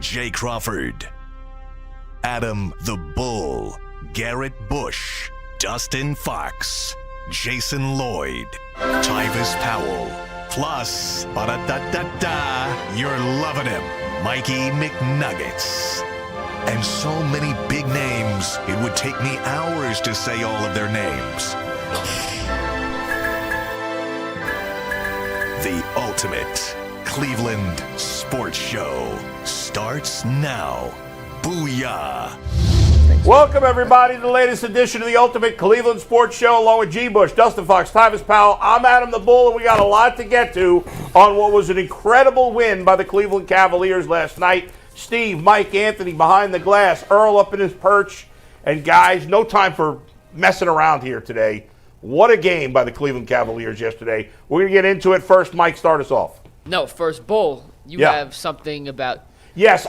Jay Crawford, Adam the Bull, Garrett Bush, Dustin Fox, Jason Lloyd, Tyvis Powell, plus, ba-da-da-da-da, you're loving him, Mikey McNuggets. And so many big names, it would take me hours to say all of their names. The ultimate Cleveland sports show starts now. Booyah! Welcome, everybody, to the latest edition of the Ultimate Cleveland Sports Show, along with G. Bush, Dustin Fox, Tyvis Powell. I'm Adam the Bull, and we got a lot to get to on what was an incredible win by the Cleveland Cavaliers last night. Steve, Mike, Anthony behind the glass, Earl up in his perch. And, guys, no time for messing around here today. What a game by the Cleveland Cavaliers yesterday. We're going to get into it. First, Mike, start us off. No, first, Bull, you have something about... Yes,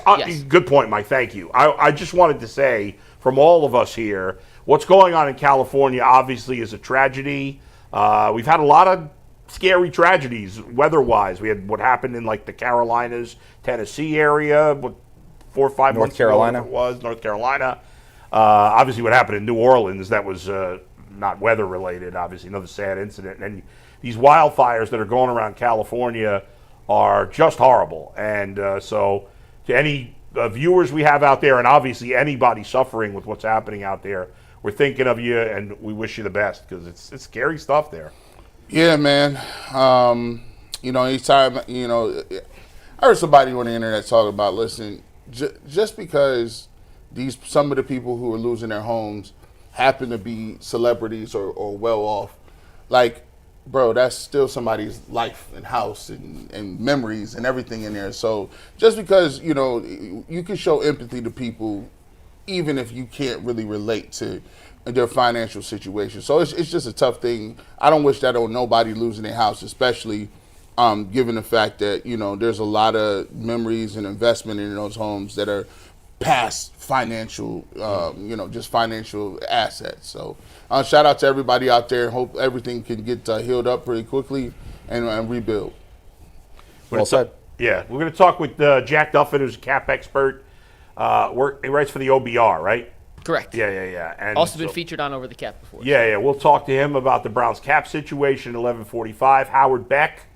good point, Mike. Thank you. I just wanted to say, from all of us here, what's going on in California obviously is a tragedy. We've had a lot of scary tragedies weather-wise. We had what happened in, like, the Carolinas, Tennessee area, 4 or 5 months ago it was, North Carolina. Obviously what happened in New Orleans, that was not weather-related, obviously, another sad incident. And these wildfires that are going around California are just horrible. And so to any viewers we have out there, and obviously anybody suffering with what's happening out there, we're thinking of you and we wish you the best, because it's scary stuff there. Yeah, man. Anytime, I heard somebody on the internet talk about, listen, just because some of the people who are losing their homes happen to be celebrities or well off, like, bro, that's still somebody's life and house and memories and everything in there. So just because, you can show empathy to people even if you can't really relate to their financial situation. So it's just a tough thing. I don't wish that on nobody losing their house, especially given the fact that, there's a lot of memories and investment in those homes that are past financial, just financial assets. So shout out to everybody out there. Hope everything can get healed up pretty quickly and rebuild. Well said. Yeah, we're going to talk with Jack Duffin, who's a cap expert. He writes for the OBR, right? Correct. Yeah. And also been featured on Over the Cap before. Yeah. We'll talk to him about the Browns cap situation at 11:45. Howard Beck,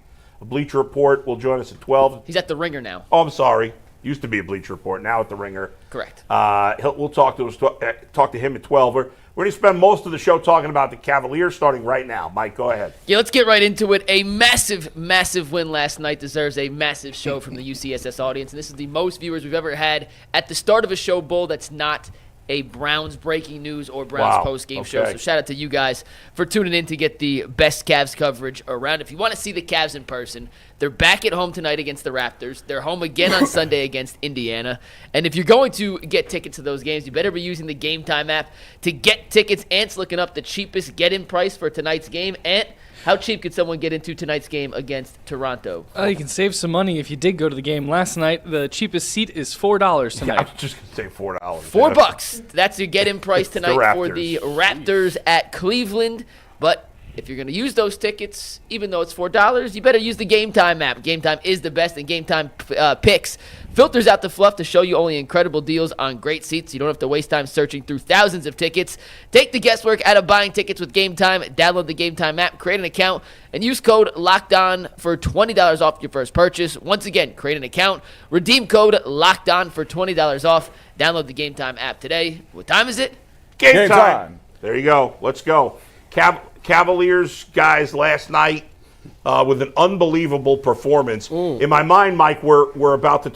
a Bleacher Report, will join us at 12. He's at the Ringer now. Oh, I'm sorry. Used to be a Bleacher Report, now at the Ringer. Correct. We'll talk to him at 12. We're going to spend most of the show talking about the Cavaliers starting right now. Mike, go ahead. Yeah, let's get right into it. A massive, massive win last night deserves a massive show from the UCSS audience, and this is the most viewers we've ever had at the start of a show, Bull, that's not a Browns breaking news or Browns post-game show. So shout out to you guys for tuning in to get the best Cavs coverage around. If you want to see the Cavs in person, they're back at home tonight against the Raptors. They're home again on Sunday against Indiana. And if you're going to get tickets to those games, you better be using the Game Time app to get tickets. Ant's looking up the cheapest get-in price for tonight's game. Ant, how cheap could someone get into tonight's game against Toronto? You can save some money if you did go to the game last night. The cheapest seat is $4 tonight. Yeah, I was just going to say $4. $4. That's your get-in price tonight for the Raptors at Cleveland. But if you're going to use those tickets, even though it's $4, you better use the Game Time app. Game Time is the best, and Game Time picks filters out the fluff to show you only incredible deals on great seats. You don't have to waste time searching through thousands of tickets. Take the guesswork out of buying tickets with Game Time. Download the Game Time app, create an account, and use code LOCKEDON for $20 off your first purchase. Once again, create an account, redeem code LOCKEDON for $20 off. Download the Game Time app today. What time is it? Game time. There you go. Let's go. Cavaliers, guys, last night with an unbelievable performance. In my mind, Mike, we're about to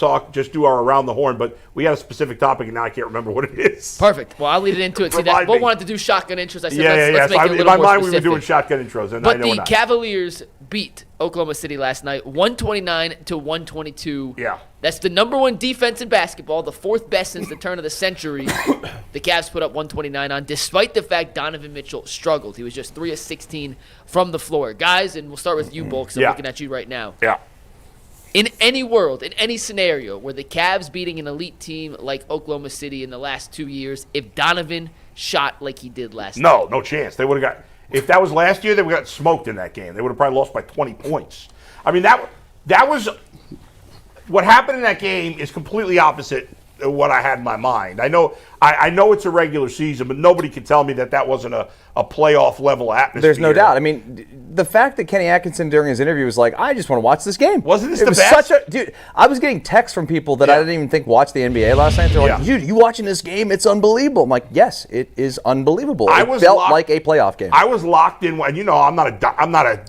do our Around the Horn, but we had a specific topic, and now I can't remember what it is. Perfect. Well, I'll lead it into it. See, that Bull wanted to do shotgun intros. I said, let's make it a little more specific. In my mind, we were doing shotgun intros. And but the Cavaliers beat Oklahoma City last night, 129-122. Yeah. That's the number one defense in basketball, the fourth best since the turn of the century. The Cavs put up 129 on, despite the fact Donovan Mitchell struggled. He was just 3 of 16 from the floor. Guys, and we'll start with you, Bull, because I'm looking at you right now. Yeah. In any world, in any scenario where the Cavs beating an elite team like Oklahoma City in the last 2 years, if Donovan shot like he did last night. No chance. They would have got – if that was last year, they would have got smoked in that game. They would have probably lost by 20 points. I mean, that was – what happened in that game is completely opposite of what I had in my mind. I know it's a regular season, but nobody can tell me that wasn't a playoff level atmosphere. There's no doubt. I mean, the fact that Kenny Atkinson during his interview was like, I just want to watch this game. Wasn't this the best? Dude, I was getting texts from people that I didn't even think watched the NBA last night. They're like, dude, you watching this game? It's unbelievable. I'm like, yes, it is unbelievable. It felt like a playoff game. I was locked in. And I'm not a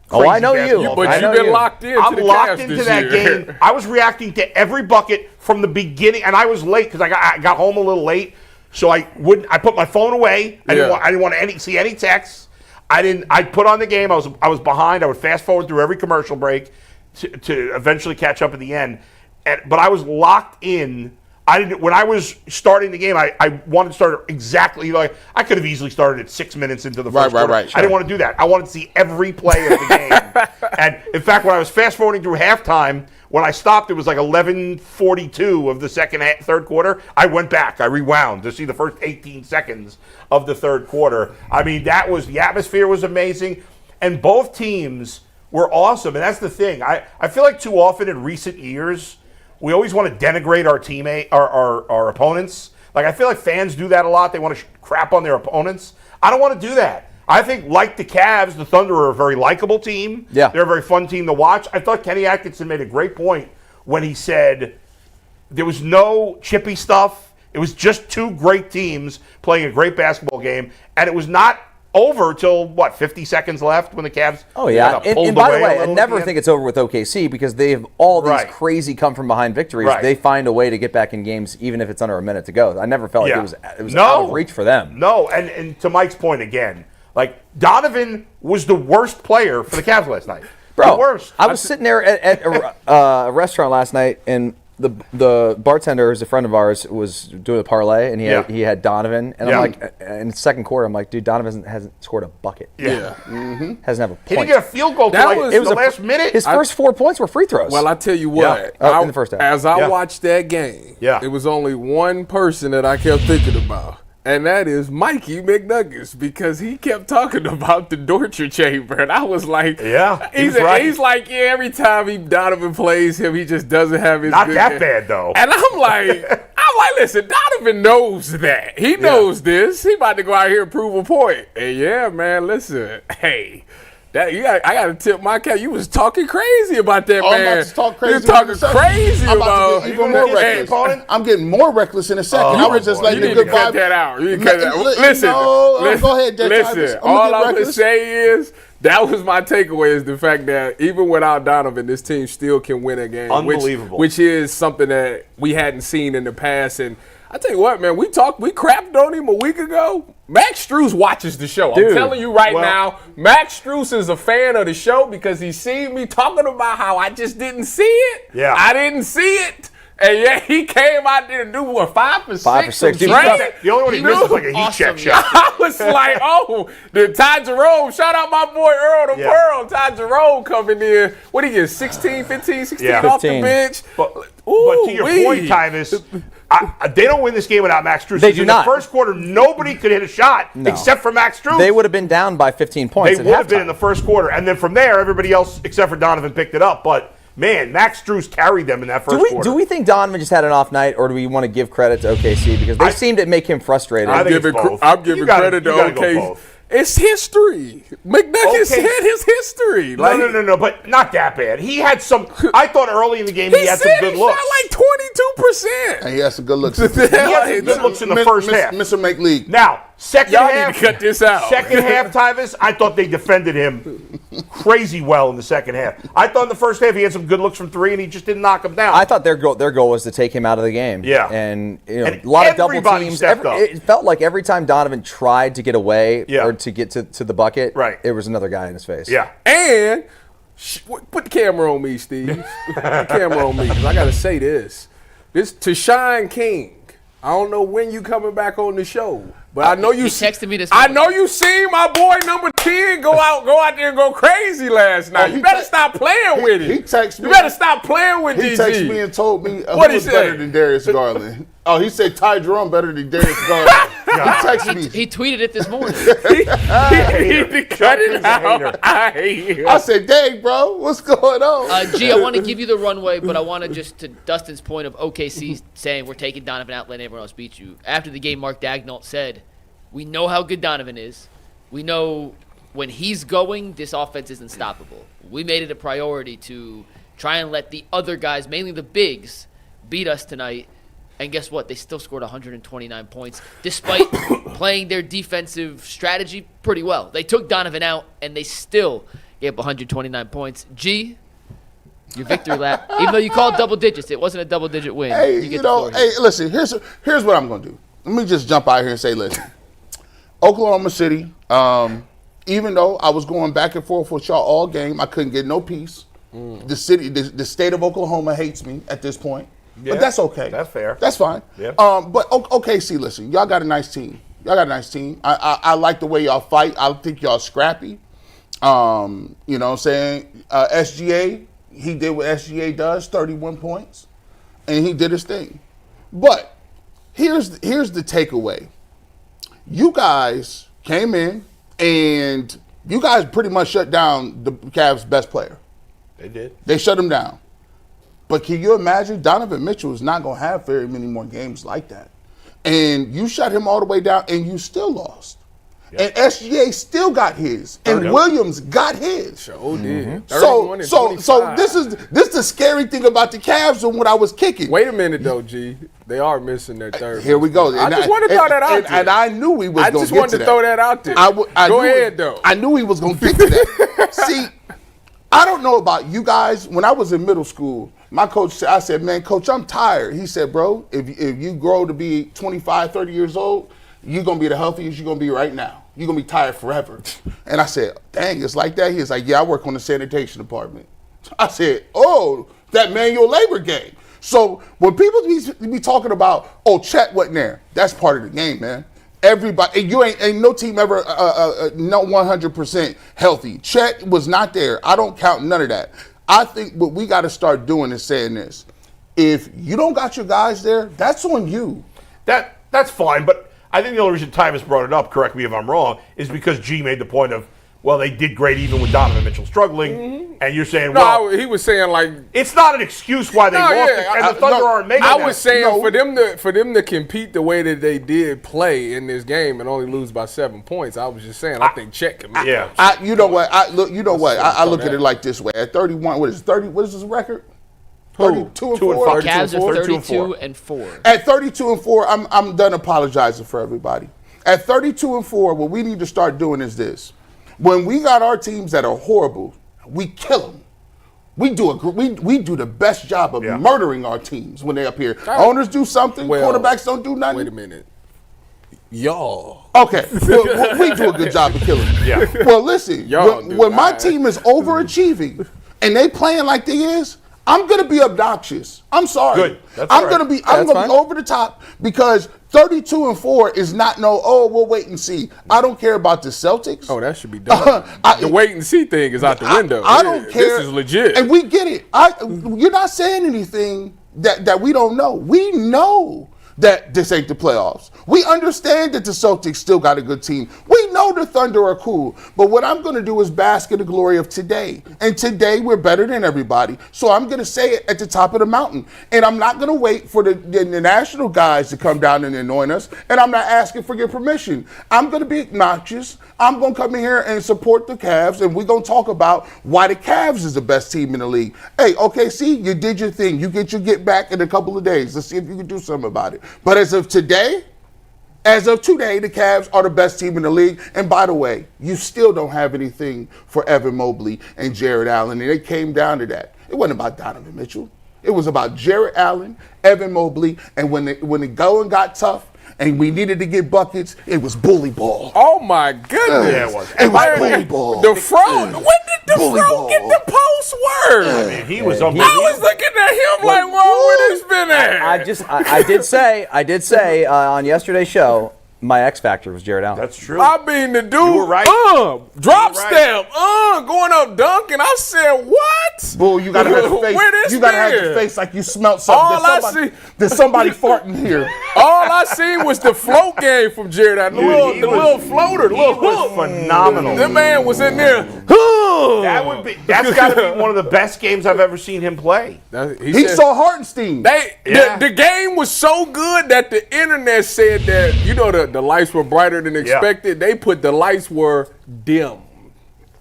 Oh, I know you. But you've been locked into I'm the locked Cavs into this that year. game. I was reacting to every bucket from the beginning, and I was late because I got home a little late, so I put my phone away. I didn't want to see any texts. I put on the game. I was behind. I would fast forward through every commercial break to eventually catch up at the end. But I was locked in. When I was starting the game, I wanted to start exactly like I could have easily started at 6 minutes into the first quarter. Right. Sure. I didn't want to do that. I wanted to see every play of the game. And in fact, when I was fast forwarding through halftime, when I stopped, it was like 11:42 of the third quarter. I went back. I rewound to see the first 18 seconds of the third quarter. I mean, the atmosphere was amazing, and both teams were awesome. And that's the thing. I feel like too often in recent years, we always want to denigrate our teammate, our opponents. Like, I feel like fans do that a lot. They want to crap on their opponents. I don't want to do that. I think, like the Cavs, the Thunder are a very likable team. Yeah. They're a very fun team to watch. I thought Kenny Atkinson made a great point when he said there was no chippy stuff. It was just two great teams playing a great basketball game, and it was not over till 50 seconds left when the Cavs. Oh yeah, and by the way, I never think it. it's over with OKC because they have all these Right. crazy come from behind victories. Right. They find a way to get back in games even if it's under a minute to go. I never felt like it was out of reach for them. No, and to Mike's point again, like Donovan was the worst player for the Cavs last night. Bro, the worst. I was sitting there at a restaurant last night, and the bartender, who's a friend of ours, was doing a parlay, and he had Donovan, and I'm like, in the second quarter, I'm like, dude, Donovan hasn't scored a bucket. Hasn't have a point. He didn't get a field goal till the last minute. His first 4 points were free throws. Well, I tell you what, in the first half. As I watched that game, it was only one person that I kept thinking about. And that is Mikey McNuggets, because he kept talking about the torture chamber, and I was like, he's like, every time Donovan plays him, he just doesn't have his not good that game. bad though. And I'm like, listen, Donovan knows that. He knows this. He about to go out here and prove a point. And yeah, man, listen, hey. I got to tip my cap. You was talking crazy about that, man. I'm about to talk crazy. You was talking crazy I'm about to get even more reckless. I'm getting more reckless in a second. I was just letting the good cut vibe. that out. You cut that out. Listen, go ahead, Dad. Listen, all I'm going to say is that was my takeaway, is the fact that even without Donovan, this team still can win a game. Unbelievable. Which is something that we hadn't seen in the past. And I tell you what, man, we crapped on him a week ago. Max Strus watches the show. I'm telling you now, Max Strus is a fan of the show because he seen me talking about how I just didn't see it. Yeah. I didn't see it. And he came out there to do 5 for 6. 5 for 6. The only one he missed was like a heat check shot. I was like, the Ty Jerome, shout out my boy Earl the Pearl. Ty Jerome coming in. What did he get, 16 off the bench? But to your point, Tyvis, they don't win this game without Max Strus. They do not. In the first quarter, nobody could hit a shot except for Max Strus. They would have been down by 15 points. They would have been in the first quarter. And then from there, everybody else except for Donovan picked it up. But man, Max Strus carried them in that first quarter. Do we think Donovan just had an off night, or do we want to give credit to OKC? Because they seem to make him frustrated. I'm giving credit to OKC. It's history. McNuggets had his history. No, but not that bad. He had some. I thought early in the game he had some good looks. He shot like 22%. And he had some good looks. He had some good looks in the first half. Mr. Make League. Now, second Y'all half. need to cut this out. Second half, Tyvis, I thought they defended him crazy well in the second half. I thought in the first half he had some good looks from three, and he just didn't knock them down. I thought their goal was to take him out of the game. Yeah. And And a lot of double everybody teams. stepped up. It felt like every time Donovan tried to get away or to get to the bucket, there was another guy in his face. Yeah. And put the camera on me, Steve. Put the camera on me, because I got to say this. This to Shine King. I don't know when you coming back on the show, but I know you texted me this I morning. know you seen my boy number 10 go out there and go crazy last night. You better stop playing with it. He texted me. You better stop playing with He DG. texted me and told me What who he was say? better than Darius Garland. Oh, he said Ty Jerome better than Darius Garland. Text me. He tweeted it this morning. He cut it out. I said, dang, bro, what's going on? G, I want to give you the runway, but I want to just to Dustin's point of OKC saying we're taking Donovan out, letting everyone else beat you. After the game, Mark Daigneault said, we know how good Donovan is. We know when he's going, this offense is unstoppable. We made it a priority to try and let the other guys, mainly the bigs, beat us tonight. And guess what? They still scored 129 points despite playing their defensive strategy pretty well. They took Donovan out, and they still gave up 129 points. G, your victory lap. Even though you called double digits, it wasn't a double-digit win. Hey, you know, hey, listen, here's what I'm going to do. Let me just jump out here and say, listen, Oklahoma City, even though I was going back and forth with y'all all game, I couldn't get no peace. The state of Oklahoma hates me at this point. Yeah, but that's okay. That's fair. That's fine. Yeah. But OKC, listen, y'all got a nice team. I like the way y'all fight. I think y'all scrappy. You know what I'm saying? SGA, he did what SGA does, 31 points, and he did his thing. But here's the takeaway. You guys came in, and you guys pretty much shut down the Cavs' best player. They did. They shut him down. But can you imagine? Donovan Mitchell is not going to have very many more games like that. And you shut him all the way down, and you still lost. Yep. And SGA still got his, and Williams got his. Sure did. So this is the scary thing about the Cavs and what I was kicking. Wait a minute though, G. They are missing their third. Here we go. I just wanted to throw that out there. And I knew we was going to get to that. I just wanted to throw that out there. Go ahead though. I knew he was going to get to that. See, I don't know about you guys. When I was in middle school, my coach said, I said, man, coach, I'm tired. He said, bro, if you grow to be 25, 30 years old, you're going to be the healthiest you're going to be right now. You're going to be tired forever. And I said, dang, it's like that? He was like, yeah, I work on the sanitation department. I said, oh, that manual labor game. So when people be talking about, oh, Chet wasn't there, that's part of the game, man. Everybody, you ain't no team ever no 100% healthy. Chet was not there. I don't count none of that. I think what we got to start doing is saying this. If you don't got your guys there, that's on you. That's fine, but I think the only reason Tyvus brought it up, correct me if I'm wrong, is because G made the point of, well, they did great even with Donovan Mitchell struggling, and you're saying, well, he was saying like it's not an excuse why they lost, and the Thunder aren't making. I was saying for them to compete the way that they did play in this game and only lose by 7 points. I was just saying I think Chet can make it. You know what? I look at it like this way. At 31, what is 30? What is his record? 32 and 4. Cavs are 32 and 4. At 32 and 4, I'm done apologizing for everybody. At 32 and 4, what we need to start doing is this. When we got our teams that are horrible, we kill them. We do the best job of murdering our teams when they're up here. Owners do something, quarterbacks don't do nothing. Wait a minute. Y'all. Okay. we do a good job of killing them. Yeah. Well, listen, when my team is overachieving and they playing like they is, I'm going to be obnoxious. I'm sorry. Good. That's I'm going to be over the top because 32 and 4 is not we'll wait and see. I don't care about the Celtics. Oh, that should be done. The wait and see thing is out the window. I don't care. This is legit. And we get it. You're not saying anything that we don't know. We know that this ain't the playoffs. We understand that the Celtics still got a good team. We know the Thunder are cool. But what I'm going to do is bask in the glory of today. And today we're better than everybody. So I'm going to say it at the top of the mountain. And I'm not going to wait for the national guys to come down and anoint us. And I'm not asking for your permission. I'm going to be obnoxious. I'm going to come in here and support the Cavs. And we're going to talk about why the Cavs is the best team in the league. Hey, OKC, you did your thing. You get your get back in a couple of days. Let's see if you can do something about it. But as of today, the Cavs are the best team in the league. And by the way, you still don't have anything for Evan Mobley and Jarrett Allen. And it came down to that. It wasn't about Donovan Mitchell. It was about Jarrett Allen, Evan Mobley, and when the going got tough and we needed to get buckets, it was bully ball. Oh my goodness. Yeah, it was. It was bully ball. The Fro, when did the Fro get the post word? I mean, he was unbelievable. I was looking at him like, whoa, where this been at? I did say on yesterday's show, my X factor was Jarrett Allen. That's true. I mean, the dude, You were right. drop You were right. step, going up dunking. I said, what? Bull, you gotta have your face. Where this You gotta have been? your face like you smelt something. All There's somebody farting here. All I seen was the float game from Jared Allen. Dude, The little floater, the He little was hook. phenomenal. That man was in there. That's got to be one of the best games I've ever seen him play. He saw Hartenstein. The game was so good that the internet said that, the lights were brighter than expected. They put the lights were dim.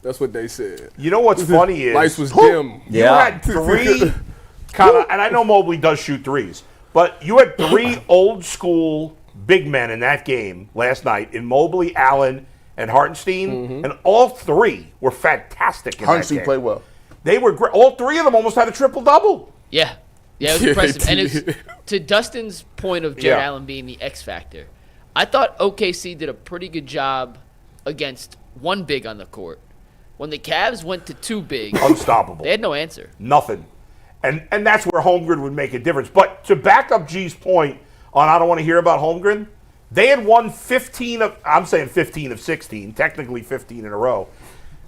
That's what they said. You know what's funny is Lights was dim. You had three kind of, and I know Mobley does shoot threes, but you had three old school big men in that game last night in Mobley, Allen, and Hartenstein, and all three were fantastic in that Hartenstein game. played well. They were great. All three of them almost had a triple-double. Yeah, it was Yeah, impressive. they And it's, did. to Dustin's point of Jarrett Yeah. Allen being the X factor, I thought OKC did a pretty good job against one big on the court. When the Cavs went to two big, Unstoppable. they had no answer. Nothing. And that's where Holmgren would make a difference. But to back up G's point on I don't want to hear about Holmgren, they had won 15 of 16, technically 15 in a row,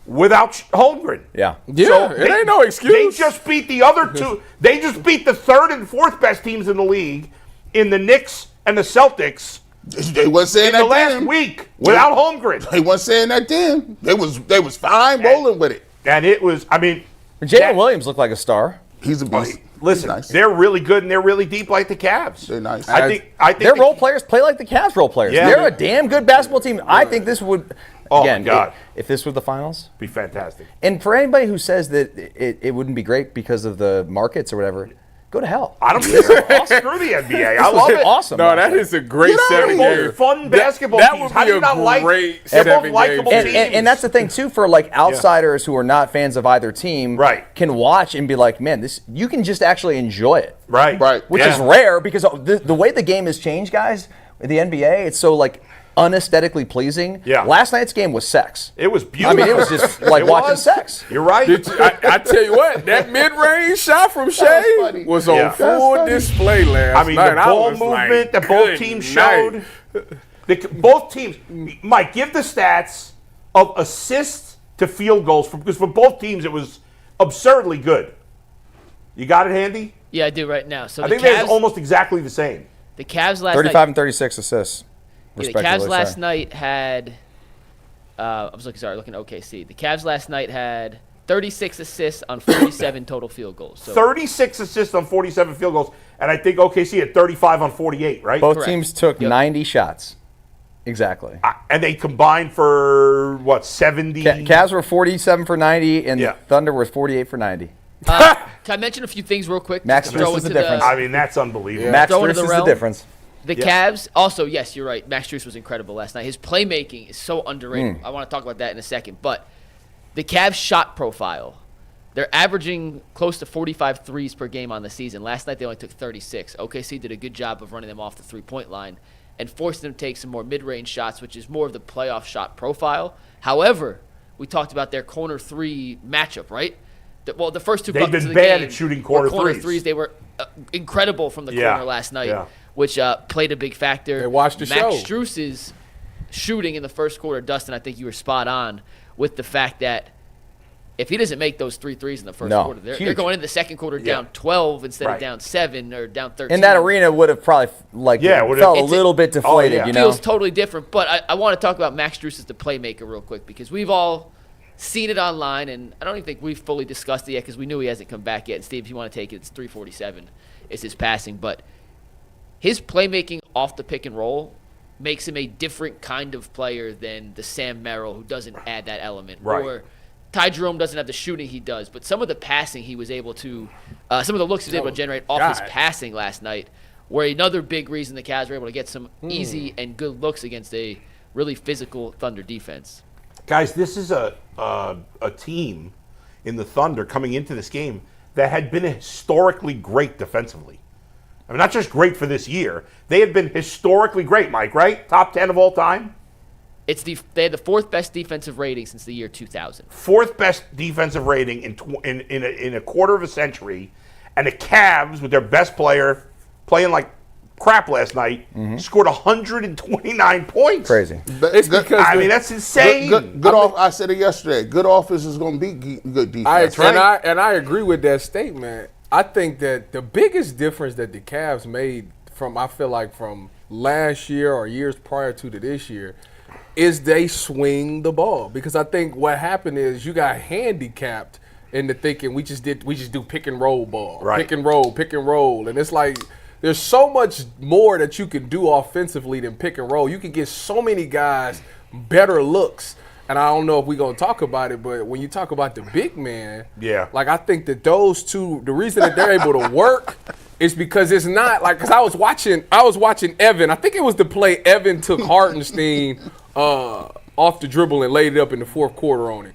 without Holmgren. Yeah. Yeah, it ain't no excuse. They just beat the other two. They just beat the third and fourth best teams in the league in the Knicks and the Celtics They wasn't saying in the that last then. week without Holmgren. They wasn't saying that then. They was fine rolling with it. And it was, Jalen that- Williams looked like a star. He's a beast. listen, He's nice. they're really good and they're really deep like the Cavs. They're nice. I think Their the- role players play like the Cavs role players. Yeah. They're a damn good basketball team. I think this would, Oh, again, my God. if this were the finals, be fantastic. and for anybody who says that it wouldn't be great because of the markets or whatever, go to hell. I don't care. Screw the NBA. I love it. Awesome. No, that is a great They're 7 both games. fun basketball that teams. would How be do you a not like? great They're both 7 likable games. teams. And that's the thing too, for like outsiders who are not fans of either team, Right. can watch and be like, man, this you can just actually enjoy it, Right. which is rare because the way the game has changed, guys. The NBA, it's so like unesthetically pleasing. Yeah. Last night's game was sex. It was I beautiful. mean, it was just like It watching was. sex. You're right. I tell you what, that mid-range shot from Shea funny. was on Yeah. full display last I mean, night. the ball was movement like, that both good teams night. showed. Both teams. Mike, give the stats of assists to field goals because for both teams it was absurdly good. You got it handy? Yeah, I do right now. So I the think they're Cavs, almost exactly the same. the Cavs last 35 night. and 36 assists. The Respectively, Cavs last sorry. night had. I was looking at OKC. The Cavs last night had 36 assists on 47 total field goals. So 36 assists on 47 field goals, and I think OKC had 35 on 48, right? Both Correct. teams took Yep. 90 shots. Exactly. And they combined for, what, 70? Cavs were 47 for 90, and Yeah. Thunder was 48 for 90. can I mention a few things real quick? Max just to throw Strus is the into difference. I mean, that's unbelievable. Max Throw into Strus the is the realm. difference. The Cavs, also, yes, you're right. Max Strus was incredible last night. His playmaking is so underrated. I want to talk about that in a second. But the Cavs' shot profile, they're averaging close to 45 threes per game on the season. Last night they only took 36. OKC did a good job of running them off the three-point line and forcing them to take some more mid-range shots, which is more of the playoff shot profile. However, we talked about their corner three matchup, right? The first two They've buckets been of the bad game at shooting were corner threes. threes. They were incredible from the Yeah, corner last night, yeah. which played a big factor. They watched the Max show. Strus's shooting in the first quarter, Dustin, I think you were spot on with the fact that if he doesn't make those 3 threes in the first No, quarter, they're huge. going into the second quarter Yeah. down 12 instead Right. of down 7 or down 13. And that arena would have probably felt a It's- little bit deflated, yeah. you It know? feels totally different. But I want to talk about Max Strus as the playmaker real quick because we've all seen it online, and I don't even think we've fully discussed it yet because we knew he hasn't come back yet. And Steve, if you want to take it, it's 347 is his passing. But his playmaking off the pick and roll makes him a different kind of player than the Sam Merrill who doesn't add that element. Right. Or Ty Jerome doesn't have the shooting he does, but some of the passing he was able to, some of the looks he was able to generate off his God. passing last night were another big reason the Cavs were able to get some easy and good looks against a really physical Thunder defense. Guys, this is a team in the Thunder coming into this game that had been historically great defensively. I mean, not just great for this year. They had been historically great, Mike, right? Top 10 of all time? They had the 4th best defensive rating since the year 2000. 4th best defensive rating in a quarter of a century. And the Cavs, with their best player, playing like crap last night. Scored 129 points. Crazy. It's because that's insane. I said it yesterday. Good offense is going to be good defense. I agree with that statement. I think that the biggest difference that the Cavs made from last year or years prior to this year is they swing the ball. Because I think what happened is you got handicapped into thinking we just do pick and roll ball. Right. Pick and roll. And it's like there's so much more that you can do offensively than pick and roll. You can get so many guys better looks. And I don't know if we're going to talk about it, but when you talk about the big man, I think that those two, the reason that they're able to work is because it's not like, because I was watching Evan. I think it was the play Evan took Hartenstein off the dribble and laid it up in the fourth quarter on him.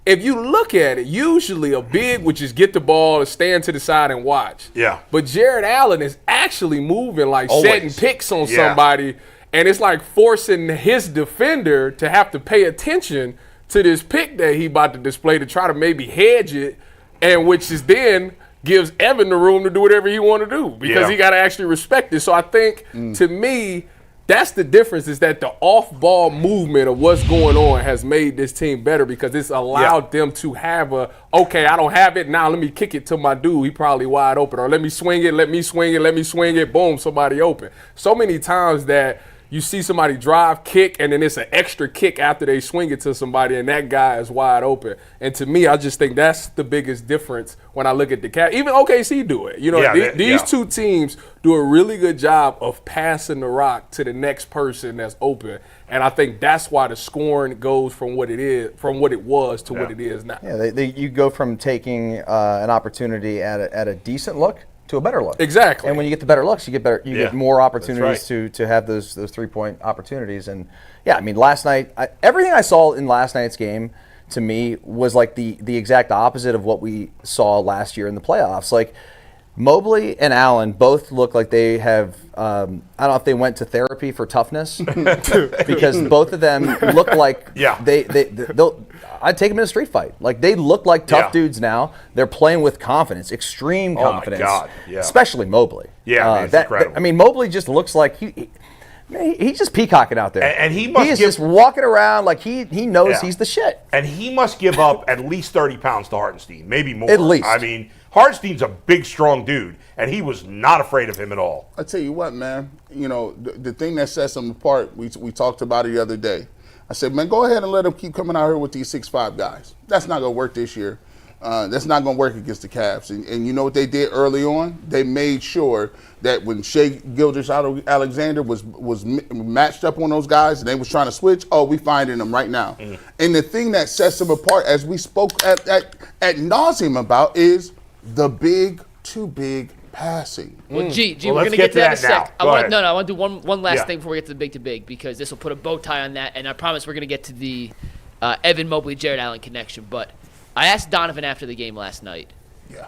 If you look at it, usually a big would just get the ball and stand to the side and watch. Yeah. But Jarrett Allen is actually moving, setting picks on somebody. And it's like forcing his defender to have to pay attention to this pick that he about to display to try to maybe hedge it, and which is then gives Evan the room to do whatever he want to do because he got to actually respect it. So I think, to me, that's the difference is that the off-ball movement of what's going on has made this team better because it's allowed them to have okay, I don't have it, now let me kick it to my dude. He probably wide open. Or let me swing it, boom, somebody open. So many times that you see somebody drive, kick, and then it's an extra kick after they swing it to somebody, and that guy is wide open. And to me, I just think that's the biggest difference when I look at the Cavs. Even OKC do it. These two teams do a really good job of passing the rock to the next person that's open. And I think that's why the scoring goes from what it was to what it is now. Yeah, you go from taking an opportunity at a decent look to a better look. Exactly. And when you get the better looks, you get more opportunities to have those 3-point opportunities. And last night, everything I saw in last night's game to me was like the exact opposite of what we saw last year in the playoffs. Like Mobley and Allen both look like they have I don't know if they went to therapy for toughness because both of them look like they'll I'd take them in a street fight. Like they look like tough dudes now. They're playing with confidence, extreme confidence. Oh my God. Yeah. Especially Mobley. Yeah, it's incredible. Mobley just looks like he's just peacocking out there. And he is just walking around like he knows he's the shit. And he must give up at least 30 pounds to Hartenstein, maybe more. At least. Hartenstein's a big, strong dude, and he was not afraid of him at all. I tell you what, man. The thing that sets him apart, we talked about it the other day. I said, man, go ahead and let him keep coming out here with these 6'5" guys. That's not going to work this year. That's not going to work against the Cavs. And you know what they did early on? They made sure that when Gilgeous-Alexander was matched up on those guys and they was trying to switch, we finding them right now. And the thing that sets them apart, as we spoke at nauseum about, is the too big passing. Well, we're going to get to that in a sec. I want to do one last thing before we get to the big because this will put a bow tie on that, and I promise we're going to get to the Evan Mobley, Jarrett Allen connection. But I asked Donovan after the game last night. Yeah.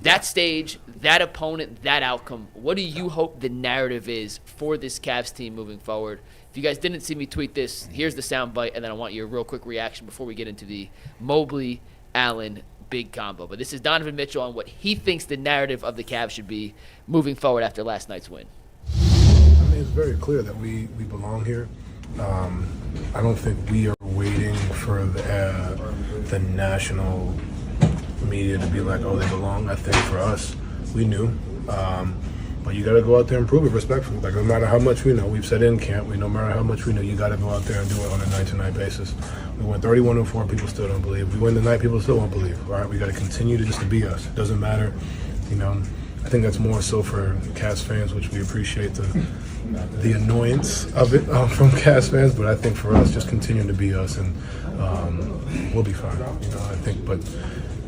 That stage, that opponent, that outcome, what do you hope the narrative is for this Cavs team moving forward? If you guys didn't see me tweet this, here's the soundbite, and then I want your real quick reaction before we get into the Mobley, Allen, big combo. But this is Donovan Mitchell on what he thinks the narrative of the Cavs should be moving forward after last night's win. It's very clear that we belong here. I don't think we are waiting for the national media to be like, oh, they belong. I think for us, we knew. But you got to go out there and prove it respectfully. Like, no matter how much we know, we've said in camp, no matter how much we know, you got to go out there and do it on a night-to-night basis. We went 31-4, people still don't believe. We win tonight, people still won't believe. All right, we got to continue to be us. It doesn't matter, I think that's more so for Cavs fans, which we appreciate the annoyance of it from Cavs fans. But I think for us, just continuing to be us, and we'll be fine. I think, but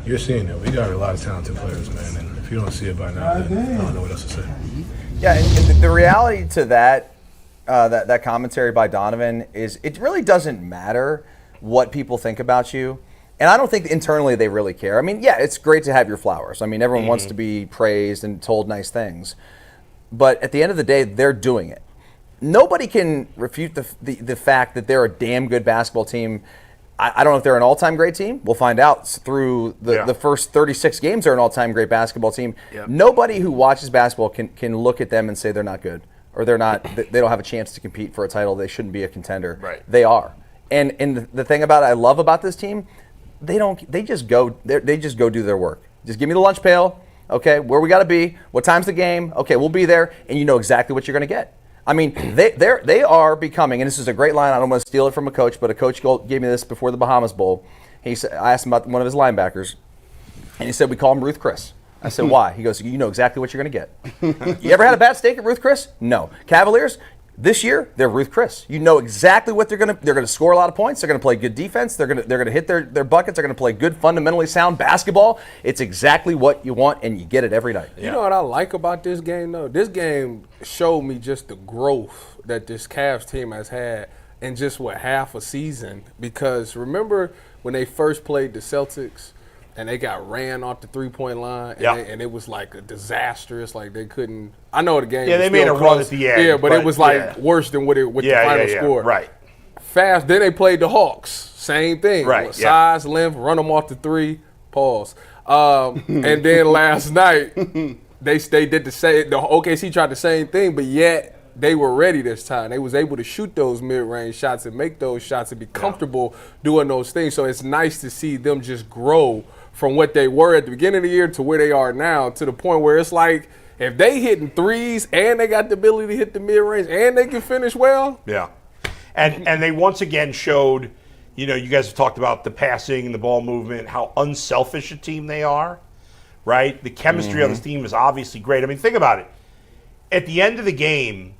you're seeing it. We got a lot of talented players, man. And if you don't see it by now, then I don't know what else to say. Yeah, and the reality to that commentary by Donovan is it really doesn't matter what people think about you. And I don't think internally they really care. It's great to have your flowers. Everyone wants to be praised and told nice things. But at the end of the day, they're doing it. Nobody can refute the fact that they're a damn good basketball team I don't know if they're an all-time great team. We'll find out through the first 36 games. They're an all-time great basketball team. Yeah. Nobody who watches basketball can look at them and say they're not good or they don't have a chance to compete for a title. They shouldn't be a contender. Right. They are. And the thing I love about this team, they just go do their work. Just give me the lunch pail. Okay, where we got to be? What time's the game? Okay, we'll be there, and you know exactly what you're going to get. I mean, they are becoming, and this is a great line. I don't want to steal it from a coach, but a coach gave me this before the Bahamas Bowl. He said, I asked him about one of his linebackers, and he said, we call him Ruth Chris. I said, why? He goes, you know exactly what you're going to get. You ever had a bad steak at Ruth Chris? No. Cavaliers, this year, they're Ruth Chris. You know exactly what they're going to score a lot of points. They're going to play good defense. They're going to hit their buckets. They're going to play good, fundamentally sound basketball. It's exactly what you want, and you get it every night. You know what I like about this game, though? This game showed me just the growth that this Cavs team has had in just, half a season. Because remember when they first played the Celtics and they got ran off the three-point line and it was like a disastrous, like they couldn't – I know the game was they still made a close. run at the end. Yeah, but it was worse than what the final score. Right. Fast, then they played the Hawks. Same thing. Right. Size, length, run them off the three, pause. And then last night, they did the same. The OKC tried the same thing, but yet they were ready this time. They was able to shoot those mid-range shots and make those shots and be comfortable doing those things. So it's nice to see them just grow from what they were at the beginning of the year to where they are now, to the point where it's like if they hitting threes and they got the ability to hit the mid-range and they can finish well. Yeah. And they once again showed, you guys have talked about the passing and the ball movement, how unselfish a team they are, right? The chemistry on this team is obviously great. I mean, think about it. At the end of the game,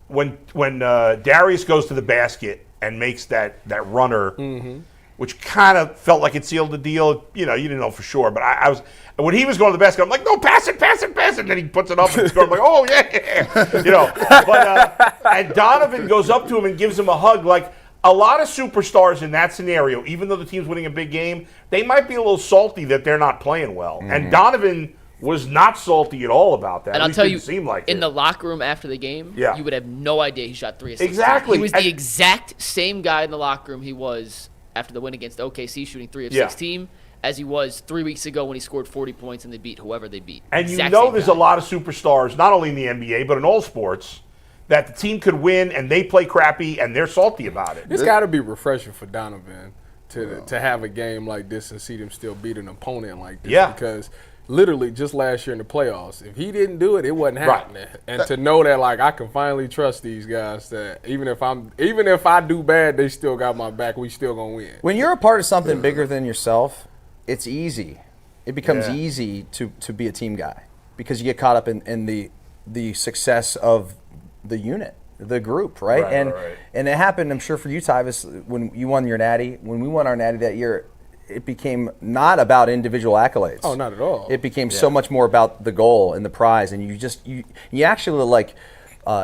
when Darius goes to the basket and makes that runner, which kind of felt like it sealed the deal, you didn't know for sure. But I was when he was going to the basket, I'm like, no, pass it. And then he puts it up and scores. I'm like, oh, yeah. But and Donovan goes up to him and gives him a hug. Like, a lot of superstars in that scenario, even though the team's winning a big game, they might be a little salty that they're not playing well. And Donovan was not salty at all about that. And I'll tell you, like in the locker room after the game, you would have no idea he shot 3 of 6. Exactly. He was the exact same guy in the locker room he was after the win against OKC, shooting 3 of 6 team, as he was 3 weeks ago when he scored 40 points and they beat whoever they beat. And there's a lot of superstars, not only in the NBA, but in all sports, that the team could win and they play crappy and they're salty about it. It's got to be refreshing for Donovan to have a game like this and see them still beat an opponent like this. Yeah. Because literally just last year in the playoffs, if he didn't do it, it wasn't happening. Right. And to know that, like, I can finally trust these guys that even if I do bad, they still got my back. We still gonna win. When you're a part of something bigger than yourself, it's easy. It becomes easy to be a team guy because you get caught up in the success of the unit, the group, right? And it happened, I'm sure, for you, Tyvis, when you won your natty. When we won our natty that year, it became not about individual accolades. Oh, not at all. It became so much more about the goal and the prize, and you actually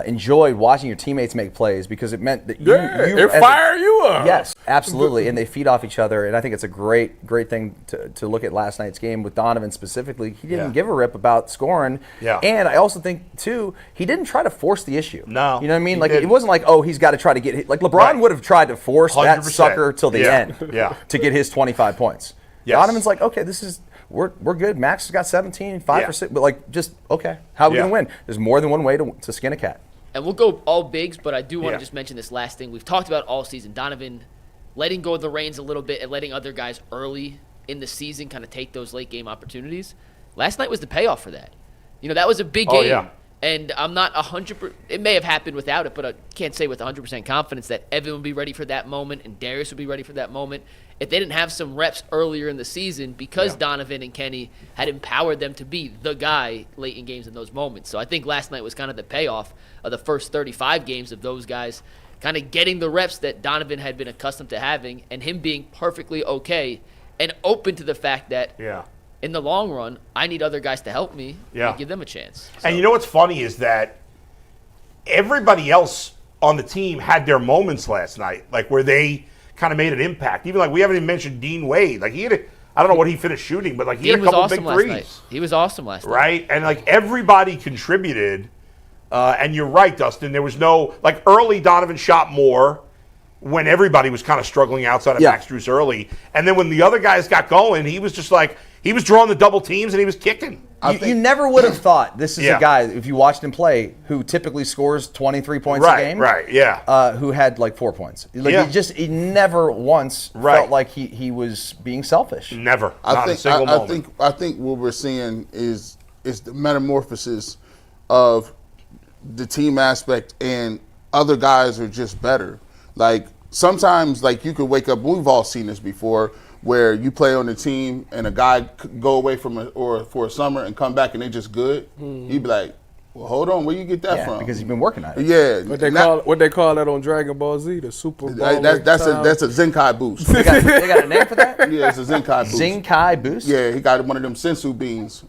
enjoyed watching your teammates make plays because it meant that it fire you up. Yes, absolutely, and they feed off each other, and I think it's a great thing to look at last night's game with Donovan specifically. He didn't give a rip about scoring, and I also think too he didn't try to force the issue. No, you know what I mean? Like it wasn't like, oh, he's got to try to get hit. Like LeBron would have tried to force 100%. That sucker till the end, to get his 25 points. Yes. Donovan's like, okay, this is. We're good. Max has got 17, 5 for 6, but okay, how are we gonna win? There's more than one way to skin a cat. And we'll go all bigs, but I do want to just mention this last thing. We've talked about all season. Donovan letting go of the reins a little bit and letting other guys early in the season kind of take those late game opportunities. Last night was the payoff for that. That was a big game. Yeah. And I'm not 100%. It may have happened without it, but I can't say with 100% confidence that Evan would be ready for that moment and Darius would be ready for that moment if they didn't have some reps earlier in the season because Donovan and Kenny had empowered them to be the guy late in games in those moments. So I think last night was kind of the payoff of the first 35 games of those guys kind of getting the reps that Donovan had been accustomed to having and him being perfectly okay and open to the fact that in the long run, I need other guys to help me and give them a chance. So. And you know what's funny is that everybody else on the team had their moments last night, like where they kind of made an impact. Even we haven't even mentioned Dean Wade. Like I don't know what he finished shooting, but he had a couple big threes. He was awesome last night. Right? And everybody contributed. And you're right, Dustin. There was no early Donovan shot more. when everybody was kind of struggling outside of Max Strus early. And then when the other guys got going, he was just like, he was drawing the double teams and he was kicking. You never would have thought this is a guy, if you watched him play, who typically scores 23 points a game. Who had like 4 points. He never once felt like he was being selfish. Never. I think what we're seeing is the metamorphosis of the team aspect, and other guys are just better. Like sometimes, like you could wake up. We've all seen this before, where you play on the team and a guy could go away for a summer and come back and they just good. You'd be like, well, hold on, where you get that from? Because you've been working on it. Yeah. What they call that on Dragon Ball Z, the Super Ball. That's a Zenkai boost. They got a name for that? Yeah, it's a Zenkai boost. Zenkai boost? Yeah, he got one of them sensu beans.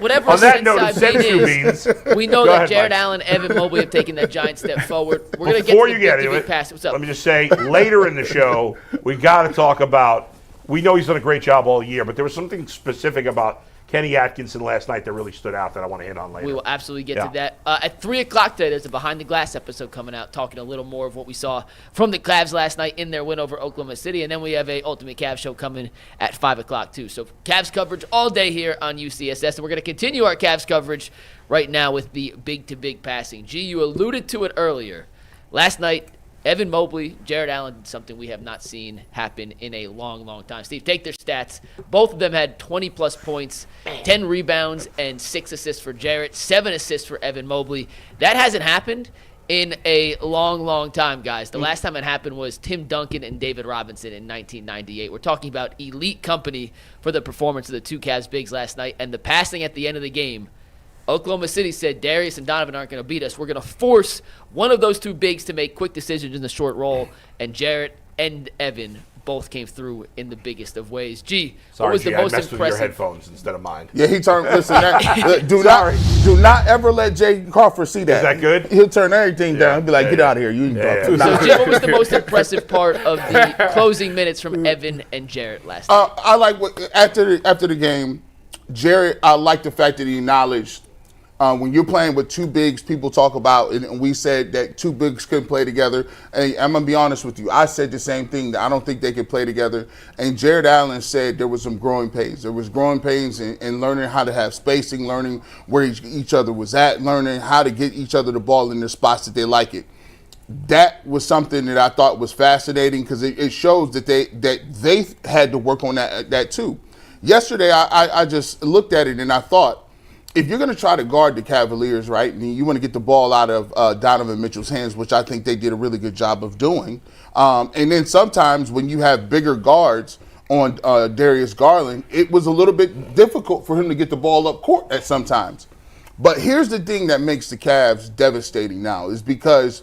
Whatever on that note, sensu beans. We know that Jarrett Allen, Evan Mobley have taken that giant step forward. We're going to get to the big pass. What's up? Let me just say, later in the show, we got to talk about. We know he's done a great job all year, but there was something specific about Kenny Atkinson last night that really stood out that I want to hit on later. We will absolutely get to that. At 3 o'clock today, there's a Behind the Glass episode coming out talking a little more of what we saw from the Cavs last night in their win over Oklahoma City. And then we have a Ultimate Cavs show coming at 5 o'clock too. So Cavs coverage all day here on UCSS. And we're going to continue our Cavs coverage right now with the big-to-big passing. G, you alluded to it earlier. Last night, Evan Mobley, Jarrett Allen did something we have not seen happen in a long, long time. Steve, take their stats. Both of them had 20-plus points, 10 rebounds, and 6 assists for Jarrett, 7 assists for Evan Mobley. That hasn't happened in a long, long time, guys. The last time it happened was Tim Duncan and David Robinson in 1998. We're talking about elite company for the performance of the two Cavs bigs last night, and the passing at the end of the game. Oklahoma City said Darius and Donovan aren't going to beat us. We're going to force one of those two bigs to make quick decisions in the short roll, and Jarrett and Evan both came through in the biggest of ways. What was the most impressive? With your headphones instead of mine. Yeah, he turned. Listen, do not ever let Jay Crawford see that. Is that good? He'll turn everything down. He'll be like, get out of here. You So, Jim, what was the most impressive part of the closing minutes from Evan and Jarrett last night? I like after the game, Jarrett. I like the fact that he acknowledged. When you're playing with two bigs, people talk about, and we said that two bigs couldn't play together. And I'm going to be honest with you. I said the same thing, that I don't think they could play together. And Jarrett Allen said there was some growing pains. There was growing pains in learning how to have spacing, learning where each other was at, learning how to get each other the ball in the spots that they like it. That was something that I thought was fascinating because it shows that they had to work on that too. Yesterday, I just looked at it and I thought, if you're going to try to guard the Cavaliers, right, and you want to get the ball out of Donovan Mitchell's hands, which I think they did a really good job of doing, and then sometimes when you have bigger guards on Darius Garland, it was a little bit difficult for him to get the ball up court at sometimes. But here's the thing that makes the Cavs devastating now is because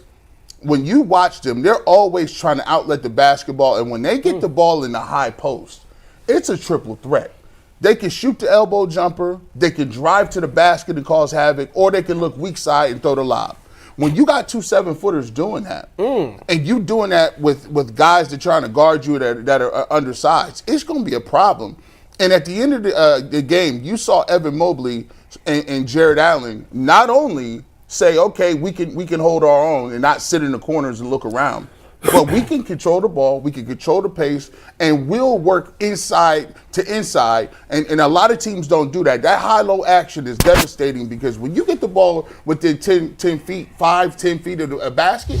when you watch them, they're always trying to outlet the basketball, and when they get the ball in the high post, it's a triple threat. They can shoot the elbow jumper, they can drive to the basket and cause havoc, or they can look weak side and throw the lob. When you got 2 7-footers doing that, and you doing that with guys that are trying to guard you that are undersized, it's going to be a problem. And at the end of the game, you saw Evan Mobley and Jarrett Allen not only say, okay, we can hold our own and not sit in the corners and look around, but we can control the ball, we can control the pace, and we'll work inside to inside. And a lot of teams don't do that. That high-low action is devastating because when you get the ball within 10 feet, 10 feet of a basket,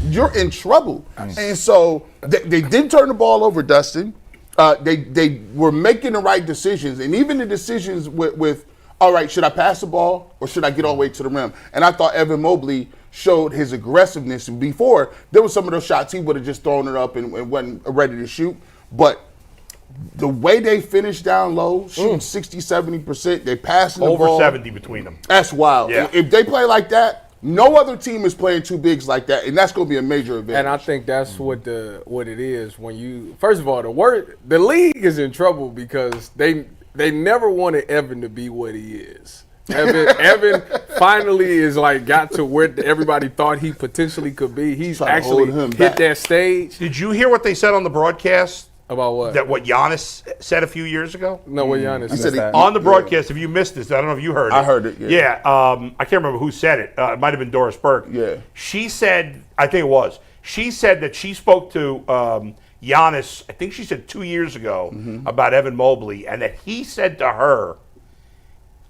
you're in trouble. Nice. And so they didn't turn the ball over, Dustin. They were making the right decisions. And even the decisions with all right, should I pass the ball or should I get all the way to the rim? And I thought Evan Mobley showed his aggressiveness. Before, there was some of those shots he would have just thrown it up and wasn't ready to shoot. But the way they finished down low, shooting 60-70%, they passing the ball. Over 70 between them. That's wild. Yeah. If they play like that, no other team is playing two bigs like that, and that's going to be a major advantage. And I think that's what it is. When you, first of all, the league is in trouble because they never wanted Evan to be what he is. Evan finally is got to where everybody thought he potentially could be. He's actually hit that stage. Did you hear what they said on the broadcast About what? That what Giannis said a few years ago? No, what Giannis said. On the broadcast, if you missed this, I don't know if you heard it. I heard it, yeah. I can't remember who said it. It might have been Doris Burke. Yeah. She said, I think it was, she said that she spoke to Giannis, I think she said 2 years ago, about Evan Mobley, and that he said to her,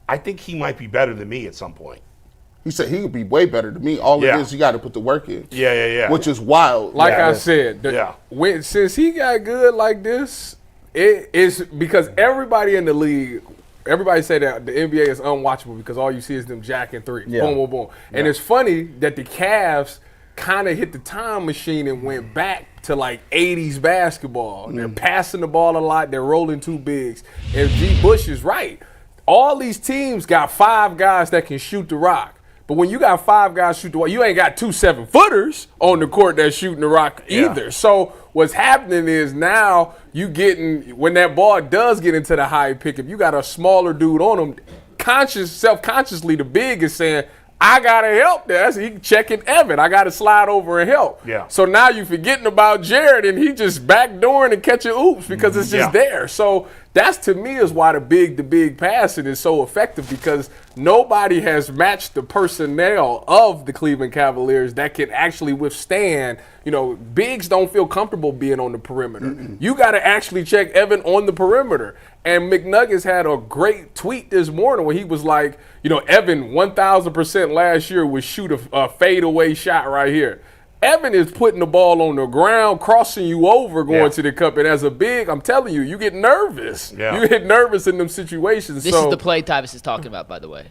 I think he might be better than me at some point. He said he could be way better than me. All it is, you got to put the work in. Yeah. Which is wild. Like I said, since he got good like this, it is because everybody in the league, everybody say that the NBA is unwatchable because all you see is them jacking threes. Yeah. Boom, boom, boom. And it's funny that the Cavs kind of hit the time machine and went back to like 80s basketball. They're passing the ball a lot. They're rolling two bigs. And G. Bush is right. All these teams got 5 guys that can shoot the rock. But when you got 5 guys shoot the rock, you ain't got 2 7-footers on the court that's shooting the rock either. So what's happening is now you getting, when that ball does get into the high pickup, you got a smaller dude on him. Self-consciously, the big is saying, I got to help there. He checking Evan. I got to slide over and help. Yeah. So now you're forgetting about Jarrett, and he just backdooring and catching oops because it's just there. So that's, to me, is why the big passing is so effective, because nobody has matched the personnel of the Cleveland Cavaliers that can actually withstand. Bigs don't feel comfortable being on the perimeter. You got to actually check Evan on the perimeter. And McNuggets had a great tweet this morning where he was like, Evan 1,000% last year would shoot a fadeaway shot right here. Evan is putting the ball on the ground, crossing you over, going to the cup. And as a big, I'm telling you, you get nervous. Yeah. You get nervous in them situations. This is the play Tyvus is talking about, by the way.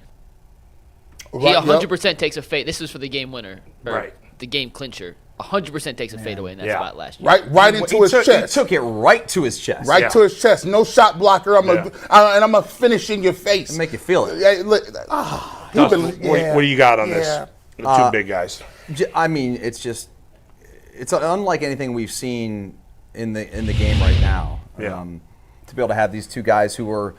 He 100% takes a fade. This was for the game winner, or the game clincher. 100% takes a fadeaway in that spot last year. Right into his chest. He took it right to his chest. Right to his chest. No shot blocker. I'm gonna finish in your face. And make you feel it. Dustin, what do you got on this? The 2 big guys. I mean, it's unlike anything we've seen in the game right now. To be able to have these 2 guys who are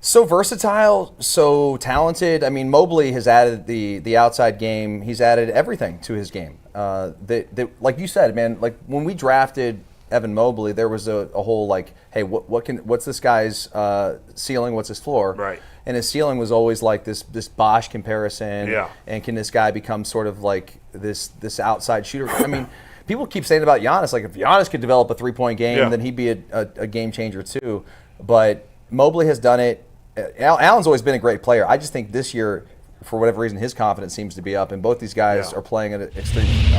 so versatile, so talented. I mean, Mobley has added the outside game. He's added everything to his game. Like you said, man. Like when we drafted Evan Mobley, there was a whole like, hey, what's this guy's ceiling? What's his floor? Right. And his ceiling was always like this Bosch comparison. Yeah. And can this guy become sort of like this outside shooter? I mean, people keep saying about Giannis, like if Giannis could develop a 3-point game, then he'd be a game changer too. But Mobley has done it. Allen's always been a great player. I just think this year, for whatever reason, his confidence seems to be up, and both these guys are playing at an extreme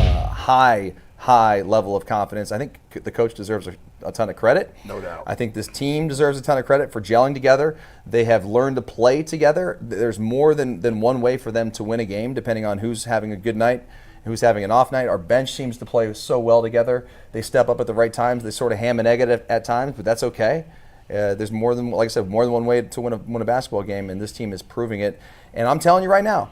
high level of confidence. I think the coach deserves a ton of credit. No doubt. I think this team deserves a ton of credit for gelling together. They have learned to play together. There's more than one way for them to win a game, depending on who's having a good night, who's having an off night. Our bench seems to play so well together. They step up at the right times. They sort of ham and egg it at times, but that's okay. There's more than, like I said, more than one way to win a basketball game, and this team is proving it. And I'm telling you right now,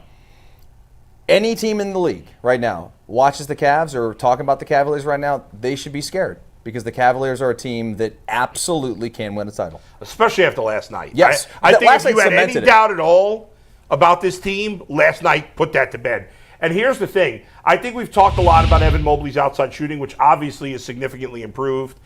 any team in the league right now watches the Cavs or talking about the Cavaliers right now, they should be scared, because the Cavaliers are a team that absolutely can win a title. Especially after last night. Yes. I think last if you night had any cemented it. doubt at all about this team, last night put that to bed. And here's the thing. I think we've talked a lot about Evan Mobley's outside shooting, which obviously is significantly improved.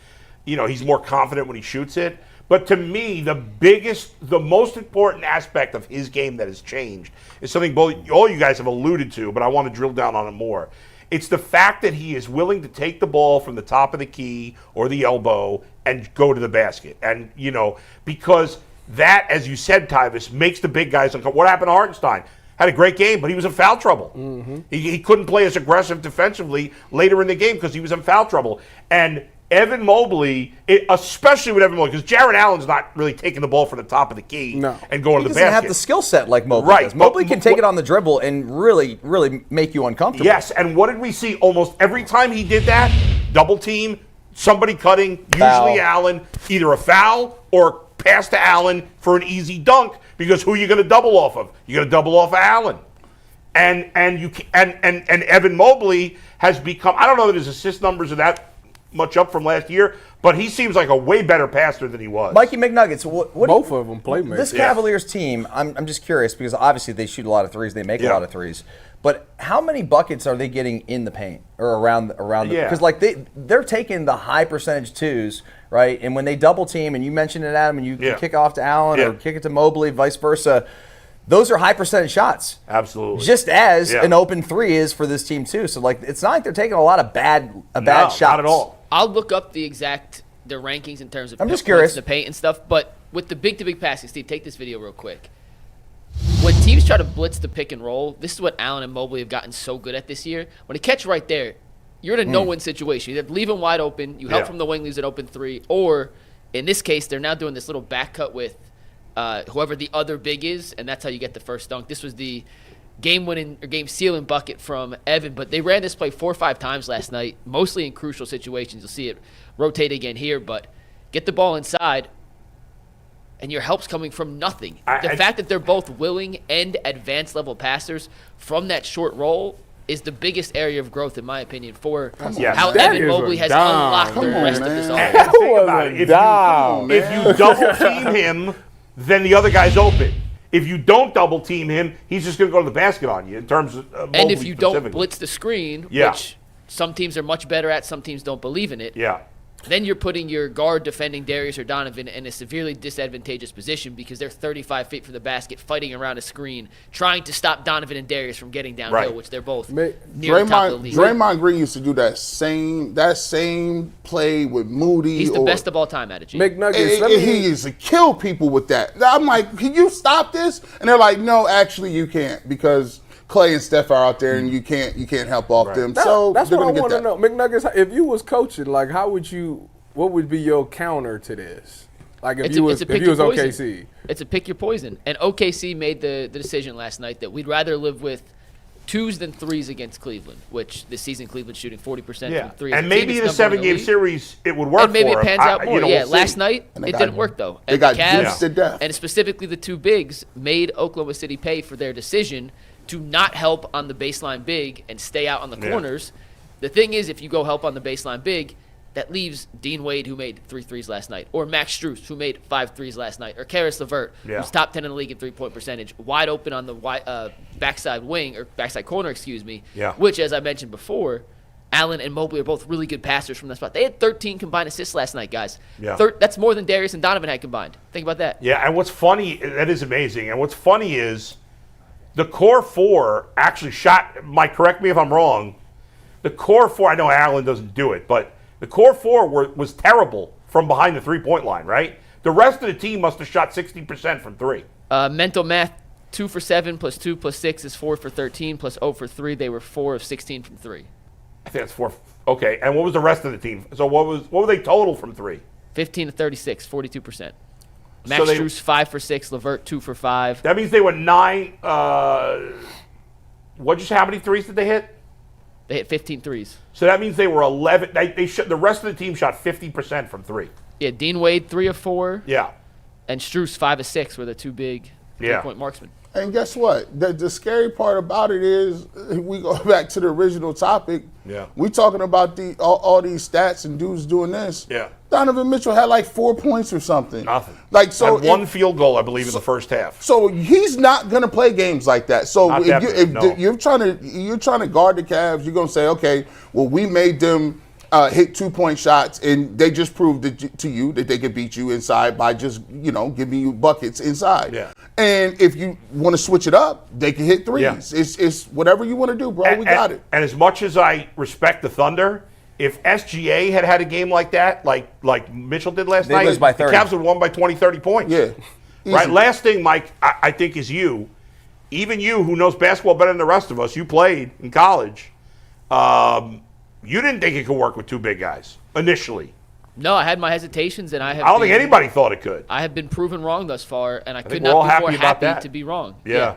He's more confident when he shoots it. But to me, the most important aspect of his game that has changed is something all you guys have alluded to, but I want to drill down on it more. It's the fact that he is willing to take the ball from the top of the key or the elbow and go to the basket. And, because that, as you said, Tyvus, makes the big guys uncomfortable. What happened to Hartenstein? Had a great game, but he was in foul trouble. He couldn't play as aggressive defensively later in the game because he was in foul trouble. And Evan Mobley, especially with Evan Mobley, because Jarrett Allen's not really taking the ball from the top of the key and going to the basket. He doesn't have the skill set like Mobley does. Mobley can take it on the dribble and really, really make you uncomfortable. Yes, and what did we see? Almost every time he did that, double team, somebody cutting, usually Allen, either a foul or pass to Allen for an easy dunk, because who are you going to double off of? You're going to double off of Allen. And Evan Mobley has become, I don't know that his assist numbers are that much up from last year, but he seems like a way better passer than he was. Mikey McNuggets, what both of them playmakers. This Cavaliers team, I'm just curious, because obviously they shoot a lot of threes, they make a lot of threes, but how many buckets are they getting in the paint or around the? Because they're taking the high percentage twos, right? And when they double team, and you mentioned it, Adam, and you Yeah. kick off to Allen Yeah. or kick it to Mobley, vice versa, those are high percentage shots. Absolutely. Just as Yeah. an open three is for this team too. So like, it's not like they're taking a lot of bad shots. Not at all. I'll look up the rankings in terms of I'm just points curious. in the paint and stuff. But with the big-to-big passing, Steve, take this video real quick. When teams try to blitz the pick and roll, this is what Allen and Mobley have gotten so good at this year. When they catch right there, you're in a no-win situation. You either leave him wide open, you help from the wing, leaves an open three, or in this case, they're now doing this little back cut with whoever the other big is, and that's how you get the first dunk. This was the game-winning or game-sealing bucket from Evan, but they ran this play 4 or 5 times last night, mostly in crucial situations. You'll see it rotate again here, but get the ball inside, and your help's coming from nothing. The fact that they're both willing and advanced level passers from that short roll is the biggest area of growth, in my opinion, for how That Evan is Mobley a has dime. unlocked the Come on, rest of man. this And offense. think about it. If you double team him, then the other guy's open. If you don't double team him, he's just going to go to the basket on you in terms of And Mobley if you don't specifically. blitz the screen, Yeah. which some teams are much better at, some teams don't believe in it, Yeah. then you're putting your guard defending Darius or Donovan in a severely disadvantageous position because they're 35 feet from the basket, fighting around a screen, trying to stop Donovan and Darius from getting downhill, Right. which they're both near the top of the league. Draymond Green used to do that same play with Moody. He's the best of all time at it, G. McNuggets, let And me, he used to kill people with that. I'm like, can you stop this? And they're like, no, actually you can't because Clay and Steph are out there and you can't help off them. So that's they're what I gonna want get to that. know. McNuggets, if you was coaching, like, what would be your counter to this? Like, if you was pick your poison. OKC. It's a pick your poison. And OKC made the decision last night that we'd rather live with 2s than 3s against Cleveland, which this season Cleveland's shooting 40% Yeah. from 3 as a And team. maybe It's in a number 1 in 7-game the league. series, it would work And maybe for it him. pans out more. We'll Yeah, see. last night And it they didn't got- work though. they And got the Cavs, juiced to death. and specifically the 2 bigs, made Oklahoma City pay for their decision to not help on the baseline big and stay out on the corners. The thing is, if you go help on the baseline big, that leaves Dean Wade, who made 3 threes last night, or Max Strus, who made 5 threes last night, or Karis LeVert, who's top 10 in the league in three-point percentage, wide open on the backside wing, or backside corner, which, as I mentioned before, Allen and Mobley are both really good passers from that spot. They had 13 combined assists last night, guys. Yeah. That's more than Darius and Donovan had combined. Think about that. Yeah, and what's funny, that is amazing. And what's funny is the core 4 actually shot, Mike, correct me if I'm wrong, the core 4, I know Allen doesn't do it, but the core 4 was terrible from behind the three-point line, right? The rest of the team must have shot 60% from 3. Mental math, 2 for 7 plus 2 plus 6 is 4 for 13 plus 0 for 3. They were 4 of 16 from 3. I think that's 4. Okay, and what was the rest of the team? So what were they total from 3? 15 to 36, 42%. Max So they- Strus, 5 for 6. LeVert, 2 for 5. That means they were 9. What'd you say? How many threes did they hit? They hit 15 threes. So that means they were 11. The rest of the team shot 50% from 3. Yeah, Dean Wade, 3 of 4. Yeah. And Strus, 5 of 6 were the 2 big three-point marksmen. And guess what? The scary part about it is, we go back to the original topic. Yeah. We talking about all these stats and dudes doing this. Yeah. Donovan Mitchell had like 4 points or something. Nothing. Like so. Had one field goal, I believe, in the first half. So he's not gonna play games like that. So Not if definitely, no. you're trying to guard the Cavs, you're gonna say, okay, well, we made them hit 2-point shots, and they just proved to you that they could beat you inside by just giving you buckets inside. Yeah. And if you want to switch it up, they can hit threes. Yeah. It's whatever you want to do, bro. We got it. And as much as I respect the Thunder, if SGA had a game like that, like Mitchell did last They night, lose by the 30. Cavs would have won by 20, 30 points. Yeah. Right. Easy. Last thing, Mike, I think is you. Even you, who knows basketball better than the rest of us, you played in college. You didn't think it could work with 2 big guys initially. No, I had my hesitations, and I I don't think anybody thought it could. I have been proven wrong thus far, and I could we're all not be more happy about happy that. to be wrong. Yeah.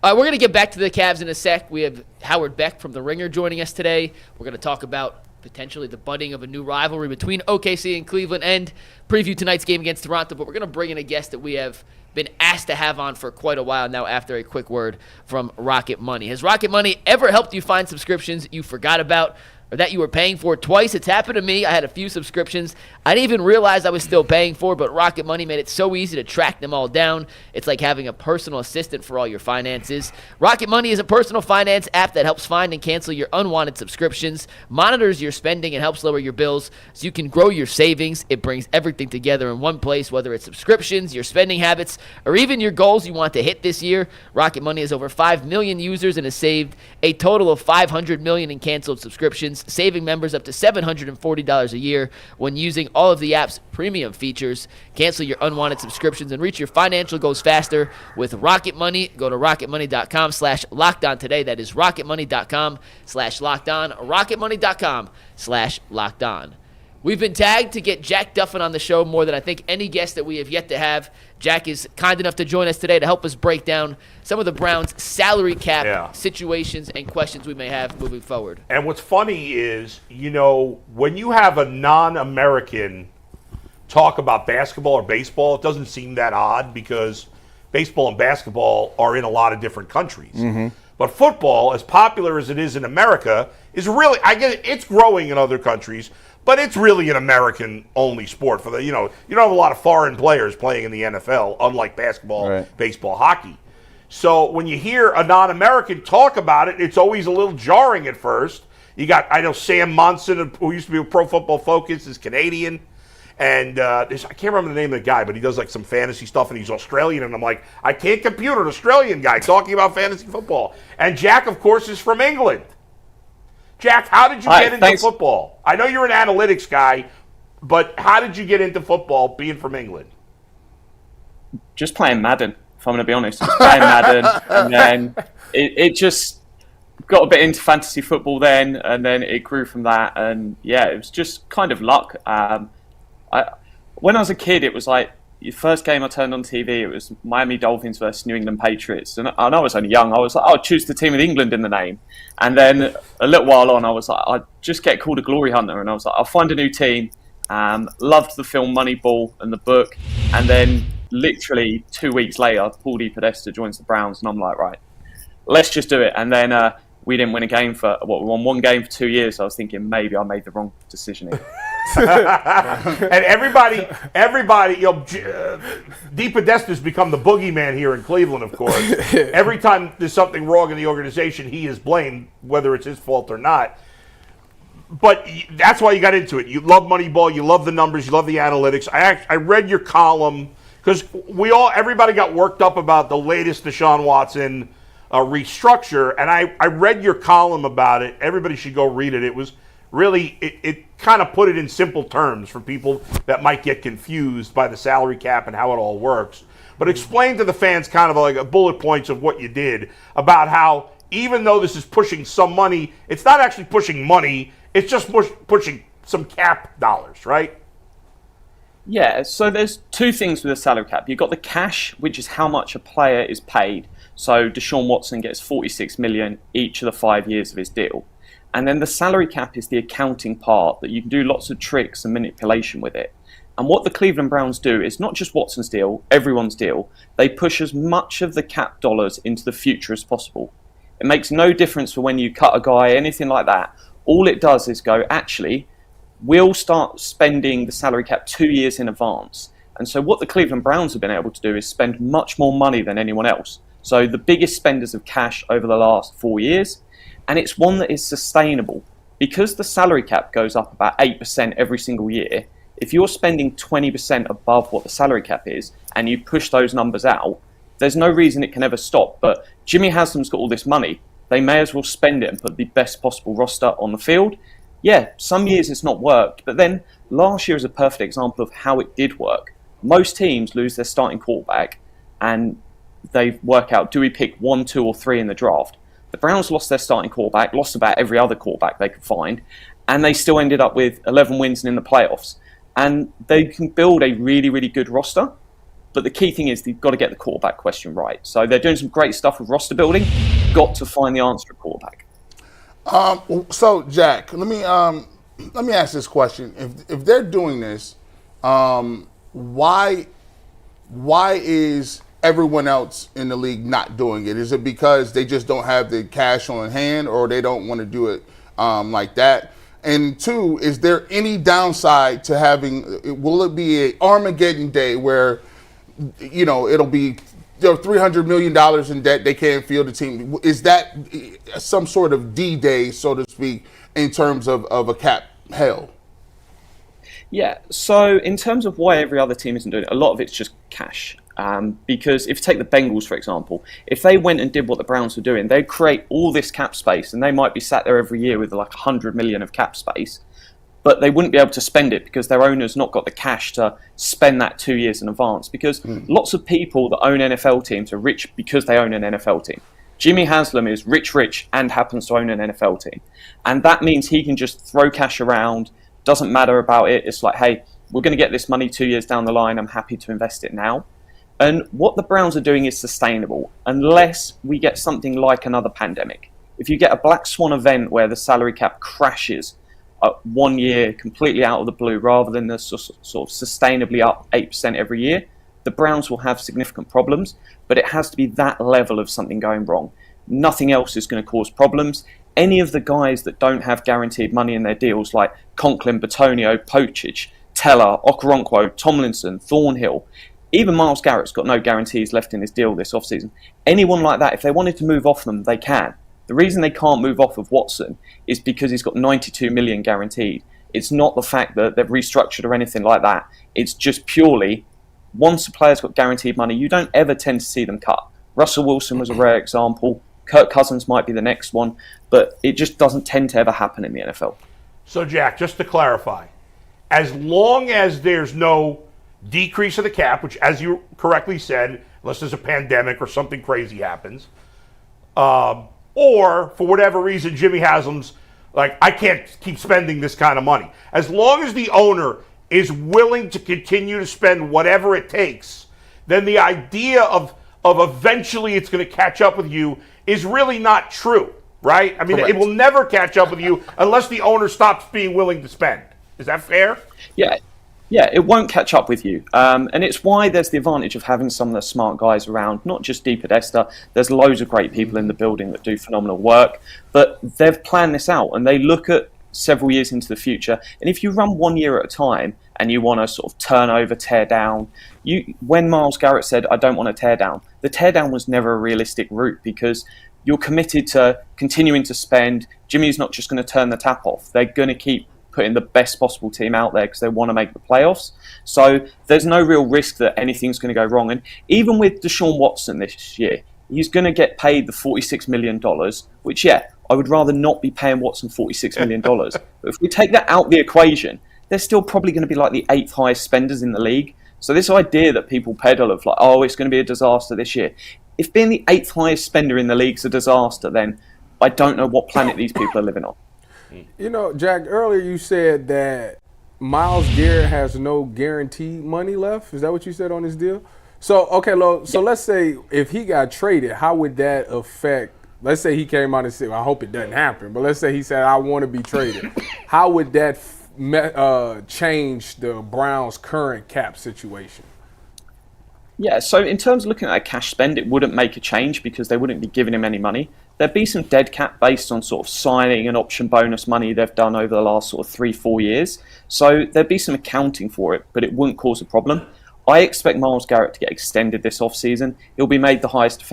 We're going to get back to the Cavs in a sec. We have Howard Beck from The Ringer joining us today. We're going to talk about potentially the budding of a new rivalry between OKC and Cleveland and preview tonight's game against Toronto. But we're going to bring in a guest that we have been asked to have on for quite a while now after a quick word from Rocket Money. Has Rocket Money ever helped you find subscriptions you forgot about? or that you were paying for twice. It's happened to me. I had a few subscriptions I didn't even realize I was still paying for, but Rocket Money made it so easy to track them all down. It's like having a personal assistant for all your finances. Rocket Money is a personal finance app that helps find and cancel your unwanted subscriptions, monitors your spending, and helps lower your bills so you can grow your savings. It brings everything together in one place, whether it's subscriptions, your spending habits, or even your goals you want to hit this year. Rocket Money has over 5 million users and has saved a total of $500 million in canceled subscriptions, saving members up to $740 a year when using all of the app's premium features. Cancel your unwanted subscriptions and reach your financial goals faster with Rocket Money. Go to rocketmoney.com/lockedon today. That is rocketmoney.com/lockedon, rocketmoney.com/lockedon. We've been tagged to get Jack Duffin on the show more than I think any guest that we have yet to have. Jack is kind enough to join us today to help us break down some of the Browns' salary cap situations and questions we may have moving forward. And what's funny is, when you have a non-American talk about basketball or baseball, it doesn't seem that odd because baseball and basketball are in a lot of different countries. Mm-hmm. But football, as popular as it is in America, is really, I get it, it's growing in other countries, but it's really an American-only sport. For you don't have a lot of foreign players playing in the NFL, unlike basketball, baseball, hockey. So when you hear a non-American talk about it, it's always a little jarring at first. I know Sam Monson, who used to be with Pro Football Focus, is Canadian. And I can't remember the name of the guy, but he does like some fantasy stuff, and he's Australian. And I'm like, I can't compute an Australian guy talking about fantasy football. And Jack, of course, is from England. Jack, how did you get into football? I know you're an analytics guy, but how did you get into football being from England? Just playing Madden, if I'm going to be honest. Just playing Madden, and then it just got a bit into fantasy football then, and then it grew from that. And yeah, it was just kind of luck. When I was a kid, it was like the first game I turned on TV, it was Miami Dolphins versus New England Patriots. And I was only young. I was like, I'll choose the team with England in the name. And then a little while on, I was like, I'd just get called a glory hunter. And I was like, I'll find a new team. Loved the film Moneyball and the book. And then literally 2 weeks later, Paul DePodesta joins the Browns. And I'm like, right, let's just do it. And then we didn't win a game for, we won one game for 2 years. So I was thinking maybe I made the wrong decision here. And everybody, DePodesta's become the boogeyman here in Cleveland, of course. Every time there's something wrong in the organization, he is blamed, whether it's his fault or not. But that's why you got into it. You love Moneyball, you love the numbers, you love the analytics. I read your column because everybody got worked up about the latest Deshaun Watson restructure, and I read your column about it. Everybody should go read it. It was really, it kind of put it in simple terms for people that might get confused by the salary cap and how it all works. But explain to the fans kind of like a bullet points of what you did about how even though this is pushing some money, it's not actually pushing money, it's just pushing some cap dollars, right? Yeah, so there's two things with the salary cap. You've got the cash, which is how much a player is paid. So Deshaun Watson gets $46 million each of the 5 years of his deal. And then the salary cap is the accounting part that you can do lots of tricks and manipulation with it. And what the Cleveland Browns do is not just Watson's deal, everyone's deal. They push as much of the cap dollars into the future as possible. It makes no difference for when you cut a guy, anything like that. All it does is go, actually, we'll start spending the salary cap 2 years in advance. And so what the Cleveland Browns have been able to do is spend much more money than anyone else. So the biggest spenders of cash over the last 4 years. And it's one that is sustainable. Because the salary cap goes up about 8% every single year, if you're spending 20% above what the salary cap is, and you push those numbers out, there's no reason it can ever stop. But Jimmy Haslam's got all this money. They may as well spend it and put the best possible roster on the field. Yeah, some years it's not worked, but then last year is a perfect example of how it did work. Most teams lose their starting quarterback, and they work out, do we pick 1, 2, or 3 in the draft? The Browns lost their starting quarterback, lost about every other quarterback they could find, and they still ended up with 11 wins and in the playoffs. And they can build a really, really good roster, but the key thing is they've got to get the quarterback question right. So they're doing some great stuff with roster building, got to find the answer at quarterback. So Jack, let me ask this question: If they're doing this, why is everyone else in the league not doing it? Is it because they just don't have the cash on hand, or they don't want to do it like that? And two, is there any downside to having? Will it be a Armageddon day where, it'll be $300 million in debt, they can't field the team? Is that some sort of D-Day, so to speak, in terms of a cap hell? Yeah, so in terms of why every other team isn't doing it, a lot of it's just cash. Because if you take the Bengals, for example, if they went and did what the Browns were doing, they'd create all this cap space, and they might be sat there every year with like 100 million of cap space, but they wouldn't be able to spend it because their owner's not got the cash to spend that 2 years in advance. Because lots of people that own NFL teams are rich because they own an NFL team. Jimmy Haslam is rich, and happens to own an NFL team. And that means he can just throw cash around, doesn't matter about it. It's like, hey, we're going to get this money 2 years down the line. I'm happy to invest it now. And what the Browns are doing is sustainable unless we get something like another pandemic. If you get a black swan event where the salary cap crashes 1 year completely out of the blue rather than the sort of sustainably up 8% every year, the Browns will have significant problems, but it has to be that level of something going wrong. Nothing else is going to cause problems. Any of the guys that don't have guaranteed money in their deals, like Conklin, Batonio, Pocic, Teller, Okoronkwo, Tomlinson, Thornhill, even Myles Garrett's got no guarantees left in his deal this offseason. Anyone like that, if they wanted to move off them, they can. The reason they can't move off of Watson is because he's got 92 million guaranteed. It's not the fact that they've restructured or anything like that. It's just purely, once a player's got guaranteed money, you don't ever tend to see them cut. Russell Wilson was a rare example. Kirk Cousins might be the next one, but it just doesn't tend to ever happen in the NFL. So, Jack, just to clarify, as long as there's no decrease of the cap, which, as you correctly said, unless there's a pandemic or something crazy happens, or for whatever reason, Jimmy Haslam's like, I can't keep spending this kind of money. As long as the owner is willing to continue to spend whatever it takes, then the idea of eventually it's going to catch up with you is really not true, right? I mean, Correct. It will never catch up with you unless the owner stops being willing to spend. Is that fair? Yeah, it won't catch up with you. And it's why there's the advantage of having some of the smart guys around, not just Dee Podesta. There's loads of great people in the building that do phenomenal work, but they've planned this out and they look at several years into the future. And if you run 1 year at a time and you want to sort of turn over, tear down, when Myles Garrett said, I don't want to tear down, the tear down was never a realistic route because you're committed to continuing to spend. Jimmy's not just going to turn the tap off. They're going to keep putting the best possible team out there because they want to make the playoffs. So there's no real risk that anything's going to go wrong. And even with Deshaun Watson this year, he's going to get paid the $46 million, which, I would rather not be paying Watson $46 million. But if we take that out the equation, they're still probably going to be like the 8th highest spenders in the league. So this idea that people peddle of like, it's going to be a disaster this year. If being the 8th highest spender in the league is a disaster, then I don't know what planet these people are living on. You know, Jack, earlier you said that Myles Garrett has no guaranteed money left. Is that what you said on his deal? So, okay, so let's say if he got traded, how would that affect, let's say he came out and said, I hope it doesn't happen, but let's say he said, I want to be traded. How would that change the Browns' current cap situation? Yeah, so in terms of looking at a cash spend, it wouldn't make a change because they wouldn't be giving him any money. There'd be some dead cap based on sort of signing and option bonus money they've done over the last sort of 3-4 years. So there'd be some accounting for it, but it wouldn't cause a problem. I expect Myles Garrett to get extended this offseason. He'll be made the highest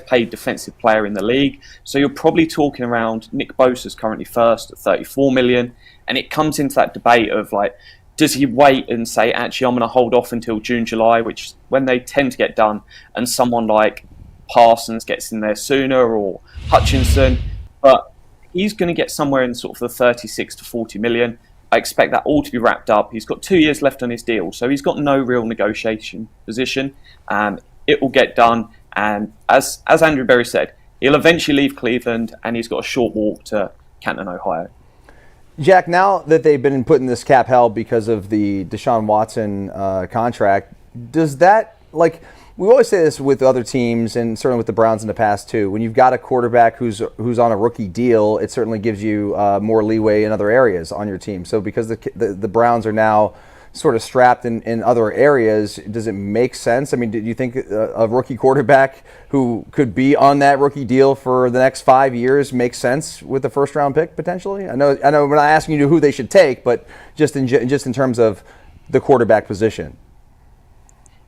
paid defensive player in the league. So you're probably talking around Nick Bosa's currently first at $34 million. And it comes into that debate of like, does he wait and say, actually, I'm going to hold off until June, July, which is when they tend to get done, and someone like Parsons gets in there sooner or Hutchinson, but he's going to get somewhere in sort of the 36 to 40 million. I expect that all to be wrapped up. He's got 2 years left on his deal, so he's got no real negotiation position. It will get done, and as Andrew Berry said, he'll eventually leave Cleveland, and he's got a short walk to Canton, Ohio. Jack, now that they've been put in this cap hell because of the Deshaun Watson contract, does that, like, we always say this with other teams and certainly with the Browns in the past too, when you've got a quarterback who's on a rookie deal, it certainly gives you more leeway in other areas on your team. So because the Browns are now sort of strapped in other areas. Does it make sense? I mean, do you think a rookie quarterback who could be on that rookie deal for the next 5 years makes sense with the first round pick potentially? I know we're not asking you who they should take, but just in terms of the quarterback position.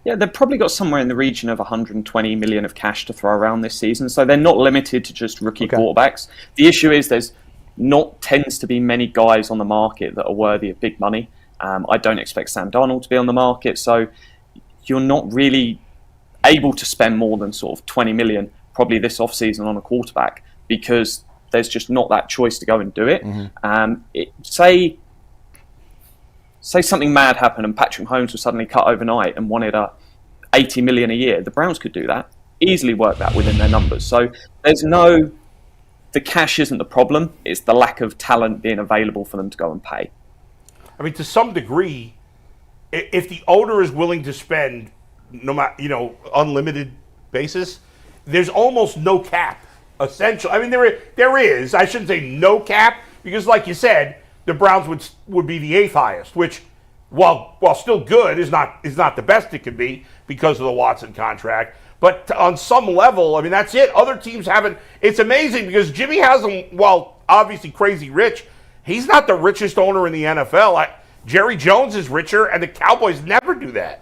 Yeah, they've probably got somewhere in the region of 120 million of cash to throw around this season, so they're not limited to just rookie quarterbacks. The issue is there's not tends to be many guys on the market that are worthy of big money. I don't expect Sam Darnold to be on the market, so you're not really able to spend more than sort of 20 million probably this offseason on a quarterback because there's just not that choice to go and do it. Say something mad happened and Patrick Mahomes was suddenly cut overnight and wanted 80 million a year. The Browns could do that, easily work that within their numbers. So the cash isn't the problem. It's the lack of talent being available for them to go and pay. I mean, to some degree, if the owner is willing to spend unlimited basis, there's almost no cap. Essentially, I mean, there is. I shouldn't say no cap because, like you said, the Browns would be the 8th highest, which, while still good, is not the best it could be because of the Watson contract. But on some level, I mean, that's it. Other teams haven't. It's amazing because Jimmy hasn't, while obviously crazy rich, he's not the richest owner in the NFL. Jerry Jones is richer, and the Cowboys never do that.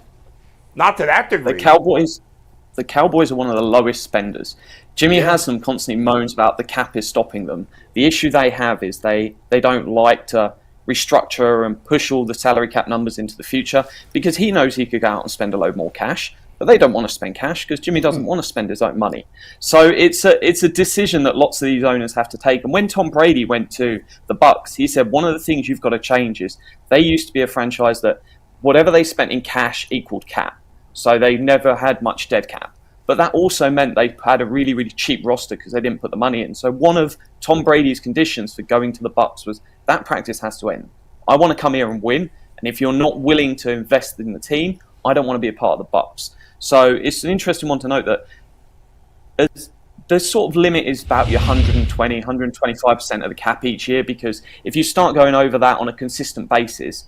Not to that degree. The Cowboys are one of the lowest spenders. Jimmy Haslam constantly moans about the cap is stopping them. The issue they have is they don't like to restructure and push all the salary cap numbers into the future because he knows he could go out and spend a load more cash, but they don't want to spend cash because Jimmy doesn't want to spend his own money. So it's a decision that lots of these owners have to take. And when Tom Brady went to the Bucs, he said one of the things you've got to change is they used to be a franchise that whatever they spent in cash equaled cap. So they never had much dead cap. But that also meant they had a really, really cheap roster because they didn't put the money in. So one of Tom Brady's conditions for going to the Bucs was that practice has to end. I want to come here and win. And if you're not willing to invest in the team, I don't want to be a part of the Bucs. So it's an interesting one to note that the sort of limit is about your 120, 125% of the cap each year because if you start going over that on a consistent basis,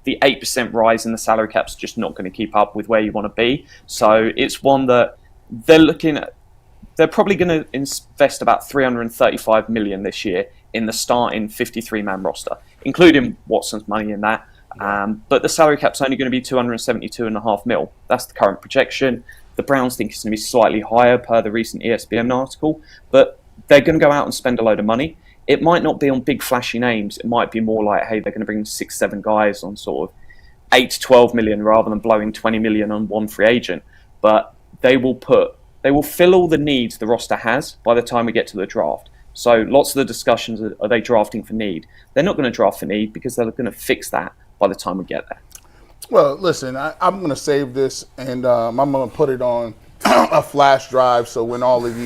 the 8% rise in the salary cap is just not going to keep up with where you want to be. So it's one that they're probably going to invest about 335 million this year in the starting 53-man roster, including Watson's money in that. But the salary cap's only going to be 272.5 mil. That's the current projection. The Browns think it's going to be slightly higher per the recent ESPN article, but they're going to go out and spend a load of money. It might not be on big flashy names. It might be more like, hey, they're going to bring 6-7 guys on sort of 8 to 12 million rather than blowing 20 million on one free agent. But they will fill all the needs the roster has by the time we get to the draft. So lots of the discussions are they drafting for need? They're not going to draft for need because they're going to fix that by the time we get there. Well, listen, I'm going to save this and I'm going to put it on a flash drive. So when all of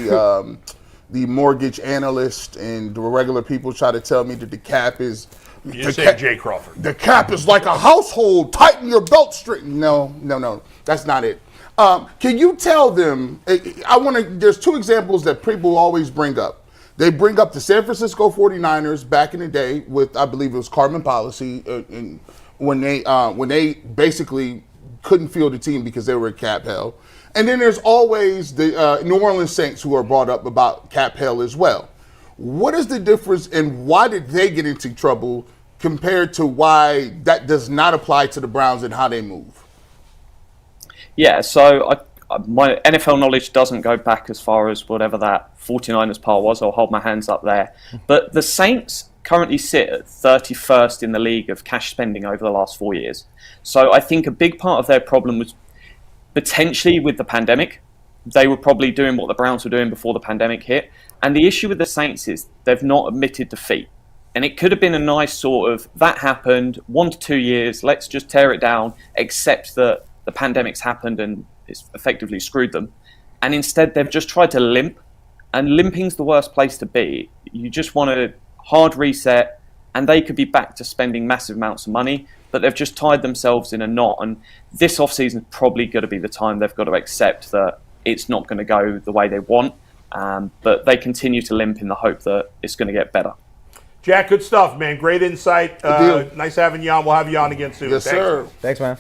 the mortgage analysts and the regular people try to tell me that the cap is Jay Crawford. The cap is like a household. Tighten your belt string. No, that's not it. Can you tell them? There's two examples that people always bring up. They bring up the San Francisco 49ers back in the day with, I believe it was Carbon Policy, when they basically couldn't field a team because they were at cap hell. And then there's always the New Orleans Saints who are brought up about cap hell as well. What is the difference and why did they get into trouble compared to why that does not apply to the Browns and how they move? Yeah, so my NFL knowledge doesn't go back as far as whatever that 49ers part was. I'll hold my hands up there. But the Saints currently sit at 31st in the league of cash spending over the last 4 years. So I think a big part of their problem was potentially with the pandemic. They were probably doing what the Browns were doing before the pandemic hit. And the issue with the Saints is they've not admitted defeat. And it could have been a nice sort of, that happened, 1 to 2 years, let's just tear it down, accept that the pandemic's happened and it's effectively screwed them. And instead they've just tried to limp. And limping's the worst place to be. You just want a hard reset and they could be back to spending massive amounts of money, but they've just tied themselves in a knot. And this offseason is probably going to be the time they've got to accept that it's not going to go the way they want. But they continue to limp in the hope that it's going to get better. Jack, good stuff, man. Great insight. Nice having you on. We'll have you on again soon. Yes, sir. Thanks, man.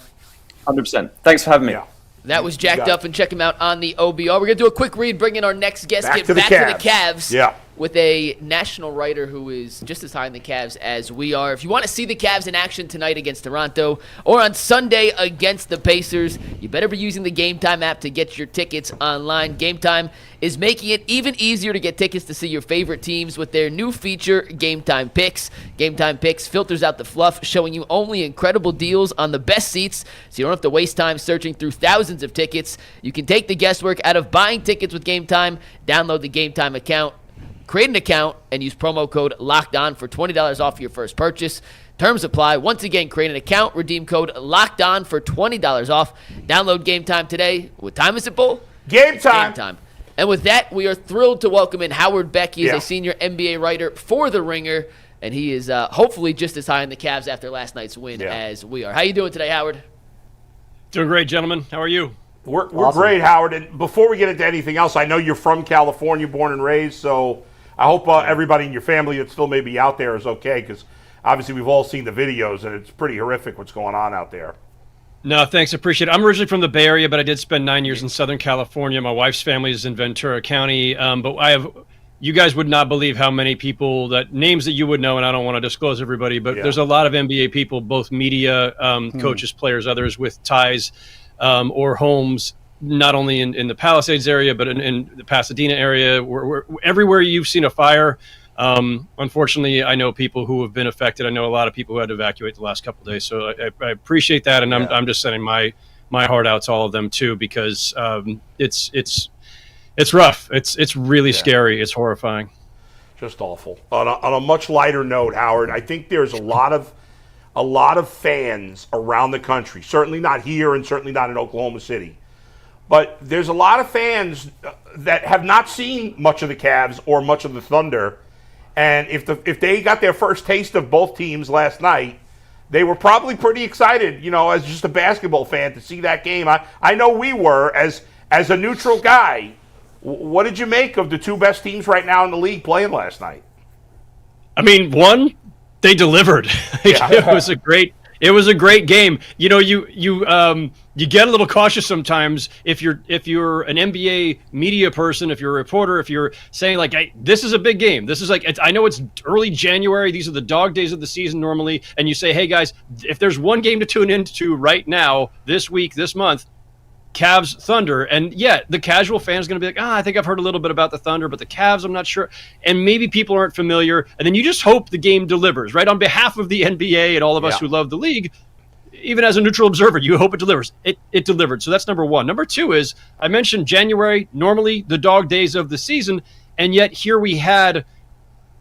100%. Thanks for having me. Yeah. That was Jack Duffin. Check him out on the OBR. We're going to do a quick read, bring in our next guest, Back get to the back to the Cavs. Yeah. With a national writer who is just as high in the Cavs as we are. If you want to see the Cavs in action tonight against Toronto or on Sunday against the Pacers, you better be using the Game Time app to get your tickets online. Game Time is making it even easier to get tickets to see your favorite teams with their new feature, Game Time Picks. Game Time Picks filters out the fluff, showing you only incredible deals on the best seats, so you don't have to waste time searching through thousands of tickets. You can take the guesswork out of buying tickets with Game Time. Download the Game Time account, create an account, and use promo code LOCKEDON for $20 off your first purchase. Terms apply. Once again, create an account, redeem code LOCKEDON for $20 off. Download Game Time today. What time is it, Bull? Game time. Game time. And with that, we are thrilled to welcome in Howard Beck. He is a senior NBA writer for The Ringer, and he is hopefully just as high in the Cavs after last night's win as we are. How you doing today, Howard? Doing great, gentlemen. How are you? We're great, Howard. And before we get into anything else, I know you're from California, born and raised, so I hope everybody in your family that still may be out there is okay, because obviously we've all seen the videos, and it's pretty horrific what's going on out there. No, thanks. Appreciate it. I'm originally from the Bay Area, but I did spend 9 years in Southern California. My wife's family is in Ventura County. But you guys would not believe how many people, names that you would know, and I don't want to disclose everybody, but there's a lot of NBA people, both media, coaches, players, others with ties or homes, not only in the Palisades area, but in the Pasadena area. Everywhere you've seen a fire, unfortunately, I know people who have been affected. I know a lot of people who had to evacuate the last couple of days. So I appreciate that, and I'm just sending my heart out to all of them too, because it's rough. It's really scary. It's horrifying. Just awful. On a much lighter note, Howard, I think there's a lot of fans around the country. Certainly not here, and certainly not in Oklahoma City. But there's a lot of fans that have not seen much of the Cavs or much of the Thunder. And if they got their first taste of both teams last night, they were probably pretty excited, as just a basketball fan, to see that game. I know we were, as a neutral guy. What did you make of the two best teams right now in the league playing last night? I mean, one, they delivered. It was a great game. You get a little cautious sometimes if you're an NBA media person, if you're a reporter, if you're saying like, hey, this is a big game. This is I know it's early January. These are the dog days of the season normally. And you say, hey guys, if there's one game to tune into right now, this week, this month, Cavs Thunder. And the casual fan is going to be like, I think I've heard a little bit about the Thunder, but the Cavs, I'm not sure. And maybe people aren't familiar. And then you just hope the game delivers, right? On behalf of the NBA and all of us who love the league, even as a neutral observer, you hope it delivers. It delivered. So that's number one. Number two is, I mentioned January, normally the dog days of the season, and yet here we had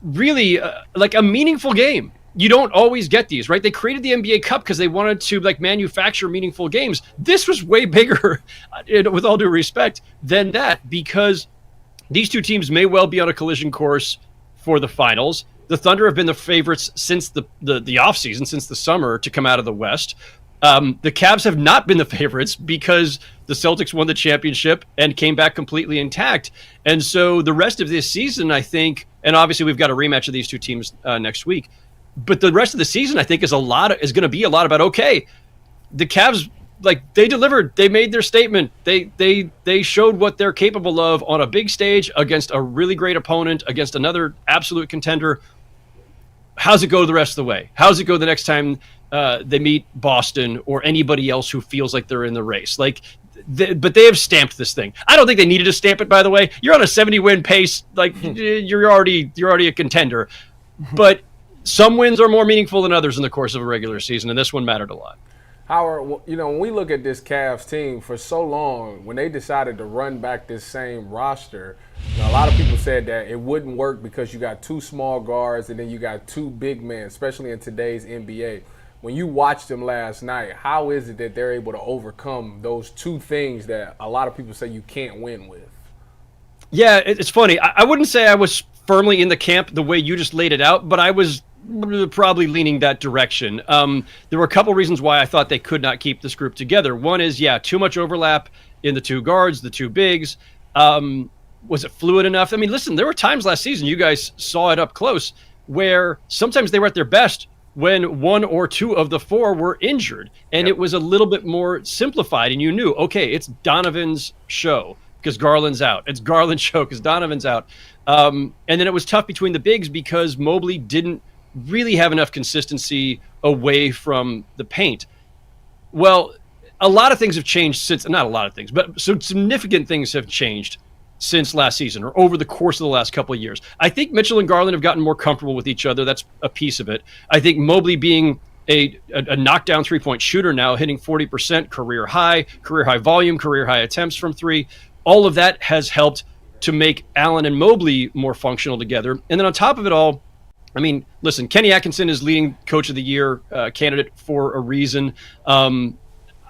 really a meaningful game. You don't always get these, right? They created the NBA Cup because they wanted to manufacture meaningful games. This was way bigger, with all due respect, than that, because these two teams may well be on a collision course for the finals. The Thunder have been the favorites since the offseason, since the summer, to come out of the West. The Cavs have not been the favorites because the Celtics won the championship and came back completely intact. And so the rest of this season, I think, and obviously we've got a rematch of these two teams next week, but the rest of the season, I think, is going to be a lot about, okay, the Cavs, they delivered. They made their statement. They showed what they're capable of on a big stage against a really great opponent, against another absolute contender. How's it go the rest of the way? How's it go the next time they meet Boston or anybody else who feels like they're in the race? But they have stamped this thing. I don't think they needed to stamp it, by the way. You're on a 70-win pace. You're already a contender. But some wins are more meaningful than others in the course of a regular season, and this one mattered a lot. Howard, when we look at this Cavs team for so long, when they decided to run back this same roster, a lot of people said that it wouldn't work because you got two small guards and then you got two big men, especially in today's NBA. When you watched them last night, how is it that they're able to overcome those two things that a lot of people say you can't win with? Yeah, it's funny. I wouldn't say I was firmly in the camp the way you just laid it out, but I was probably leaning that direction. There were a couple reasons why I thought they could not keep this group together. One is, too much overlap in the two guards, the two bigs. Was it fluid enough? I mean, listen, there were times last season, you guys saw it up close. where sometimes they were at their best when one or two of the four were injured. And it was a little bit more simplified, and you knew, okay, it's Donovan's show because Garland's out. It's Garland's show because Donovan's out. And then it was tough between the bigs because Mobley didn't really have enough consistency away from the paint. Well, a lot of things have changed since, not a lot of things, but some significant things have changed since last season or over the course of the last couple of years. I think Mitchell and Garland have gotten more comfortable with each other. That's a piece of it. I think Mobley being a knockdown three-point shooter now, hitting 40%, career high volume, career high attempts from three. All of that has helped to make Allen and Mobley more functional together. And then on top of it all, I mean, listen, Kenny Atkinson is leading coach of the year candidate for a reason.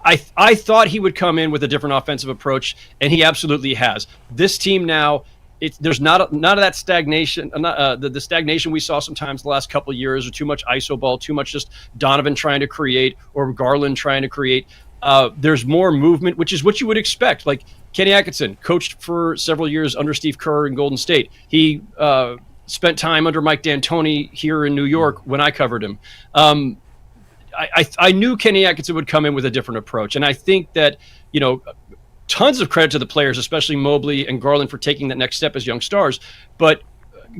I thought he would come in with a different offensive approach, and he absolutely has. This team now, there's none of that stagnation, the stagnation we saw sometimes the last couple of years, or too much iso ball, too much just Donovan trying to create or Garland trying to create. There's more movement, which is what you would expect. Like Kenny Atkinson coached for several years under Steve Kerr in Golden State. He spent time under Mike D'Antoni here in New York when I covered him. I knew Kenny Atkinson would come in with a different approach. And I think that, tons of credit to the players, especially Mobley and Garland, for taking that next step as young stars, but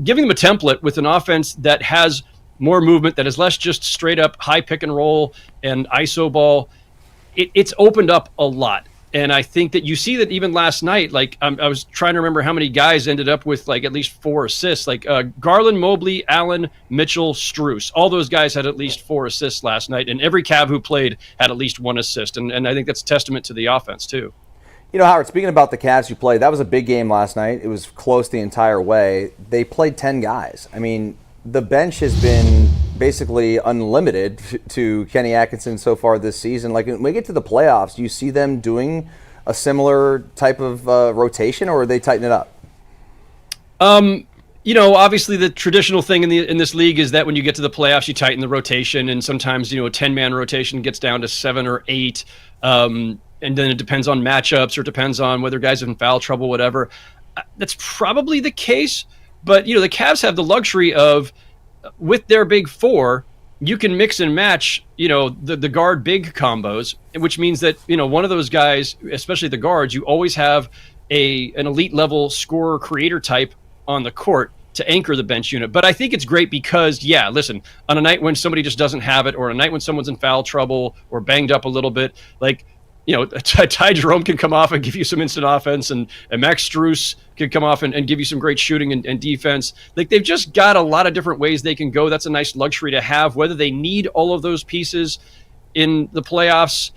giving them a template with an offense that has more movement, that is less just straight up high pick and roll and iso ball. It's opened up a lot. And I think that you see that even last night, like I was trying to remember how many guys ended up with like at least 4 assists, like Garland, Mobley, Allen, Mitchell, Strus. All those guys had at least 4 assists last night, and every Cav who played had at least 1 assist. And I think that's a testament to the offense too. Howard, speaking about the Cavs who played, that was a big game last night. It was close the entire way. They played 10 guys. I mean, the bench has been basically unlimited to Kenny Atkinson so far this season. Like when we get to the playoffs, do you see them doing a similar type of rotation, or are they tightening it up? Obviously the traditional thing in this league is that when you get to the playoffs, you tighten the rotation, and sometimes a 10-man rotation gets down to 7 or 8, and then it depends on matchups or depends on whether guys are in foul trouble, whatever. That's probably the case. But, the Cavs have the luxury of, with their big four, you can mix and match, the guard big combos, which means that, one of those guys, especially the guards, you always have an elite level scorer creator type on the court to anchor the bench unit. But I think it's great because, listen, on a night when somebody just doesn't have it, or a night when someone's in foul trouble or banged up a little bit, like, Ty Jerome can come off and give you some instant offense, and Max Strus can come off and give you some great shooting and defense. Like, they've just got a lot of different ways they can go. That's a nice luxury to have. Whether they need all of those pieces in the playoffs,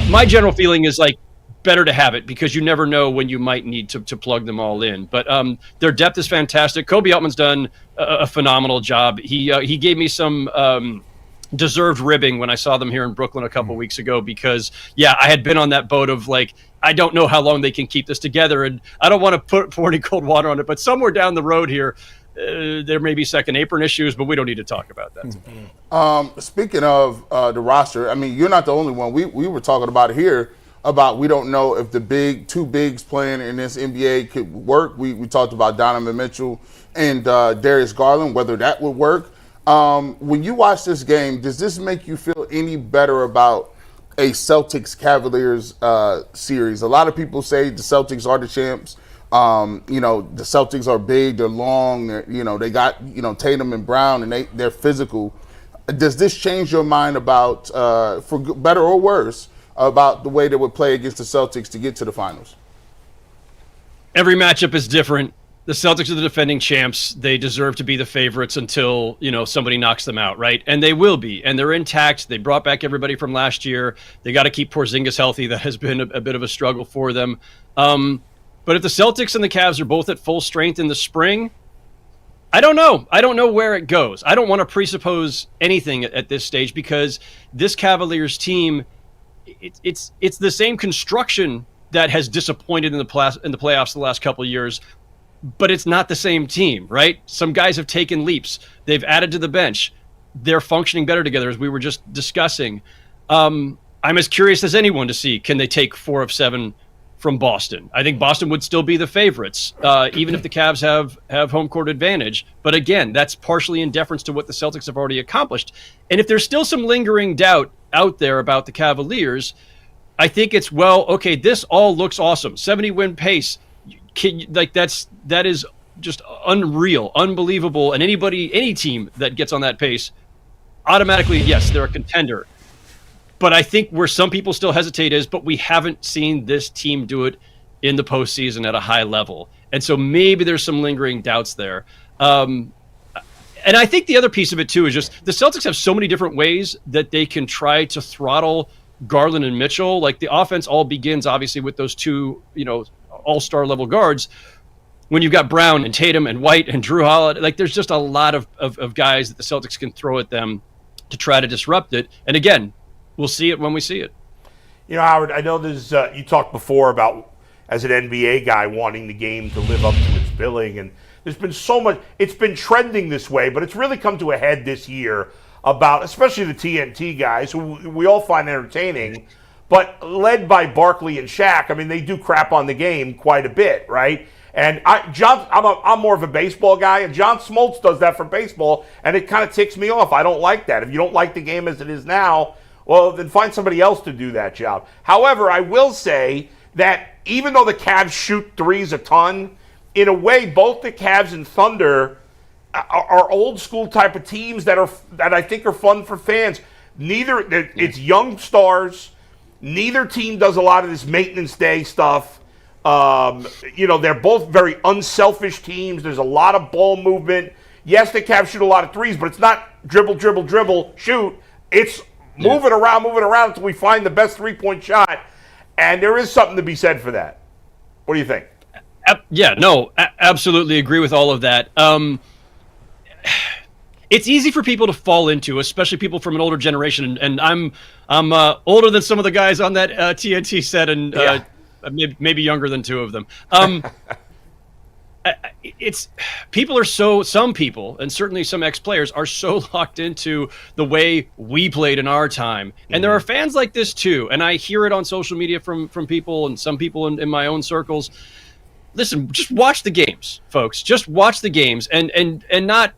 my general feeling is like better to have it, because you never know when you might need to plug them all in. But their depth is fantastic. Kobe Altman's done a phenomenal job. He gave me some deserved ribbing when I saw them here in Brooklyn a couple weeks ago, because I had been on that boat of like, I don't know how long they can keep this together, and I don't want to pour any cold water on it, but somewhere down the road here there may be second apron issues, but we don't need to talk about that. Speaking of the roster, I mean, you're not the only one. We were talking about it here about we don't know if the two bigs playing in this NBA could work. We talked about Donovan Mitchell and Darius Garland, whether that would work. When you watch this game, does this make you feel any better about a Celtics-Cavaliers series? A lot of people say the Celtics are the champs. The Celtics are big, they're long, they got Tatum and Brown, and they're physical. Does this change your mind about, for better or worse, about the way they would play against the Celtics to get to the finals? Every matchup is different. The Celtics are the defending champs. They deserve to be the favorites until, somebody knocks them out, right? And they will be. And they're intact. They brought back everybody from last year. They got to keep Porzingis healthy. That has been a bit of a struggle for them. But if the Celtics and the Cavs are both at full strength in the spring, I don't know. I don't know where it goes. I don't want to presuppose anything at this stage, because this Cavaliers team, it's the same construction that has disappointed in the playoffs the last couple of years. But it's not the same team, right? Some guys have taken leaps. They've added to the bench. They're functioning better together, as we were just discussing. I'm as curious as anyone to see, can they take 4 of 7 from Boston. I think Boston would still be the favorites, even if the Cavs have home court advantage. But again, that's partially in deference to what the Celtics have already accomplished. And if there's still some lingering doubt out there about the Cavaliers, I think it's, well, okay, this all looks awesome. 70-win pace, that is just unreal, unbelievable. And any team that gets on that pace, automatically, yes, they're a contender. But I think where some people still hesitate is, but we haven't seen this team do it in the postseason at a high level. And so maybe there's some lingering doubts there. And I think the other piece of it, too, is just the Celtics have so many different ways that they can try to throttle Garland and Mitchell. Like, the offense all begins, obviously, with those two, all-star level guards. When you've got Brown and Tatum and White and Drew Holiday, like, there's just a lot of guys that the Celtics can throw at them to try to disrupt it. And again, we'll see it when we see it. Howard, I know there's you talked before about, as an NBA guy, wanting the game to live up to its billing, and there's been so much. It's been trending this way, but it's really come to a head this year about, especially the TNT guys, who we all find entertaining, but led by Barkley and Shaq. I mean, they do crap on the game quite a bit, right? And I'm more of a baseball guy, and John Smoltz does that for baseball, and it kind of ticks me off. I don't like that. If you don't like the game as it is now, well, then find somebody else to do that job. However, I will say that even though the Cavs shoot threes a ton, in a way, both the Cavs and Thunder are old school type of teams that I think are fun for fans. It's young stars. Neither team does a lot of this maintenance day stuff. They're both very unselfish teams. There's a lot of ball movement. Yes, the Cavs shoot a lot of threes, but it's not dribble, dribble, dribble, shoot. It's move it around until we find the best three-point shot. And there is something to be said for that. What do you think? Absolutely agree with all of that. It's easy for people to fall into, especially people from an older generation. And I'm older than some of the guys on that TNT set, and maybe younger than two of them. Some people, and certainly some ex-players, are so locked into the way we played in our time. And there are fans like this too. And I hear it on social media from people and some people in my own circles. Listen, just watch the games, folks. Just watch the games, and not,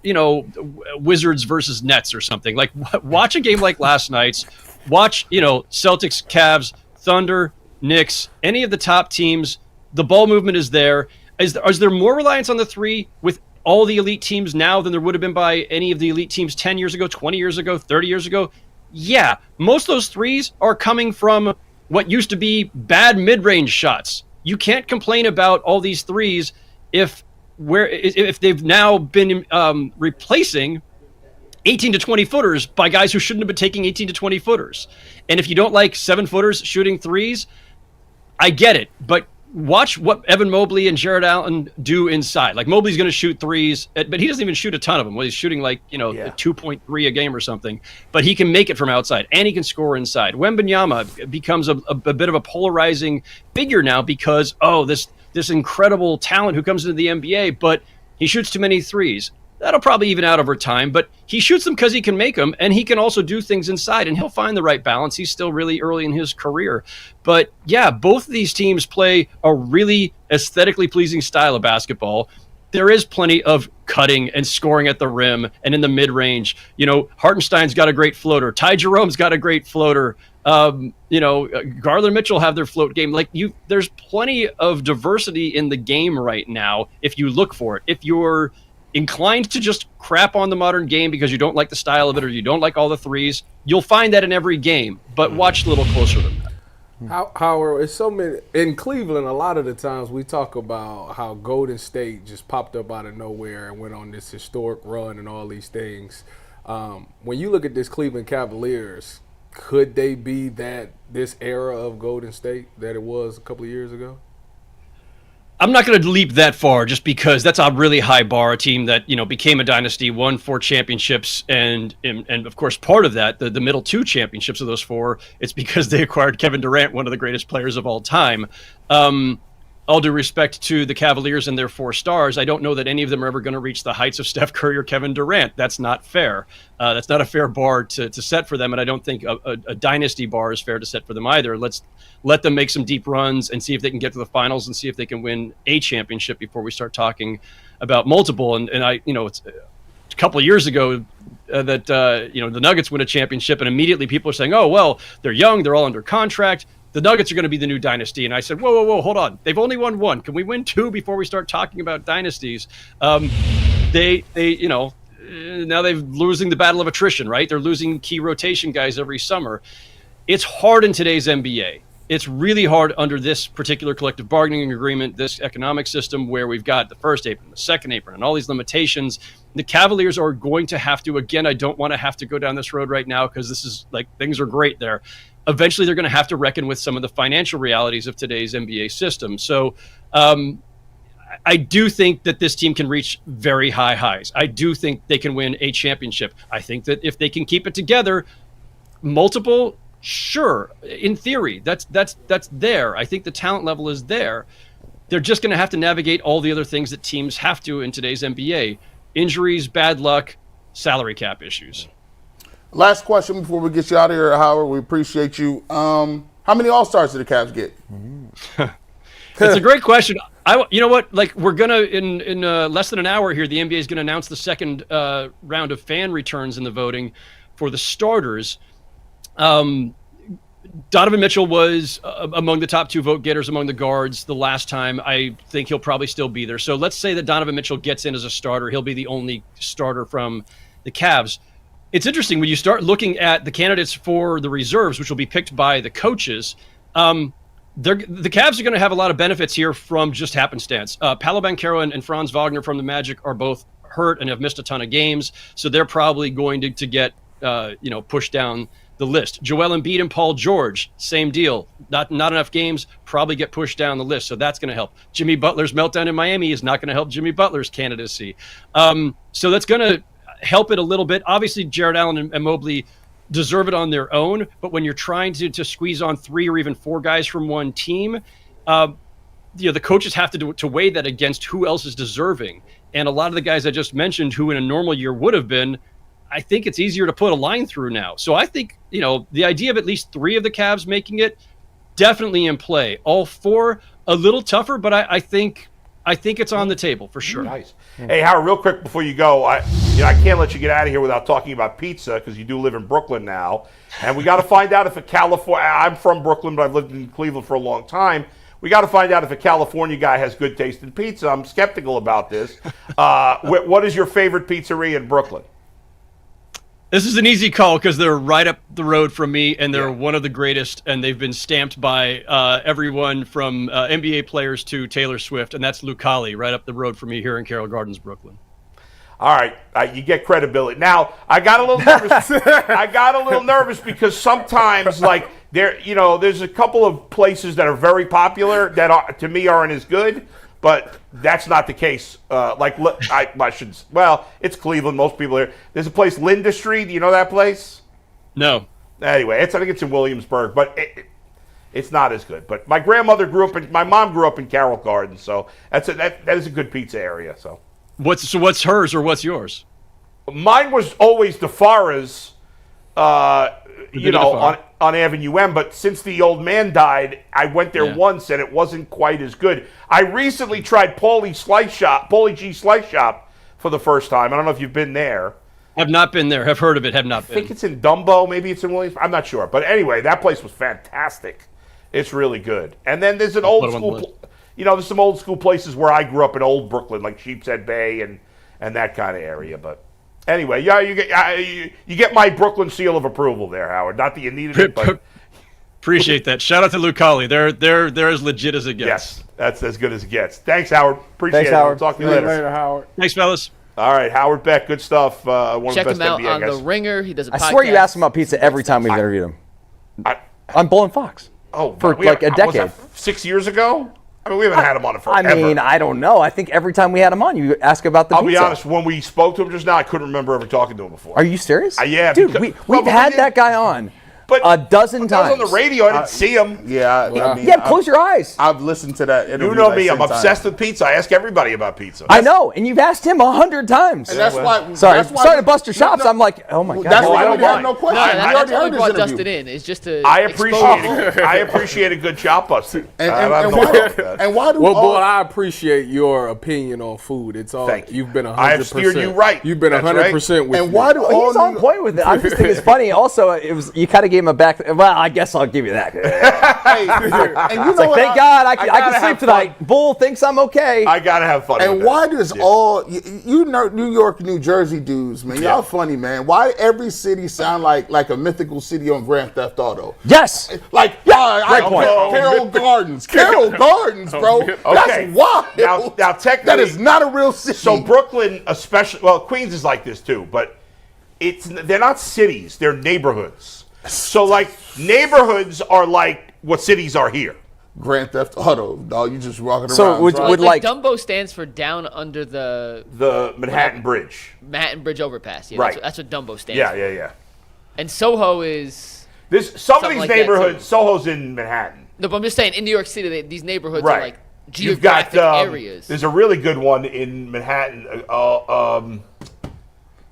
Wizards versus Nets or something. Like, watch a game like last night's. Watch, Celtics, Cavs, Thunder, Knicks, any of the top teams. The ball movement is there. Is there more reliance on the three with all the elite teams now than there would have been by any of the elite teams 10 years ago, 20 years ago, 30 years ago? Yeah, most of those threes are coming from what used to be bad mid-range shots. You can't complain about all these threes if they've now been replacing 18 to 20 footers by guys who shouldn't have been taking 18 to 20 footers. And if you don't like 7 footers shooting threes, I get it, but watch what Evan Mobley and Jarrett Allen do inside. Like, Mobley's going to shoot threes, but he doesn't even shoot a ton of them. Well, he's shooting 2.3 a game or something, but he can make it from outside and he can score inside. Wembanyama becomes a bit of a polarizing figure now because, this incredible talent who comes into the NBA, but he shoots too many threes. That'll probably even out over time, but he shoots them because he can make them, and he can also do things inside, and he'll find the right balance. He's still really early in his career. But yeah, both of these teams play a really aesthetically pleasing style of basketball. There is plenty of cutting and scoring at the rim and in the mid-range. Hartenstein's got a great floater. Ty Jerome's got a great floater. Garland and Mitchell have their float game. There's plenty of diversity in the game right now if you look for it. If you're inclined to just crap on the modern game because you don't like the style of it or you don't like all the threes, you'll find that in every game, but watch a little closer than that. Howard, it's so many in Cleveland. A lot of the times we talk about how Golden State just popped up out of nowhere and went on this historic run and all these things. When you look at this Cleveland Cavaliers, could they be this era of Golden State that it was a couple of years ago? I'm not going to leap that far just because that's a really high bar. A team that became a dynasty, won 4 championships, and of course part of that, the middle 2 championships of those 4, it's because they acquired Kevin Durant, one of the greatest players of all time. A all due respect to the Cavaliers and their 4 stars, I don't know that any of them are ever going to reach the heights of Steph Curry or Kevin Durant. That's not fair. That's not a fair bar to set for them, and I don't think a dynasty bar is fair to set for them either. Let's let them make some deep runs and see if they can get to the finals and see if they can win a championship before we start talking about multiple. And I, it's a couple of years ago that the Nuggets win a championship, and immediately people are saying, "Oh, well, they're young, they're all under contract. The Nuggets are going to be the new dynasty." And I said, whoa, hold on. They've only won 1. Can we win 2 before we start talking about dynasties? They now they're losing the battle of attrition, right? They're losing key rotation guys every summer. It's hard in today's NBA. It's really hard under this particular collective bargaining agreement, this economic system where we've got the first apron, the second apron, and all these limitations. The Cavaliers are going to have to, again, I don't want to have to go down this road right now because this is like things are great there. Eventually, they're going to have to reckon with some of the financial realities of today's NBA system. So I do think that this team can reach very high highs. I do think they can win a championship. I think that if they can keep it together, multiple, sure, in theory, that's there. I think the talent level is there. They're just going to have to navigate all the other things that teams have to in today's NBA. Injuries, bad luck, salary cap issues. Last question before we get you out of here, Howard. We appreciate you. How many All-Stars did the Cavs get? It's a great question. You know what? Like we're gonna in less than an hour here, the NBA is gonna announce the second round of fan returns in the voting for the starters. Donovan Mitchell was among the top 2 vote getters among the guards the last time. I think he'll probably still be there. So let's say that Donovan Mitchell gets in as a starter. He'll be the only starter from the Cavs. It's interesting when you start looking at the candidates for the reserves, which will be picked by the coaches. The Cavs are going to have a lot of benefits here from just happenstance. Paolo Banchero and Franz Wagner from the Magic are both hurt and have missed a ton of games, so they're probably going to get pushed down the list. Joel Embiid and Paul George, same deal. Not enough games, probably get pushed down the list, so that's going to help. Jimmy Butler's meltdown in Miami is not going to help Jimmy Butler's candidacy. So that's going to help it a little bit. Obviously, Jarrett Allen and Mobley deserve it on their own, but when you're trying to squeeze on 3 or even 4 guys from one team, the coaches have to weigh that against who else is deserving. And a lot of the guys I just mentioned, who in a normal year would have been, I think it's easier to put a line through now. So I think, the idea of at least 3 of the Cavs making it, definitely in play. All 4, a little tougher, but I think it's on the table for sure. Nice. Hey, Howard, real quick before you go, I can't let you get out of here without talking about pizza because you do live in Brooklyn now, and we got to find out if a California. I'm from Brooklyn, but I've lived in Cleveland for a long time. We got to find out if a California guy has good taste in pizza. I'm skeptical about this. What is your favorite pizzeria in Brooklyn? This is an easy call because they're right up the road from me, and they're one of the greatest, and they've been stamped by everyone from NBA players to Taylor Swift, and that's Lucali, right up the road from me here in Carroll Gardens, Brooklyn. All right, you get credibility. Now, I got a little nervous. Because sometimes, there's a couple of places that are very popular that to me aren't as good. But that's not the case. It's Cleveland. Most people here. There's a place, Linda Street. Do you know that place? No. Anyway, I think it's in Williamsburg, but it's not as good. But my mom grew up in Carroll Gardens, so that is a good pizza area. So what's hers or what's yours? Mine was always DeFara's, on Avenue M, but since the old man died, I went there once and it wasn't quite as good. I recently tried Paulie G Slice Shop for the first time. I don't know if you've been there. Have not been there. Have heard of it. Have not been. I think it's in Dumbo. Maybe it's in Williams. I'm not sure. But anyway, that place was fantastic. It's really good. And then there's an old school, there's some old school places where I grew up in Old Brooklyn, like Sheepshead Bay and that kind of area. But anyway, you get my Brooklyn seal of approval there, Howard. Not that you needed it, but appreciate that. Shout out to Lucali. They're as legit as it gets. Yes, that's as good as it gets. Thanks, Howard. Appreciate it. Howard. We'll talk to you later. Howard. Thanks, fellas. All right, Howard Beck, good stuff. Check him out on The Ringer. He does a podcast. I swear you ask him about pizza every time we've interviewed him. On Bull and Fox. Oh, for a decade. Was that 6 years ago? I mean, we haven't had him on it forever. I mean, I don't know. I think every time we had him on, you ask about the pizza. I'll be honest. When we spoke to him just now, I couldn't remember ever talking to him before. Are you serious? Yeah. Dude, we've had that guy on But a dozen I times. was on the radio. I didn't see him. Yeah, close your eyes. I've listened to that interview. You know like me. 10 I'm obsessed times. with pizza. I ask everybody about pizza. I know, and you've asked him 100 times. And that's why. Sorry, that's why sorry to bust your chops. I'm like, oh my god. That's why I we don't have mind. no No, question. that's We why already we heard brought this Dustin interview. in. Is just to I expose- appreciate a good chop busting. And why do Well, all, boy, I appreciate your opinion on food. It's all Thank you. you've been 100%. I have steered you right. You've been That's 100% with and me. why do all He's on point with it. I just think it's funny. Also, it was you kind of gave him a back. Well, I guess I'll give you that. Hey, and you know Like, what thank God I gotta can sleep have tonight. Bull thinks I'm okay. I gotta have fun. And with why that. does all you know New York, New Jersey dudes, man? Y'all funny, man. Why every city sound like a mythical city on Grand Theft Auto? Yes. Like great point. Carroll Gardens, Carroll Gardens, bro. Okay. That's wild. Now, technically, that is not a real city. So Brooklyn, especially, well, Queens is like this too, but they're not cities; they're neighborhoods. So like neighborhoods are like what cities are here. Grand Theft Auto, dog. You just walking So around. would driving. like Dumbo stands for down under the Manhattan Bridge. Manhattan Bridge overpass. Yeah, Right. That's what Dumbo stands Yeah, for. yeah. And Soho is Some of Something these like that, neighborhoods, too. Soho's in Manhattan. no, but I'm just saying in New York City, these neighborhoods Right. are like You've got geographic areas. There's a really good one in Manhattan.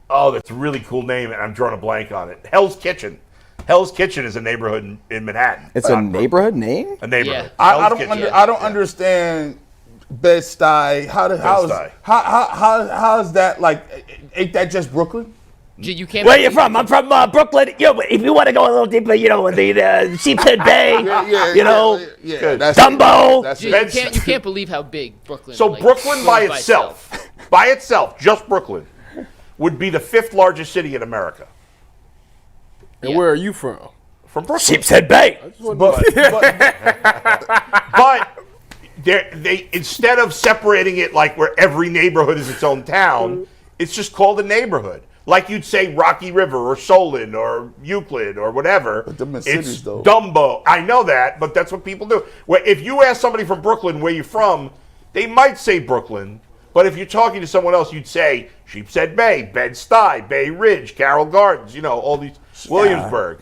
That's a really cool name, and I'm drawing a blank on it. Hell's Kitchen. Hell's Kitchen is a neighborhood in Manhattan. it's a neighborhood name. A neighborhood. Yeah. I Hell's don't Kitchen. I don't understand Bed-Stuy. How's that like? Ain't that just Brooklyn? You can't. Where you from? I'm from Brooklyn. If you want to go a little deeper, the Sheepshead Bay. Yeah, that's Dumbo. That's You it. can't believe how big Brooklyn. So like, Brooklyn by grows itself, just Brooklyn, would be the 5th largest city in America. And where are you from? From Brooklyn. Sheepshead Bay. But they instead of separating it like where every neighborhood is its own town, it's just called a neighborhood. Like you'd say Rocky River or Solon or Euclid or whatever. But them in It's cities, though. Dumbo. I know that, but that's what people do. If you ask somebody from Brooklyn where you're from, they might say Brooklyn. But if you're talking to someone else, you'd say Sheepshead Bay, Bed-Stuy, Bay Ridge, Carroll Gardens, all these, Williamsburg.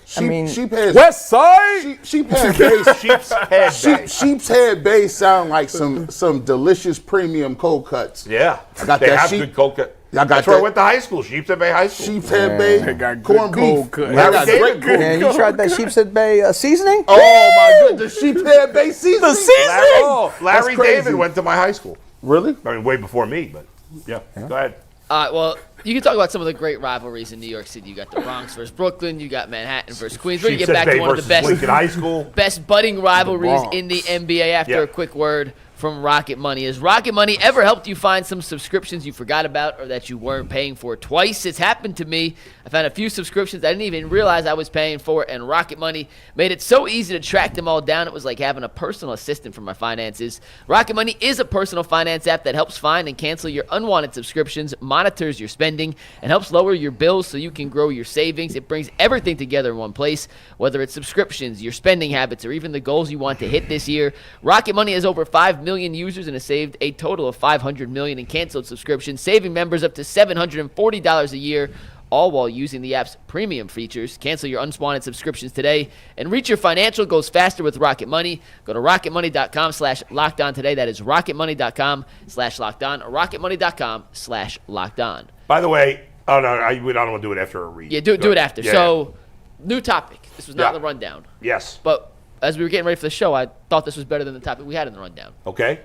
West Side. Sheepshead Bay. Sheepshead Bay. Sheepshead Bay sound like some delicious premium cold cuts. Yeah. I got They that have sheep- good cold cut. I got That's where I that- went to high school, Sheepshead Bay High School. Sheepshead Bay. They got good corned cold beef. cut. They Larry got David great corned Man, you tried that Sheepshead Bay seasoning? Oh my goodness, the Sheepshead Bay seasoning. The seasoning? Larry That's crazy. David went to my high school. Really? I mean, way before me, but yeah. Go ahead. Well, you can talk about some of the great rivalries in New York City. You got the Bronx versus Brooklyn. You got Manhattan versus Queens. We're going to get Sheepshead back Bay to one of the versus best Lincoln High School. best budding rivalries Bronx. in the NBA after Yeah. a quick word from Rocket Money. Has Rocket Money ever helped you find some subscriptions you forgot about or that you weren't paying for twice? It's happened to me. I found a few subscriptions I didn't even realize I was paying for, and Rocket Money made it so easy to track them all down. It was like having a personal assistant for my finances. Rocket Money is a personal finance app that helps find and cancel your unwanted subscriptions, monitors your spending, and helps lower your bills so you can grow your savings. It brings everything together in one place, whether it's subscriptions, your spending habits, or even the goals you want to hit this year. Rocket Money has over 5 million users and has saved a total of $500 million in canceled subscriptions, saving members up to $740 a year, all while using the app's premium features. Cancel your unwanted subscriptions today and reach your financial goals faster with Rocket Money. Go to rocketmoney.com/lockedon today. That is rocketmoney.com/lockedon or rocketmoney.com/lockedon. By the way, oh no, I don't want to do it after a read. Yeah, do it after. Yeah. So, new topic. This was not Yeah. in the rundown. Yes. But as we were getting ready for the show, I thought this was better than the topic we had in the rundown. Okay.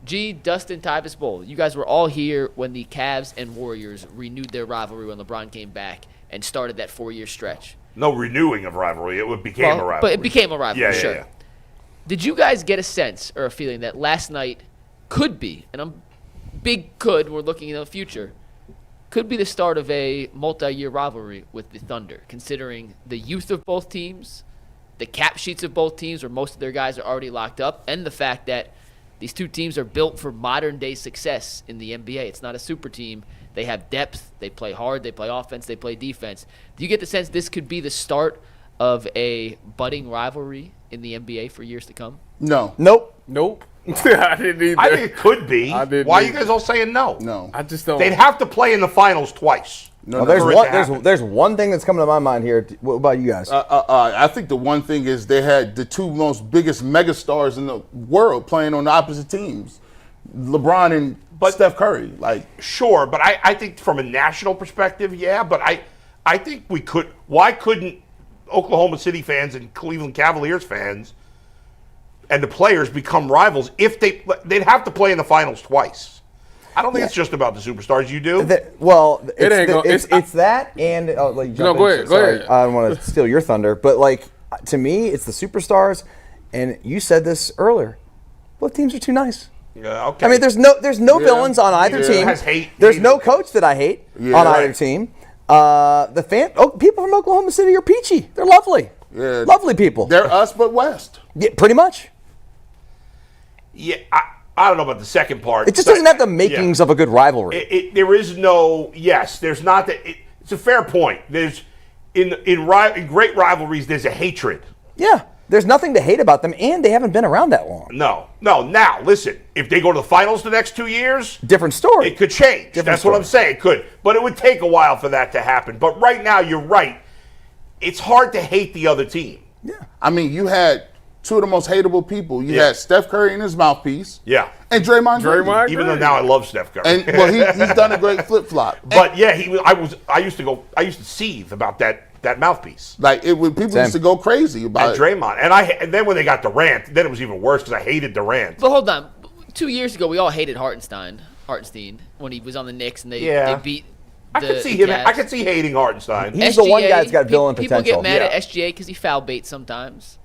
G, Dustin, Tyvis Bowl. You guys were all here when the Cavs and Warriors renewed their rivalry when LeBron came back and started that 4-year stretch. No renewing of rivalry. It became a rivalry. But it became a rivalry, Yeah, sure. yeah. Did you guys get a sense or a feeling that last night could be, and I'm big could, we're looking in the future, could be the start of a multi-year rivalry with the Thunder, considering the youth of both teams, the cap sheets of both teams where most of their guys are already locked up, and the fact that these two teams are built for modern-day success in the NBA. It's not a super team. They have depth. They play hard. They play offense. They play defense. Do you get the sense this could be the start of a budding rivalry in the NBA for years to come? No. Nope. Nope. I didn't either. I think it could be. I didn't Why are you either. guys all saying no? No. I just don't. They'd have to play in the finals twice. No, there's one thing that's coming to my mind here. What about you guys? I think the one thing is they had the two most biggest megastars in the world playing on the opposite teams, LeBron and Steph Curry. Sure, but I think from a national perspective, yeah. But I think we could. Why couldn't Oklahoma City fans and Cleveland Cavaliers fans and the players become rivals if they'd have to play in the finals twice? I don't think it's just about the superstars. You do? It's that and go ahead. I don't want to steal your thunder, but to me, it's the superstars. And you said this earlier. Both teams are too nice. Yeah, okay. I mean, there's no villains on either team. There's no coach that I hate on either team. People from Oklahoma City are peachy. They're lovely. Yeah, lovely people. They're us, but West. Yeah, pretty much. Yeah. I don't know about the second part. It just doesn't have the makings of a good rivalry. There is no. Yes, there's not that. It's a fair point. There's in great rivalries. There's a hatred. Yeah, there's nothing to hate about them, and they haven't been around that long. No. Now listen. If they go to the finals the next 2 years, different story. It could change. That's what I'm saying. It could, but it would take a while for that to happen. But right now, you're right. It's hard to hate the other team. Yeah, I mean, you had two of the most hateable people. You had Steph Curry in his mouthpiece. Yeah. And Draymond Green. Even though now I love Steph Curry. And he's done a great flip-flop. But yeah, I used to seethe about that mouthpiece. People used to go crazy about Draymond. And then when they got Durant, then it was even worse because I hated Durant. But hold on. 2 years ago, we all hated Hartenstein when he was on the Knicks and they beat I could see him. I could see hating Hartenstein. He's the one guy that's got villain potential. People get mad at SGA because he foul baits sometimes.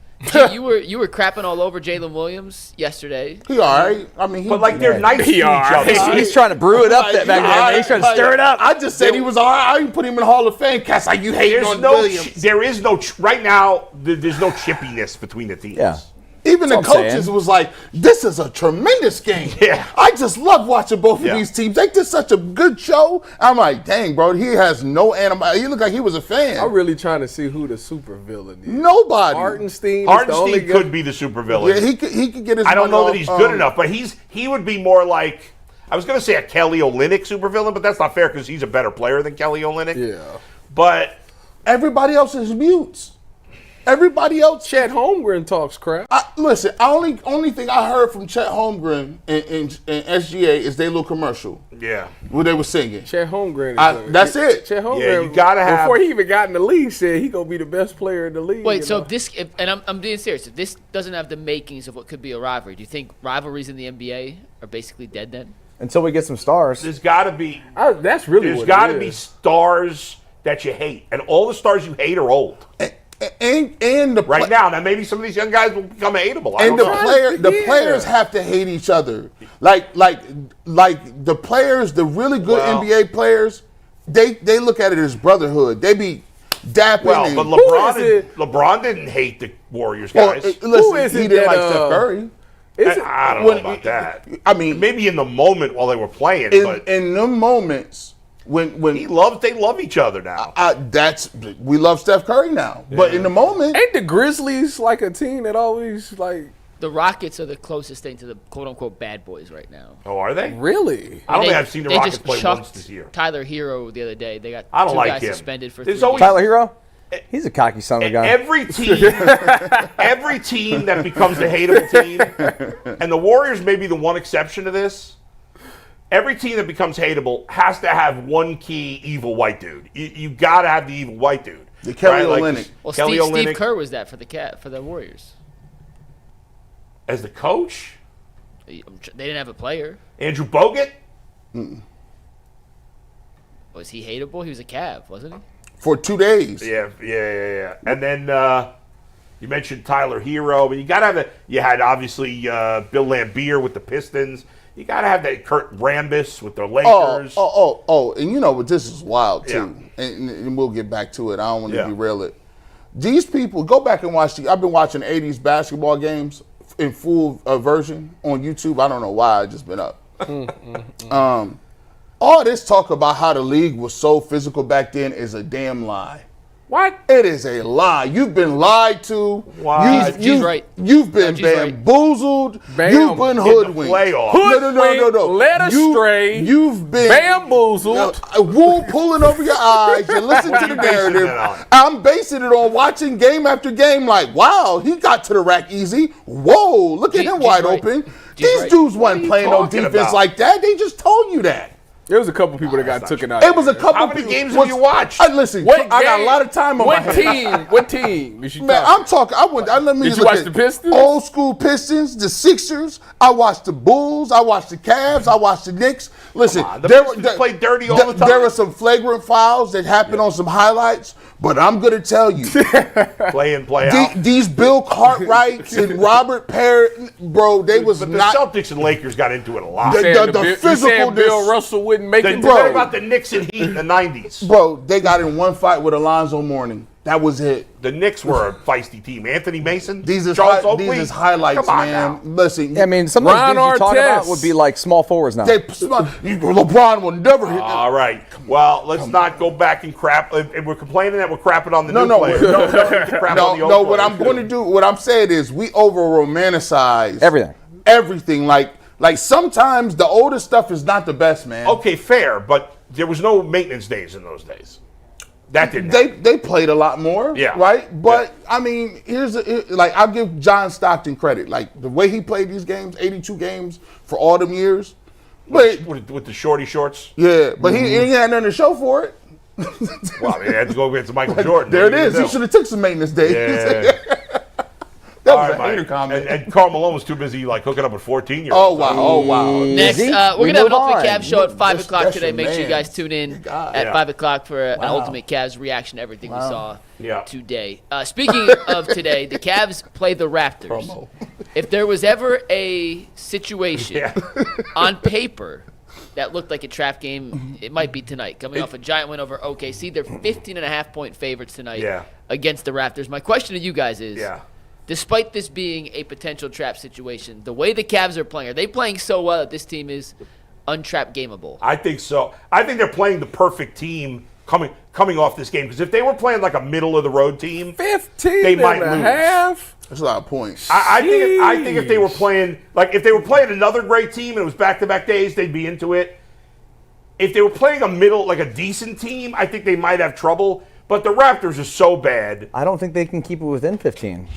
you were crapping all over Jalen Williams yesterday. He all right. I mean, they're nice to each other. He's trying to brew it up back there, man. He's trying to stir it up. I just said he was all right. I didn't put him in the Hall of Fame. Cause you hate Williams. There is no right now. There's no chippiness between the teams. Yeah. Even the coaches was like, this is a tremendous game. Yeah. I just love watching both of these teams. They did such a good show. I'm like, dang, bro, he has no animosity. He looked like he was a fan. I'm really trying to see who the super villain is. Nobody. Hartenstein could be the super villain. Yeah, he could get his I don't know that he's good enough, but he would be more like, I was going to say a Kelly Olynyk super villain, but that's not fair because he's a better player than Kelly Olynyk. Yeah. But everybody else is mutes. Everybody else. Chet Holmgren talks crap. Listen, only thing I heard from Chet Holmgren and SGA is their little commercial. Yeah. Where they were singing. Chet Holmgren. That's it. Chet Holmgren. Yeah, you gotta have. Before he even got in the league, said he gonna be the best player in the league. Wait, so I'm being serious. If this doesn't have the makings of what could be a rivalry, do you think rivalries in the NBA are basically dead then? Until we get some stars. There's got to be. That's really. There's got to be stars that you hate, and all the stars you hate are old. And now maybe some of these young guys will become hateable. And the players have to hate each other. Like the players, the really good NBA players, they look at it as brotherhood. They be dapping. Well, but LeBron didn't hate the Warriors guys. Who is it? He didn't like Steph Curry. I don't know about that. I mean, maybe in the moment while they were playing, but in the moments. When they love each other now. We love Steph Curry now, but in the moment, ain't the Grizzlies like a team that always like? The Rockets are the closest thing to the quote unquote bad boys right now. Oh, are they? Really? I don't think I've seen the Rockets play once this year. Tyler Hero the other day. They got I don't two like guys him. Suspended for Tyler Hero. He's a cocky son of a gun. Every team that becomes a hateable team, and the Warriors may be the one exception to this. Every team that becomes hateable has to have one key evil white dude. You got to have the evil white dude. The Kelly Olynyk. Well, Steve Kerr was that for the Warriors. As the coach? They didn't have a player. Andrew Bogut? Was he hateable? He was a Cav, wasn't he? For 2 days. Yeah. And then you mentioned Tyler Hero, but you got to have you had obviously Bill Laimbeer with the Pistons. You got to have that Kurt Rambis with the Lakers. And you know what? This is wild, too. Yeah. And we'll get back to it. I don't want to derail it. These people, go back and watch. I've been watching 80s basketball games in full version on YouTube. I don't know why. I just been up. All this talk about how the league was so physical back then is a damn lie. What? It is a lie. You've been lied to. Why? G's right. You've been bamboozled. You've been hoodwinked. No. Led astray. You've been bamboozled. Wool pulling over your eyes. You listen to the narrative. I'm basing it on watching game after game. Like, wow, he got to the rack easy. Whoa, look at him wide open. These dudes wasn't playing no defense like that. They just told you that. There was a couple people that got taken out. It was a couple. How many games have you watched? Listen, I got a lot of time on my hands. What team? Man, I'm talking. Did you watch the Pistons? Old school Pistons, the Sixers. I watched the Bulls. I watched the Cavs. I watched the Knicks. Listen, the Pistons play dirty all the time. There are some flagrant fouls that happen on some highlights, but I'm going to tell you. Play in, play out. These Bill Cartwrights and Robert Parrott, bro, they was but not. The Celtics and Lakers got into it a lot. The physical. Bill Russell wouldn't make it. What about the Knicks and Heat in the 90s? Bro, they got in one fight with Alonzo Mourning. That was it. The Knicks were a feisty team. Anthony Mason, these is highlights, man. Now. Listen, I mean, some of those dudes you talk about would be like small forwards now. LeBron will never hit. All right. Well, let's not go back and crap. If we're complaining that we're crapping on the new players. No. What I'm going to do, what I'm saying is, we over romanticize everything. Like sometimes the older stuff is not the best, man. Okay, fair, but there was no maintenance days in those days. That didn't. They played a lot more, right? But I mean, I'll give John Stockton credit. Like the way he played these games, 82 games for all them years. But with the shorty shorts. Yeah, but he had nothing to show for it. Well, I mean, he had to go against Michael Jordan. There it is. He should have took some maintenance days. Yeah. That was a hater comment. And Karl Malone was too busy hooking up with 14-year-olds. Oh wow. Next, we're gonna have an Ultimate Cavs show at 5 o'clock today. Make sure you guys tune in at 5 o'clock for an Ultimate Cavs reaction to everything we saw today. Speaking of today, the Cavs play the Raptors. If there was ever a situation on paper that looked like a trap game, it might be tonight. Coming off a giant win over OKC, they're 15.5-point favorites tonight against the Raptors. My question to you guys is. Despite this being a potential trap situation, the way the Cavs are playing, are they playing so well that this team is untrap gameable? I think so. I think they're playing the perfect team coming off this game. Because if they were playing like a middle-of-the-road team, 15 they might and a lose. half? That's a lot of points. I think if they were playing, if they were playing another great team and it was back-to-back days, they'd be into it. If they were playing a decent team, I think they might have trouble. But the Raptors are so bad. I don't think they can keep it within 15.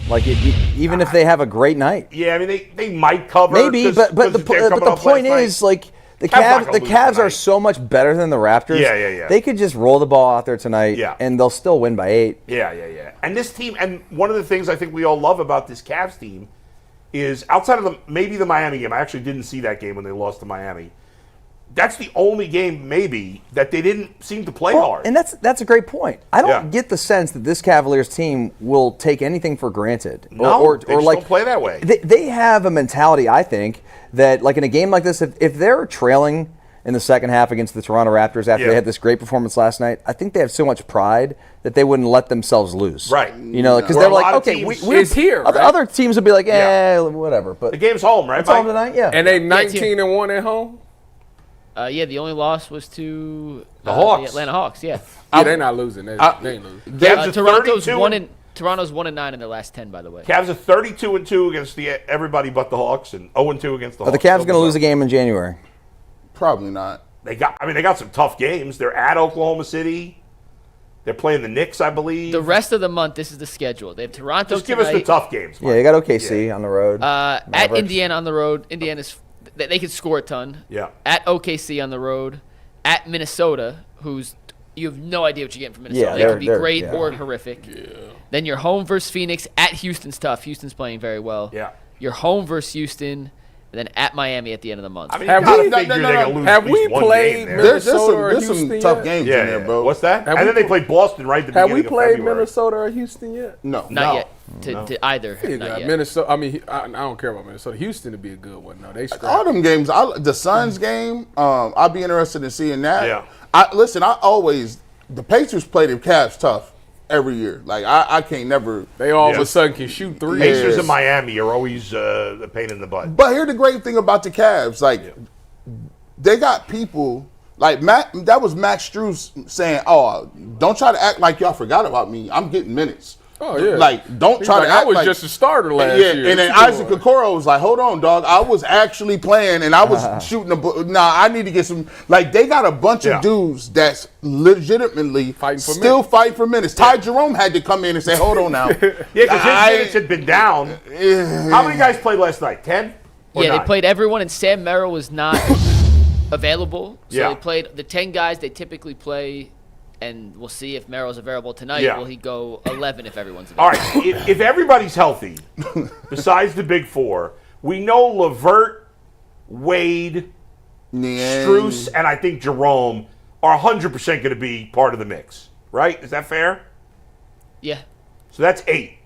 Even if they have a great night. Yeah, I mean they might cover. Maybe, but the point is the Cavs are so much better than the Raptors. Yeah. They could just roll the ball out there tonight, and they'll still win by 8. Yeah. And this team, and one of the things I think we all love about this Cavs team is outside of maybe the Miami game. I actually didn't see that game when they lost to Miami. That's the only game, maybe, that they didn't seem to play hard. And that's a great point. I don't get the sense that this Cavaliers team will take anything for granted. They just don't play that way. They have a mentality, I think, that in a game like this, if they're trailing in the second half against the Toronto Raptors after they had this great performance last night, I think they have so much pride that they wouldn't let themselves lose. Right. Because they're like, okay, we're here. Other teams would be like, whatever. But the game's home, right? It's home tonight, And they 19-1 at home? The only loss was to the Hawks. The Atlanta Hawks. Yeah, they're not losing. They ain't losing. Toronto's 1-9 in their last 10, by the way. Cavs are 32-2 against everybody but the Hawks, and 0-2 against the Hawks. Are the Cavs going to lose a game in January? Probably not. They got some tough games. They're at Oklahoma City. They're playing the Knicks, I believe. The rest of the month, this is the schedule. They have Toronto. Just give us the tough games. Mike. Yeah, you got OKC on the road. At Indiana on the road. Indiana's. They could score a ton. Yeah. At OKC on the road. At Minnesota, you have no idea what you're getting from Minnesota. They could be great or horrific. Yeah. Then you're home versus Phoenix. At Houston's tough. Houston's playing very well. Yeah. You're home versus Houston. And then at Miami at the end of the month. I mean, have we played Minnesota there's some tough games in there, bro. What's that? And then they played Boston right at the beginning of February. Have we played Minnesota or Houston yet? No. Not yet. To either. Not yet. Minnesota. I mean, I don't care about Minnesota. Houston would be a good one. No, they scrap. All them games. The Suns game. I'll be interested in seeing that. Yeah. The Pacers play the Cavs tough every year. I can't never. They all of a sudden can shoot threes. Pacers in Miami are always a pain in the butt. But here's the great thing about the Cavs. They got people Like that was Max Strus saying, "Oh, don't try to act like y'all forgot about me. I'm getting minutes." Oh yeah. Like, don't try to act I was like just a starter last year. And then Isaac Okoro was like, "Hold on, dog. I was actually playing and I was shooting Nah, I need to get some." Like, they got a bunch of dudes that's legitimately fight for minutes. Ty Jerome had to come in and say, "Hold on now." Because his minutes had been down. How many guys played last night? 10? Yeah, they played everyone, and Sam Merrill was not available. So they played the 10 guys they typically play. And we'll see if Merrill's available tonight. Will he go 11 if everyone's available? All right, if everybody's healthy, besides the big four, we know Levert, Wade, Strus, and I think Jerome are 100% going to be part of the mix, right? Is that fair? Yeah. So that's 8.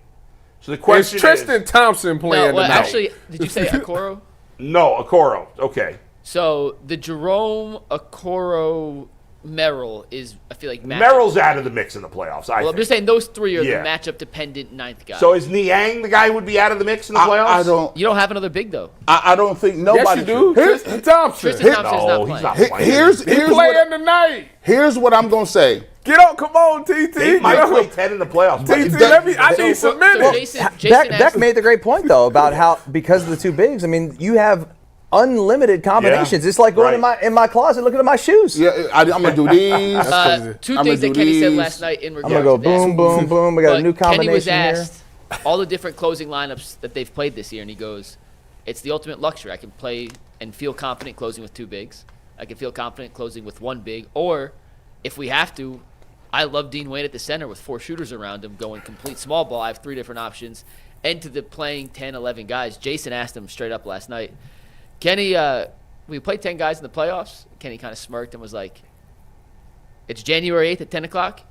So the question is Tristan Thompson playing tonight? Actually, did you say Okoro? No, Okoro. Okay. So the Jerome, Okoro, Merrill is, I feel like, Merrill's out of the mix in the playoffs. I'm just saying those three are the matchup-dependent ninth guy. So is Niang the guy who would be out of the mix in the playoffs? You don't have another big though. I don't think nobody. Yes, you do. Tristan Thompson. Tristan Thompson's not playing. He's not playing. Here's playing tonight. Here's what I'm gonna say. Get on, come on, TT. They might play 10 in the playoffs. TT, I need some minutes. Beck made the great point though about how because of the two bigs. I mean, you have unlimited combinations. It's like going in my closet looking at my shoes. Yeah, I'm gonna do these. Two things that Kenny said last night in regards I'm gonna go to that. boom, boom, boom. We got a new combination Kenny was here. asked all the different closing lineups that they've played this year, and he goes, "It's the ultimate luxury. I can play and feel confident closing with two bigs. I can feel confident closing with one big, or if we have to, I love Dean Wade at the center with 4 shooters around him going complete small ball. I have 3 different options." And to the playing 10, 11 guys, Jason asked him straight up last night, "Kenny, we played 10 guys in the playoffs?" Kenny kind of smirked and was like, "It's January 8th at 10 o'clock?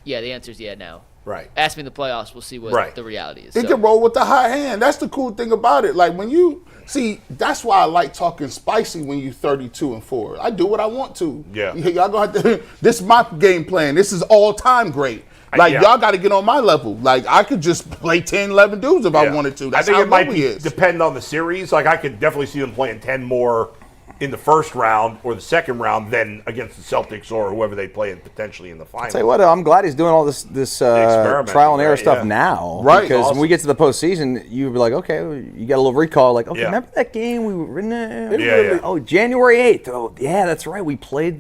Yeah, the answer is yeah now. Right. Ask me in the playoffs. We'll see what the reality is." He can roll with the high hand. That's the cool thing about it. Like when you see, that's why I like talking spicy when you 32-4. I do what I want to. Yeah. Y'all gonna have to. This is my game plan. This is all time great. Like y'all got to get on my level. Like I could just play 10, 11 dudes if I wanted to. That's I think how it might is. depend on the series. Like I could definitely see them playing 10 more in the first round or the second round than against the Celtics or whoever they play potentially in the final. I'll tell you what, I'm glad he's doing all this trial and error stuff now. Right. Because awesome. when we get to the postseason, you'd be like, okay, you got a little recall. Like, okay, remember that game we were in there? Oh, January 8th. Oh, yeah, that's right. We played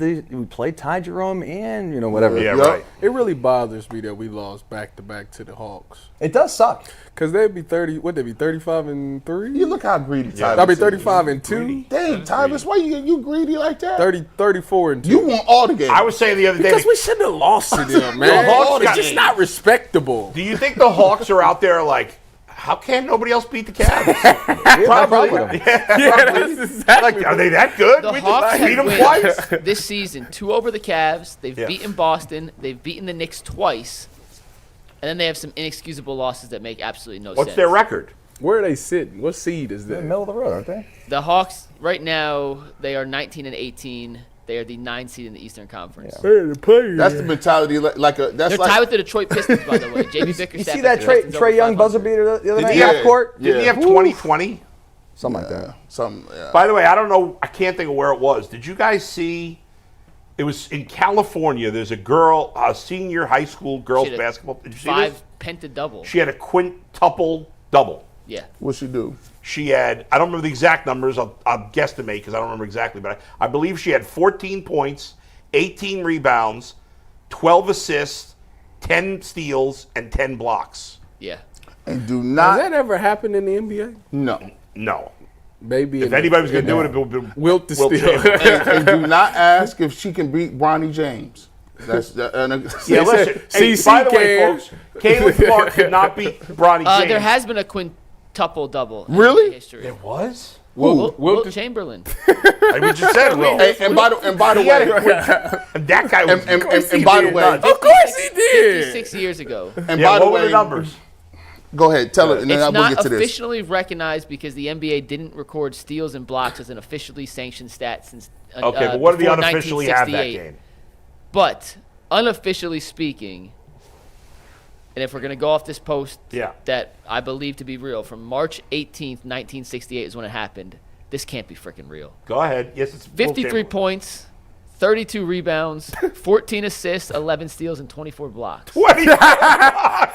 Ty Jerome and, whatever. Yeah, right. It really bothers me that we lost back-to-back to the Hawks. It does suck. Because they'd be 35-3? You look how greedy Tyvus I'll be is. 35-2. Dang, Tyvus, why you greedy like that? 34-2. You want all the games. I was saying the other day. Because we shouldn't have lost to them, man. The Hawks It's just not respectable. Do you think the Hawks are out there like, how can nobody else beat the Cavs? Probably. That's exactly. Like, are they that good? The We Hawks just beat them have twice. wins this season. 2 over the Cavs. They've beaten Boston. They've beaten the Knicks twice. And then they have some inexcusable losses that make absolutely no sense. What's their record? Where are they sitting? What seed is They're that? in the middle of the road, aren't they? The Hawks, right now, they are 19-18. They are the 9th seed in the Eastern Conference. That's the mentality. They're tied with the Detroit Pistons, by the way. J.B. Bickerstaff. You see that Trey Young buzzer beater the other night? he have court? Didn't he have 20-20? Something like that. By the way, I don't know. I can't think of where it was. Did you guys see? It was in California. There's a girl, a senior high school girls basketball. Did you see 5 this? penta-double. She had a quintuple double. Yeah. What'd she do? She had, I don't remember the exact numbers. I'll guesstimate because I don't remember exactly, but I believe she had 14 points, 18 rebounds, 12 assists, 10 steals, and 10 blocks. Yeah. And do not. Has that ever happened in the NBA? No. Maybe. If anybody was going to do it, it would be Wilt the steal. and do not ask if she can beat Bronny James. That's yeah, listen. Hey, by the way, folks, Caitlin Clark could not beat Bronny James. There has been a quintuple double. Really? In history. There was? Wilt Chamberlain. I just said Will. And by the way, and that guy was. and by the way, of course he did. 56 years ago. And by the what were way, the numbers? Go ahead, tell it, and then It's we'll not get to this. officially recognized because the NBA didn't record steals and blocks as an officially sanctioned stat since. Okay, but what do they before unofficially have that 1968. game? But unofficially speaking, and if we're going to go off this post that I believe to be real, from March 18th, 1968 is when it happened. This can't be freaking real. Go ahead. Yes, it's 53 points, 32 rebounds, 14 assists, 11 steals, and 24 blocks. 24 blocks.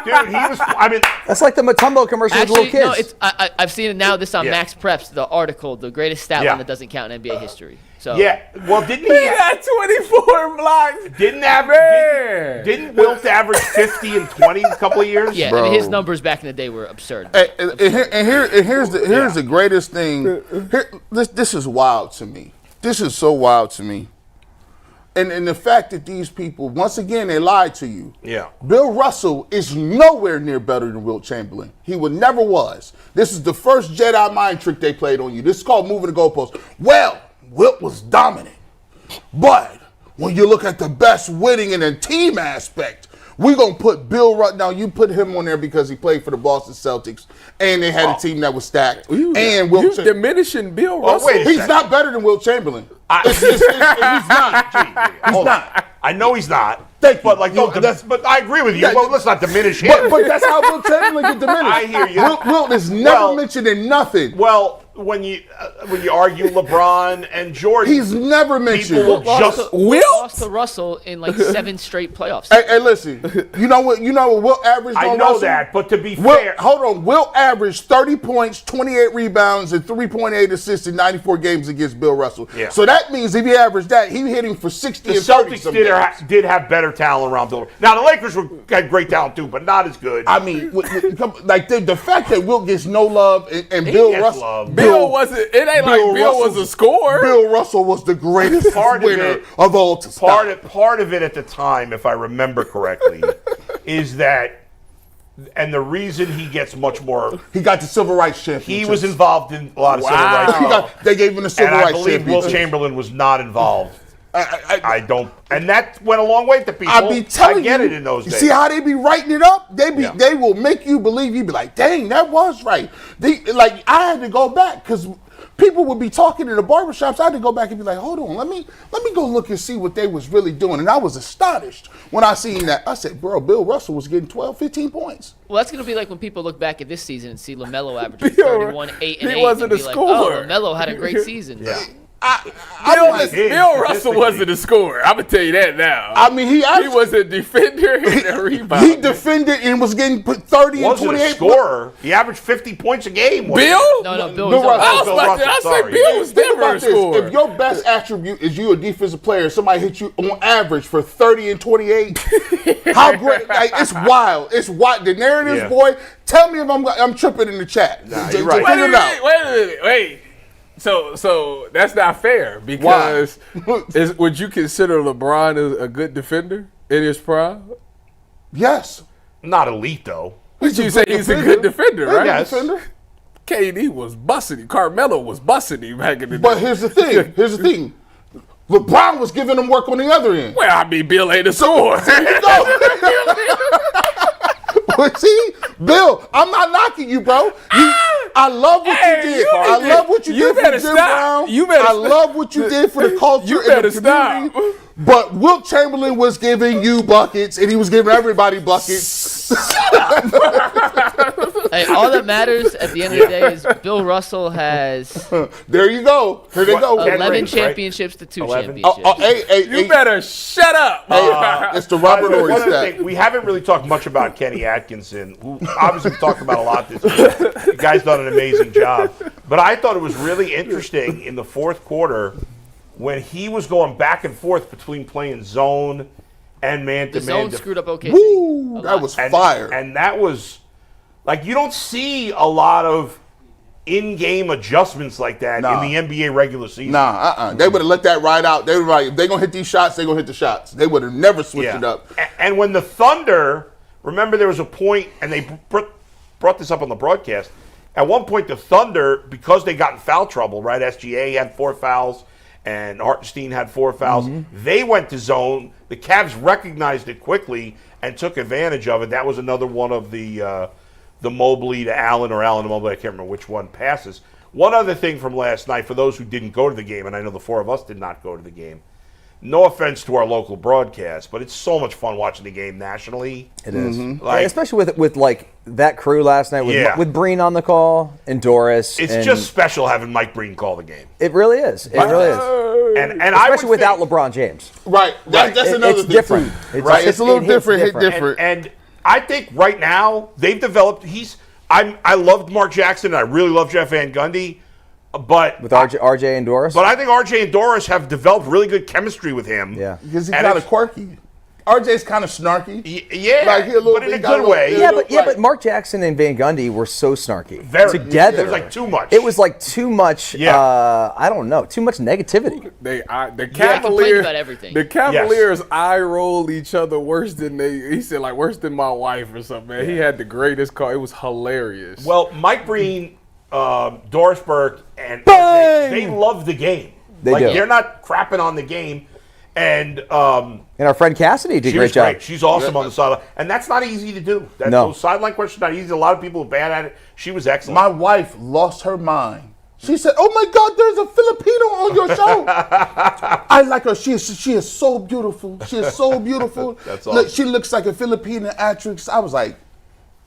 Dude, he was. I mean, that's like the Matumbo commercial with little kids. No, I've seen it now. This on Max Preps, the article, the greatest stat line that doesn't count in NBA history. So well, didn't he had 24 blocks? Didn't Wilt average 50 and 20 a couple of years? Yeah, I mean, his numbers back in the day were absurd. And here's the greatest thing. This is wild to me. This is so wild to me. And the fact that these people, once again, they lied to you. Yeah. Bill Russell is nowhere near better than Wilt Chamberlain. He never was. This is the first Jedi mind trick they played on you. This is called moving the goalposts. Well, Wilt was dominant. But when you look at the best winning in a team aspect, we're going to put Bill Russell. Now, you put him on there because he played for the Boston Celtics, and they had a team that was stacked. And Wilt diminishing Bill Russell. He's not better than Wilt Chamberlain. He's not. He's not. I know he's not. But but I agree with you. Well, let's not diminish him. But that's how Wilt Chamberlain get diminished. I hear you. Wilt is never mentioned in nothing. Well, when you argue LeBron and Jordan, he's never mentioned. Wilt lost to Russell in like 7 straight playoffs. Hey, listen. You know what Wilt averaged on Russell? that, but to be fair, hold on. Wilt averaged 30 points, 28 rebounds, and 3.8 assists in 94 games against Bill Russell. Yeah. So that means if he averaged that, he hit him for 60 the and 30. Celtics did have better talent around Bill. Now the Lakers had great talent too, but not as good. I mean, like the fact that Wilt gets no love and Bill Russell, Bill wasn't. It ain't like Bill was a scorer. Bill Russell was the greatest winner of all time. Part of it at the time, if I remember correctly, is that, and the reason he gets much more. He got the civil rights championship. He was involved in a lot of civil rights. They gave him the civil rights championship. And I believe Wilt Chamberlain was not involved. I don't, and that went a long way to people. I be telling I get it in those days. See how they be writing it up? They will make you believe. You be like, dang, that was right. I had to go back because people would be talking in the barbershops. I had to go back and be like, hold on, let me go look and see what they was really doing. And I was astonished when I seen that. I said, bro, Bill Russell was getting 12, 15 points. Well, that's going to be like when people look back at this season and see LaMelo averaging 31, 8, and 8. He wasn't and a be scorer. Like, oh, LaMelo had a great season. Yeah. Bill Russell wasn't a scorer. I'm gonna tell you that now. I mean, he was a defender and a rebounder. He defended and was getting 30 and 28. A scorer. He averaged 50 points a game. Bill? No, Bill Russell. I say Bill was never a scorer. If your best attribute is you a defensive player, somebody hit you on average for 30 and 28, how great! Like, it's wild. It's wild. The narrative, boy. Tell me if I'm tripping in the chat. Nah, you're right. Wait a minute. So that's not fair because would you consider LeBron a good defender in his prime? Yes. Not elite though. But you say he's a good defender, right? Yes. KD was busting him. Carmelo was busting him back in the day. But here's the thing. LeBron was giving him work on the other end. Well, I mean, Bill ain't a scorer. But see, Bill, I'm not knocking you, bro. I love what you did. I love what you did for Jim Brown. I love what you did for the culture and the community. But Wilt Chamberlain was giving you buckets, and he was giving everybody buckets. Hey, all that matters at the end of the day is Bill Russell has. There you go. Here they go. 11 championships to 2 championships. You better shut up. It's the Robert Horry stat. We haven't really talked much about Kenny Atkinson, who obviously we've talked about a lot this year. The guy's done an amazing job. But I thought it was really interesting in the fourth quarter when he was going back and forth between playing zone and man-to-man. The zone screwed up OKC. Woo, that was fire. And that was, like, you don't see a lot of in-game adjustments like that in the NBA regular season. They would have let that ride out. They were like, if they're going to hit these shots, they're going to hit the shots. They would have never switched it up. And when the Thunder, remember there was a point, and they brought this up on the broadcast, at one point the Thunder, because they got in foul trouble, right, SGA had 4 fouls, and Hartenstein had 4 fouls. Mm-hmm. They went to zone. The Cavs recognized it quickly and took advantage of it. That was another one of the Mobley to Allen or Allen to Mobley, I can't remember which one passes. One other thing from last night, for those who didn't go to the game, and I know the 4 of us did not go to the game, no offense to our local broadcast, but it's so much fun watching the game nationally. It is. Mm-hmm. Like, especially with like that crew last night with Breen on the call and Doris. It's just special having Mike Breen call the game. It really is. It really is. And I especially without LeBron James. Right. That's another thing. Different. It's a little different. And I think right now they've developed. I loved Mark Jackson. And I really love Jeff Van Gundy. But with RJ and Doris. But I think RJ and Doris have developed really good chemistry with him. Yeah. Because he's kind of quirky. RJ's kind of snarky. Yeah, but in a good way. But Mark Jackson and Van Gundy were so snarky together. It was like too much. It was like too much. I don't know, too much negativity. The Cavaliers about everything. The Cavaliers eye rolled each other worse than he said, like worse than my wife or something. Man, he had the greatest call. It was hilarious. Well, Mike Breen, Doris Burke, and they love the game. They're not crapping on the game. And our friend Cassidy did a great job. She's awesome on the sideline. And that's not easy to do. Those sideline questions are not easy. A lot of people are bad at it. She was excellent. My wife lost her mind. She said, "Oh my God, there's a Filipino on your show." I like her. She is so beautiful. She is so beautiful. That's awesome. She looks like a Filipino actress. I was like,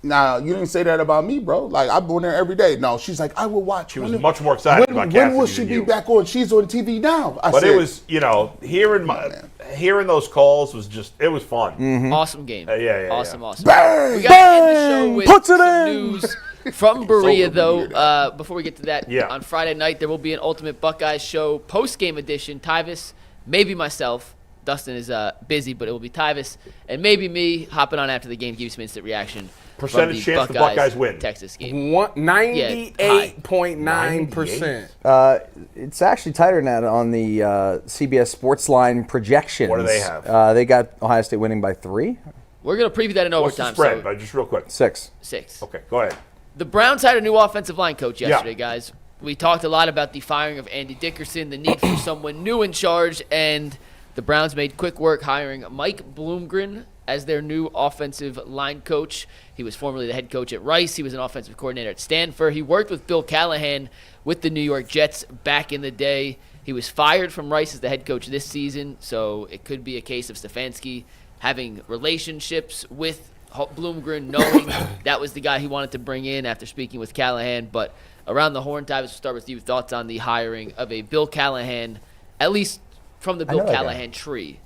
nah, you didn't say that about me, bro. Like, I'm going there every day. No, she's like, I will watch. She was much more excited about Cassidy. When will she be back on? She's on TV now. But it was, hearing those calls was it was fun. Mm-hmm. Awesome game. Awesome. Bang! We got to end the show with some news from Berea, though. Before we get to that, on Friday night, there will be an Ultimate Buckeyes show post-game edition. Tyvis, maybe myself. Dustin is busy, but it will be Tyvis. And maybe me hopping on after the game, give you some instant reaction. Percentage chance the Buckeyes win. Texas game. 98.9%. It's actually tighter than that on the CBS Sportsline projections. What do they have? They got Ohio State winning by 3. We're going to preview that in overtime. What's the spread, but just real quick? 6. Okay, go ahead. The Browns hired a new offensive line coach yesterday, guys. We talked a lot about the firing of Andy Dickerson, the need for someone new in charge, and the Browns made quick work hiring Mike Bloomgren as their new offensive line coach. He was formerly the head coach at Rice. He was an offensive coordinator at Stanford. He worked with Bill Callahan with the New York Jets back in the day. He was fired from Rice as the head coach this season, so it could be a case of Stefanski having relationships with Bloomgren, knowing that was the guy he wanted to bring in after speaking with Callahan. But around the horn, Tyvis, we'll start with you. Thoughts on the hiring of a Bill Callahan, at least from the Bill Callahan tree?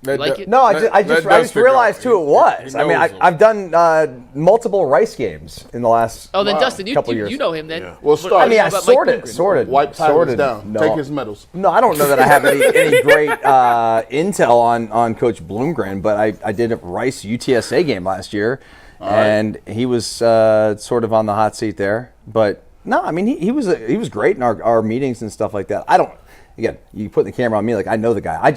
Like it? No, I just realized who it was. I mean, I've done multiple Rice games in the last then Dustin, couple years. You know him then. Yeah. Well, start. I mean, I sorted. Wipe Tyvis down. No. Take his medals. No, I don't know that I have any great intel on Coach Bloomgren, but I did a Rice UTSA game last year, and he was sort of on the hot seat there. But no, I mean, he was great in our meetings and stuff like that. Again, you put the camera on me, like I know the guy. I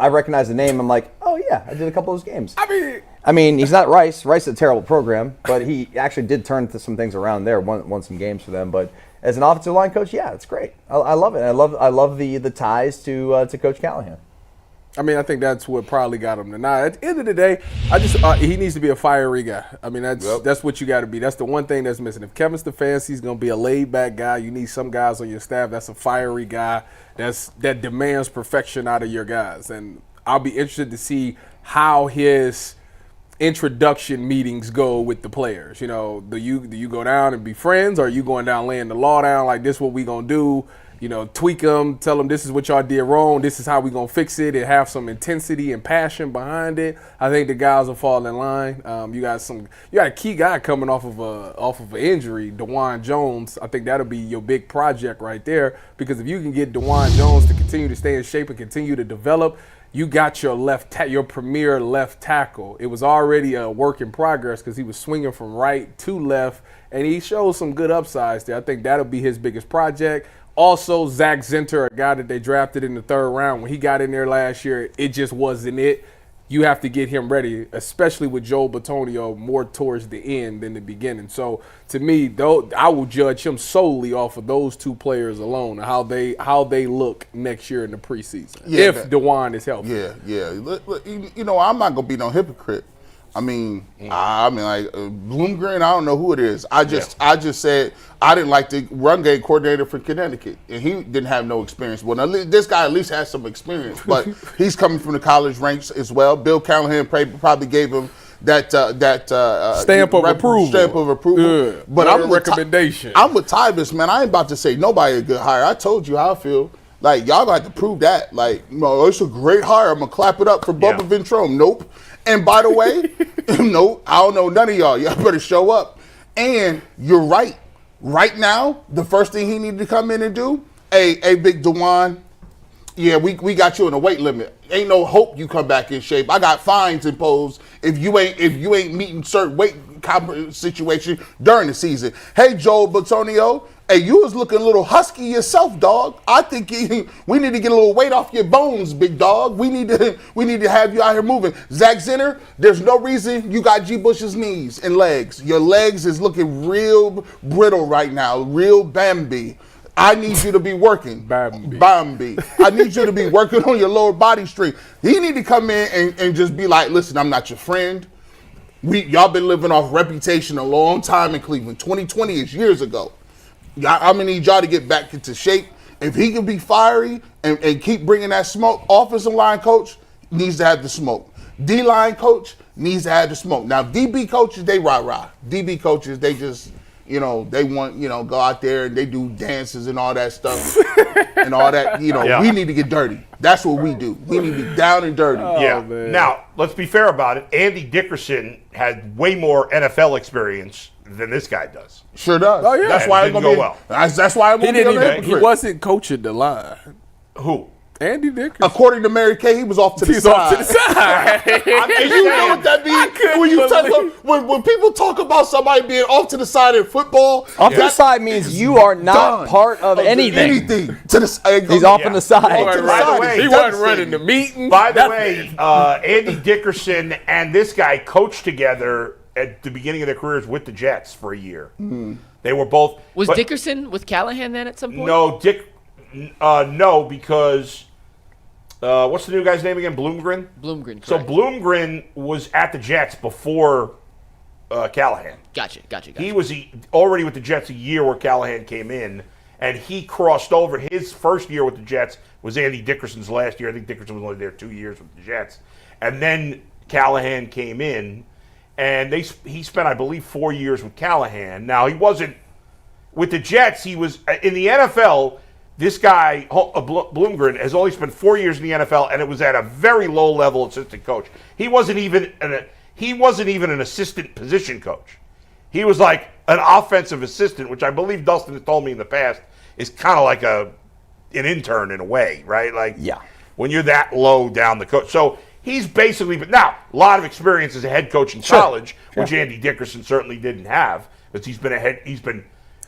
recognize the name. I'm like, oh yeah, I did a couple of those games. I mean, he's not Rice. Rice is a terrible program, but he actually did turn some things around there. Won some games for them. But as an offensive line coach, yeah, it's great. I love it. I love the ties to Coach Callahan. I mean, I think that's what probably got him tonight. At the end of the day, he needs to be a fiery guy. I mean, that's what you got to be. That's the one thing that's missing. If Kevin Stefanski's going to be a laid-back guy, you need some guys on your staff that's a fiery guy that demands perfection out of your guys. And I'll be interested to see how his introduction meetings go with the players. You know, do you go down and be friends, or are you going down laying the law down like this is what we going to do? You know, tweak them, tell them this is what y'all did wrong, this is how we going to fix it, and have some intensity and passion behind it. I think the guys will fall in line. You got a key guy coming off of an injury, DeJuan Jones. I think that'll be your big project right there, because if you can get DeJuan Jones to continue to stay in shape and continue to develop, you got your premier left tackle. It was already a work in progress because he was swinging from right to left, and he showed some good upsides there. I think that'll be his biggest project. Also, Zach Zinter, a guy that they drafted in the 3rd round, when he got in there last year, it just wasn't it. You have to get him ready, especially with Joel Bitonio more towards the end than the beginning. So, to me, though, I will judge him solely off of those two players alone, how they look next year in the preseason, if DeJuan is healthy. Yeah. Look, you know, I'm not gonna be no hypocrite. I mean, Bloomgren, I don't know who it is. I just said I didn't like the run game coordinator for Connecticut, and he didn't have no experience. Well, this guy at least has some experience, but he's coming from the college ranks as well. Bill Callahan probably gave him that stamp of approval. Yeah. But I'm with recommendation. I'm with Tyvis, man. I ain't about to say nobody a good hire. I told you how I feel. Like, y'all got to prove that. Like, no, it's a great hire. I'm going to clap it up for Bubba Ventrone. Nope. And by the way, nope, I don't know none of y'all. Y'all better show up. And you're right. Right now, the first thing he needed to come in and do, hey, Big Dewan, yeah, we got you in a weight limit. Ain't no hope you come back in shape. I got fines imposed if you ain't meeting certain weight situation during the season. Hey, Joel Batonio, hey, you was looking a little husky yourself, dog. I think we need to get a little weight off your bones, big dog. We need to have you out here moving. Zach Zinner, there's no reason you got G. Bush's knees and legs. Your legs is looking real brittle right now, real Bambi. I need you to be working. Bambi. I need you to be working on your lower body strength. You need to come in and just be like, listen, I'm not your friend. Y'all been living off reputation a long time in Cleveland. 2020 is years ago. I'm going to need y'all to get back into shape. If he can be fiery and keep bringing that smoke, offensive line coach needs to have the smoke. D-line coach needs to have the smoke. Now, DB coaches, they rah-rah. DB coaches, they just... they want, go out there and they do dances and all that stuff and all that. We need to get dirty. That's what we do. We need to be down and dirty. Man. Now, let's be fair about it. Andy Dickerson had way more NFL experience than this guy does. Sure does. Oh, yeah. That's why it didn't go well. That's why I'm going to be a hypocrite. He wasn't coaching the line. Who? Andy Dickerson. According to Mary Kay, he was off to the side. Off to the side. And you know what that means? When people talk about somebody being off to the side in football, off to the side means you are not part of anything. He's off on the side. He wasn't running the meeting. By the way, Andy Dickerson and this guy coached together at the beginning of their careers with the Jets for a year. They were both. Was Dickerson with Callahan then at some point? No, no, because what's the new guy's name again? Bloomgren? Bloomgren, correct. So Bloomgren was at the Jets before Callahan. Gotcha. He was already with the Jets a year where Callahan came in, and he crossed over. His first year with the Jets was Andy Dickerson's last year. I think Dickerson was only there 2 years with the Jets. And then Callahan came in, and he spent, I believe, 4 years with Callahan. Now, he wasn't with the Jets. He was in the NFL. This guy, Bloomgren, has only spent 4 years in the NFL, and it was at a very low-level assistant coach. He wasn't even an assistant position coach. He was like an offensive assistant, which I believe Dustin has told me in the past is kind of like an intern in a way, right? Like, when you're that low down the coach. So he's basically, but now a lot of experience as a head coach in college, which Andy Dickerson certainly didn't have, because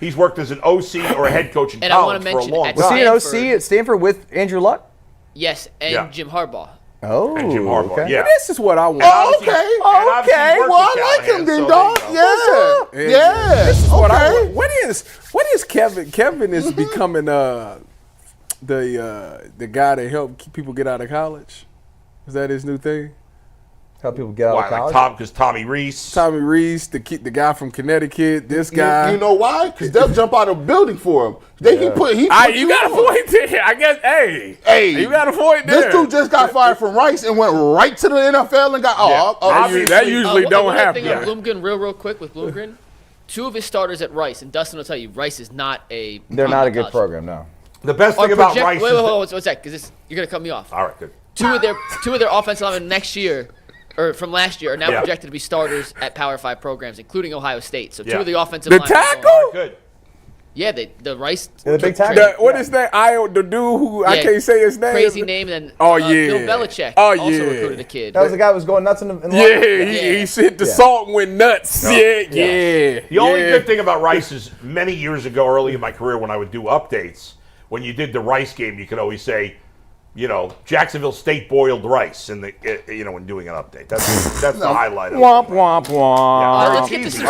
he's worked as an OC or a head coach in college for a long time. Was he an OC at Stanford with Andrew Luck? Yes, and Jim Harbaugh. Oh, and Jim Harbaugh, okay. yeah. This is what I want. Okay. Well, I like him then, dog. Yeah. This is what I want. What is Kevin? Kevin is becoming the guy that helped people get out of college. Is that his new thing? Help people get out of college? Because Tommy Reese, the guy from Connecticut, this guy. You know why? Because they'll jump out of the building for him. He put you got a point there. I guess, hey, you got a point there. This dude just got fired from Rice and went right to the NFL and got, that usually don't happen. One thing on Bloomgren, real quick with Bloomgren, 2 of his starters at Rice, and Dustin will tell you, Rice is not a... They're not a good program, no. The best thing about Rice is... Wait, what's that? Because you're going to cut me off. All right, good. Two of their offensive linemen next year, or from last year, are now projected to be starters at Power 5 programs, including Ohio State. So 2 of the offensive linemen... The tackle? Good. Yeah, the Rice... the big tackle. What is that? The dude who I can't say his name. Crazy name. And then Bill Belichick also recruited a kid. That was the guy who was going nuts in the he hit the salt and went nuts. The only good thing about Rice is many years ago, early in my career, when I would do updates, when you did the Rice game, you could always say, Jacksonville State boiled rice in the when doing an update. That's the highlight of it. Womp womp womp. Let's get to some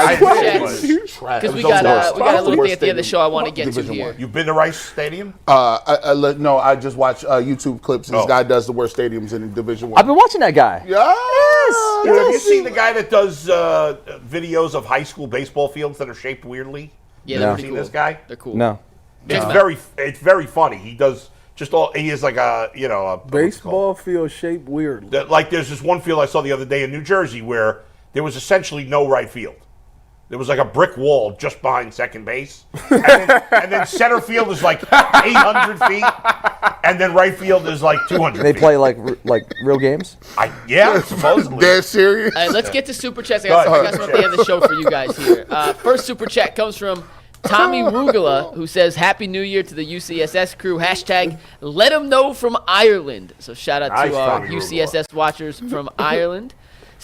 super chats because we got a little thing at the end of the show I want to get to here. You've been to Rice Stadium? No, I just watch YouTube clips. This guy does the worst stadiums in Division I. I've been watching that guy. Yes. Have you seen the guy that does videos of high school baseball fields that are shaped weirdly? Yeah, they're pretty cool. This guy? They're cool. No. It's very funny. He does. He is like a baseball field shaped weird. Like there's this one field I saw the other day in New Jersey where there was essentially no right field. There was like a brick wall just behind second base, and then center field is like 800 feet. and then right field is like 200 They feet. play like real games. Yeah, supposedly. Dead serious. All right, let's get to super chats. I got some at the end of the show for you guys here. First super chat comes from Tommy Rugula, who says, Happy New Year to the UCSS crew. Hashtag let them know from Ireland. So shout out to our Tommy UCSS watchers from Ireland.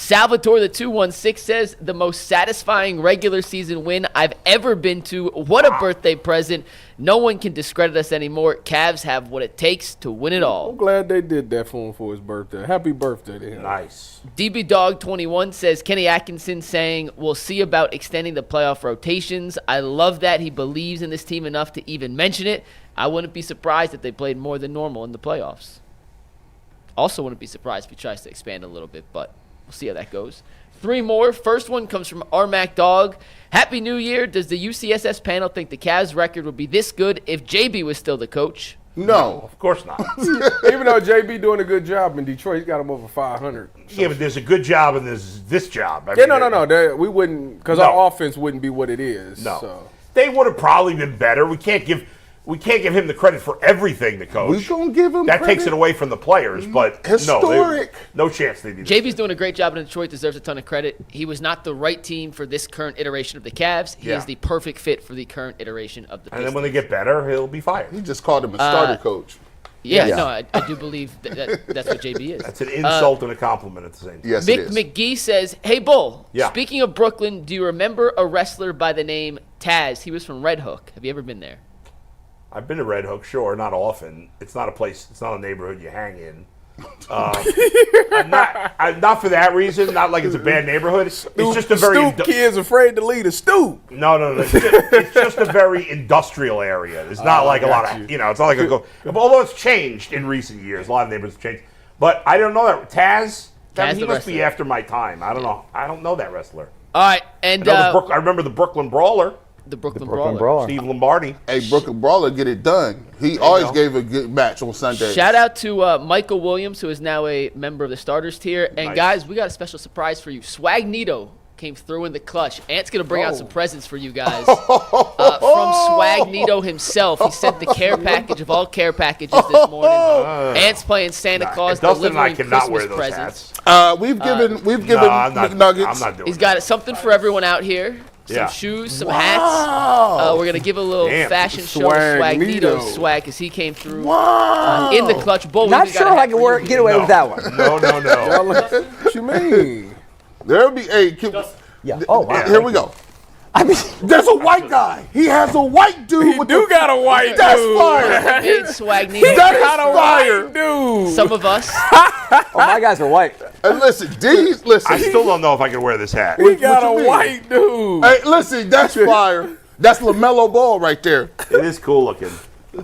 Salvatore the 216 says, the most satisfying regular season win I've ever been to. What a birthday present. No one can discredit us anymore. Cavs have what it takes to win it all. I'm glad they did that for him for his birthday. Happy birthday to him. Nice. DB Dog 21 says, Kenny Atkinson saying, we'll see about extending the playoff rotations. I love that he believes in this team enough to even mention it. I wouldn't be surprised if they played more than normal in the playoffs. Also wouldn't be surprised if he tries to expand a little bit, but we'll see how that goes. 3 more. First one comes from Armac Dog. Happy New Year. Does the UCSS panel think the Cavs record would be this good if JB was still the coach? No, of course not. Even though JB doing a good job in Detroit, he's got him over 500. Yeah, but there's a good job and there's this job. No. We wouldn't, because our offense wouldn't be what it is. No, so. They would have probably been better. We can't give him the credit for everything, the coach. We gonna give him that credit. takes it away from the players, but Historic. no chance they do. JB's doing a great job in Detroit, deserves a ton of credit. He was not the right team for this current iteration of the Cavs. He is the perfect fit for the current iteration of the Pistons. And then when they get better, he'll be fired. He just called him a starter coach. No, I do believe that's what JB is. That's an insult and a compliment at the same time. Yes, Mick it is. McGee says, Hey, Bull, Yeah. speaking of Brooklyn, do you remember a wrestler by the name Taz? He was from Red Hook. Have you ever been there? I've been to Red Hook, sure, not often. It's not a place. It's not a neighborhood you hang in. Not for that reason. Not like it's a bad neighborhood. It's just a very kids afraid to lead a stoop. No. It's just a very industrial area. There's not like a lot of It's not like although it's changed in recent years. A lot of neighborhoods have changed. But I don't know that Taz. He must be after my time. I don't know. I don't know that wrestler. All right, and I remember the Brooklyn Brawler. The Brooklyn Brawler. Steve Lombardi. Hey, Brooklyn Brawler, get it done. He always gave a good match on Sunday. Shout out to Michael Williams, who is now a member of the starters tier. And Nice. guys, we got a special surprise for you. Swagnito came through in the clutch. Ant's going to bring out some presents for you guys. From Swagnito himself. He sent the care package of all care packages this morning. Ant's playing Santa Claus, Dustin and I delivering cannot Christmas wear those presents. hats. We've given I'm not McNuggets. doing He's got something for everyone out here. Some shoes, some hats. We're going to give a little fashion show to Swagnito swag because he came through in the clutch. Bull, Not sure if I can get away with that one. No. What you mean? There'll be Yeah. Oh, wow. Here we go. I mean, there's a white guy. He has a white dude. He got a white dude. That's fire. Big Swagnito. That is fire. Dude. Some of us. Oh, my guys are white. And listen, I still don't know if I can wear this hat. He got a white dude. Hey, listen, that's fire. That's LaMelo Ball right there. It is cool looking.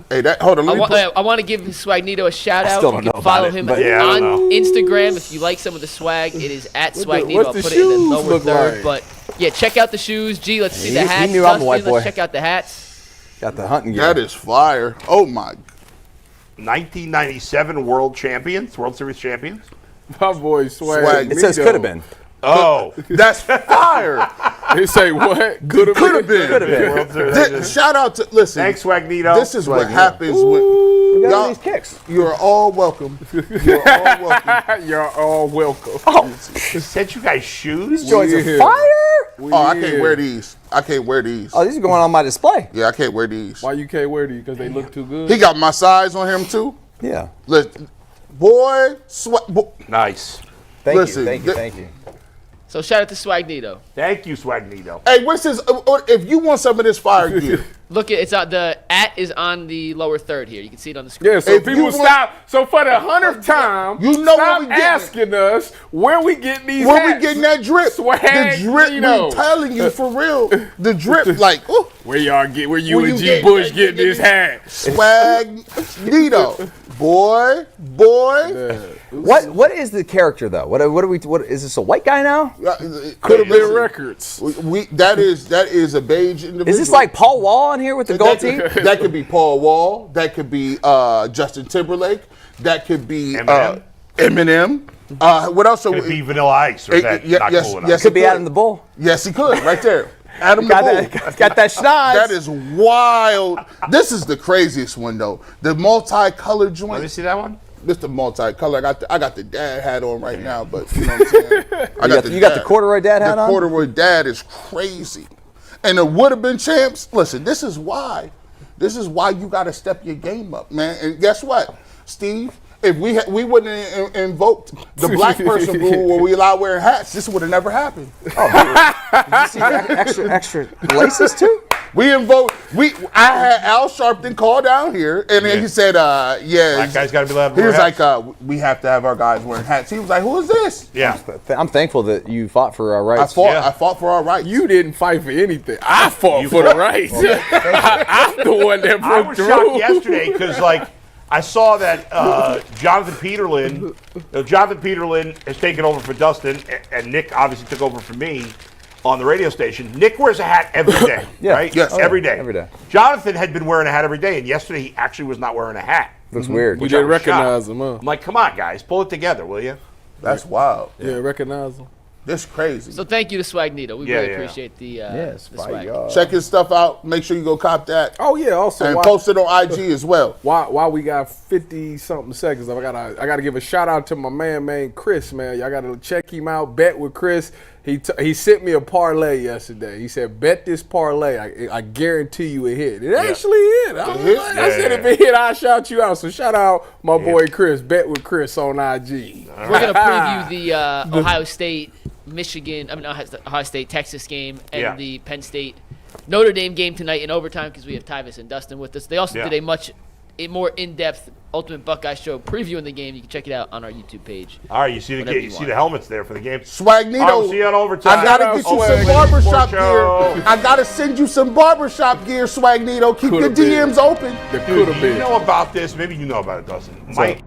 Hey, hold on. I want to give Swagnito a shout out. still don't You know can follow about it, him but- Yeah, I on don't know. Instagram if you like some of the swag. It is at Swagnito. what's I'll the put it in the shoes lower look third. like? But yeah, check out the shoes. Gee, let's see the He hats. knew I'm a white Dustin, boy. let's check out the hats. Got the hunting gear. That is fire. Oh my. 1997 World Series champions. My boy Swag. It says could have been. Oh, That's fire. He say what? Could have been. Could have been. World Series. Shout out to listen. Thanks, Swagnito. This is what happens when We got all y'all. these kicks. You're all welcome. You're all welcome. You're all welcome. Oh, Sent you guys shoes? these joints Yeah. are fire. Oh, I can't wear these. I can't wear these. Oh, these are going on my display. Yeah, I can't wear these. Why you can't wear these? Because they look too good? He got my size on him too. Yeah. Listen, boy, Nice. Thank Listen, you. Thank you. Thank you. So shout out to Swagnito. Thank you, Swagnito. Hey, what's his? If you want some of this fire gear, Look, it's the @ is on the lower third here. You can see it on the screen. Yeah, so If you people want- stop. So for the 100th time, You know stop where we getting it. asking us where we getting these where hats. we getting that drip? Swag, The drip, you know. we telling you for real. The drip, like, ooh, Where y'all get? Where you Where and you G get- Bush getting this hat? swag, Nito, boy. What is the character though? What is this a white guy now? Could have been records. That is a beige individual. Is this like Paul Wall in here with the gold teeth? That could be Paul Wall. That could be Justin Timberlake. That could be Eminem. Eminem. What else? Could it be Vanilla Ice? Or is that not cool enough? yes, Could be he Adam the Bull. Yes, he could. Right there. Adam got the Bull. got that schnoz. That is wild. This is the craziest one though. The multicolored joint. Let me see that one. This the multicolor. I got the dad hat on right now, but you know what I'm saying. You got the corduroy dad hat on. The corduroy dad is crazy, and it would have been champs. Listen, this is why. This is why you got to step your game up, man. And guess what, Steve? If we wouldn't have invoked the black person rule where we allow wearing hats, this would have never happened. Oh, did you see extra laces too? I had Al Sharpton call down here, and then he said, "Yeah, black guys got to be allowed to He wear was hats. like, "We have to have our guys wearing hats." He was like, "Who is this?" Yeah, I'm thankful that you fought for our rights. I fought for our rights. You didn't fight for anything. I fought for the rights. I'm the one that I broke was the shocked rules. yesterday because I saw that Jonathan Peterlin has taken over for Dustin, and Nick obviously took over for me on the radio station. Nick wears a hat every day, right? Yes. Every day. Every day. Jonathan had been wearing a hat every day, and yesterday he actually was not wearing a hat. Looks weird. You Which I didn't was shocked. recognize him, huh? I'm like, come on, guys, pull it together, will you? That's wild. Yeah, recognize him. This crazy. So thank you to Swagnito. We really appreciate the swag. Check his stuff out. Make sure you go cop that. Oh yeah, also And post it on IG as well. While we got 50 something seconds, I gotta give a shout out to my man Chris, man. Y'all gotta check him out. Bet with Chris. He sent me a parlay yesterday. He said, bet this parlay. I guarantee you it hit. It actually hit. I said if it hit, I'll shout you out. So shout out my boy Chris. Bet with Chris on IG. We're gonna preview the Ohio State Texas game and the Penn State Notre Dame game tonight in overtime because we have Tyvis and Dustin with us. They also did a more in-depth Ultimate Buckeye Show previewing the game. You can check it out on our YouTube page. All right, you see the helmets there for the game. Swagnito. I'll see you on overtime. I gotta get you some barbershop gear. I gotta send you some barbershop gear, Swagnito. Keep your DMs open. Dude, you know about this? Maybe you know about it, Dustin. Mike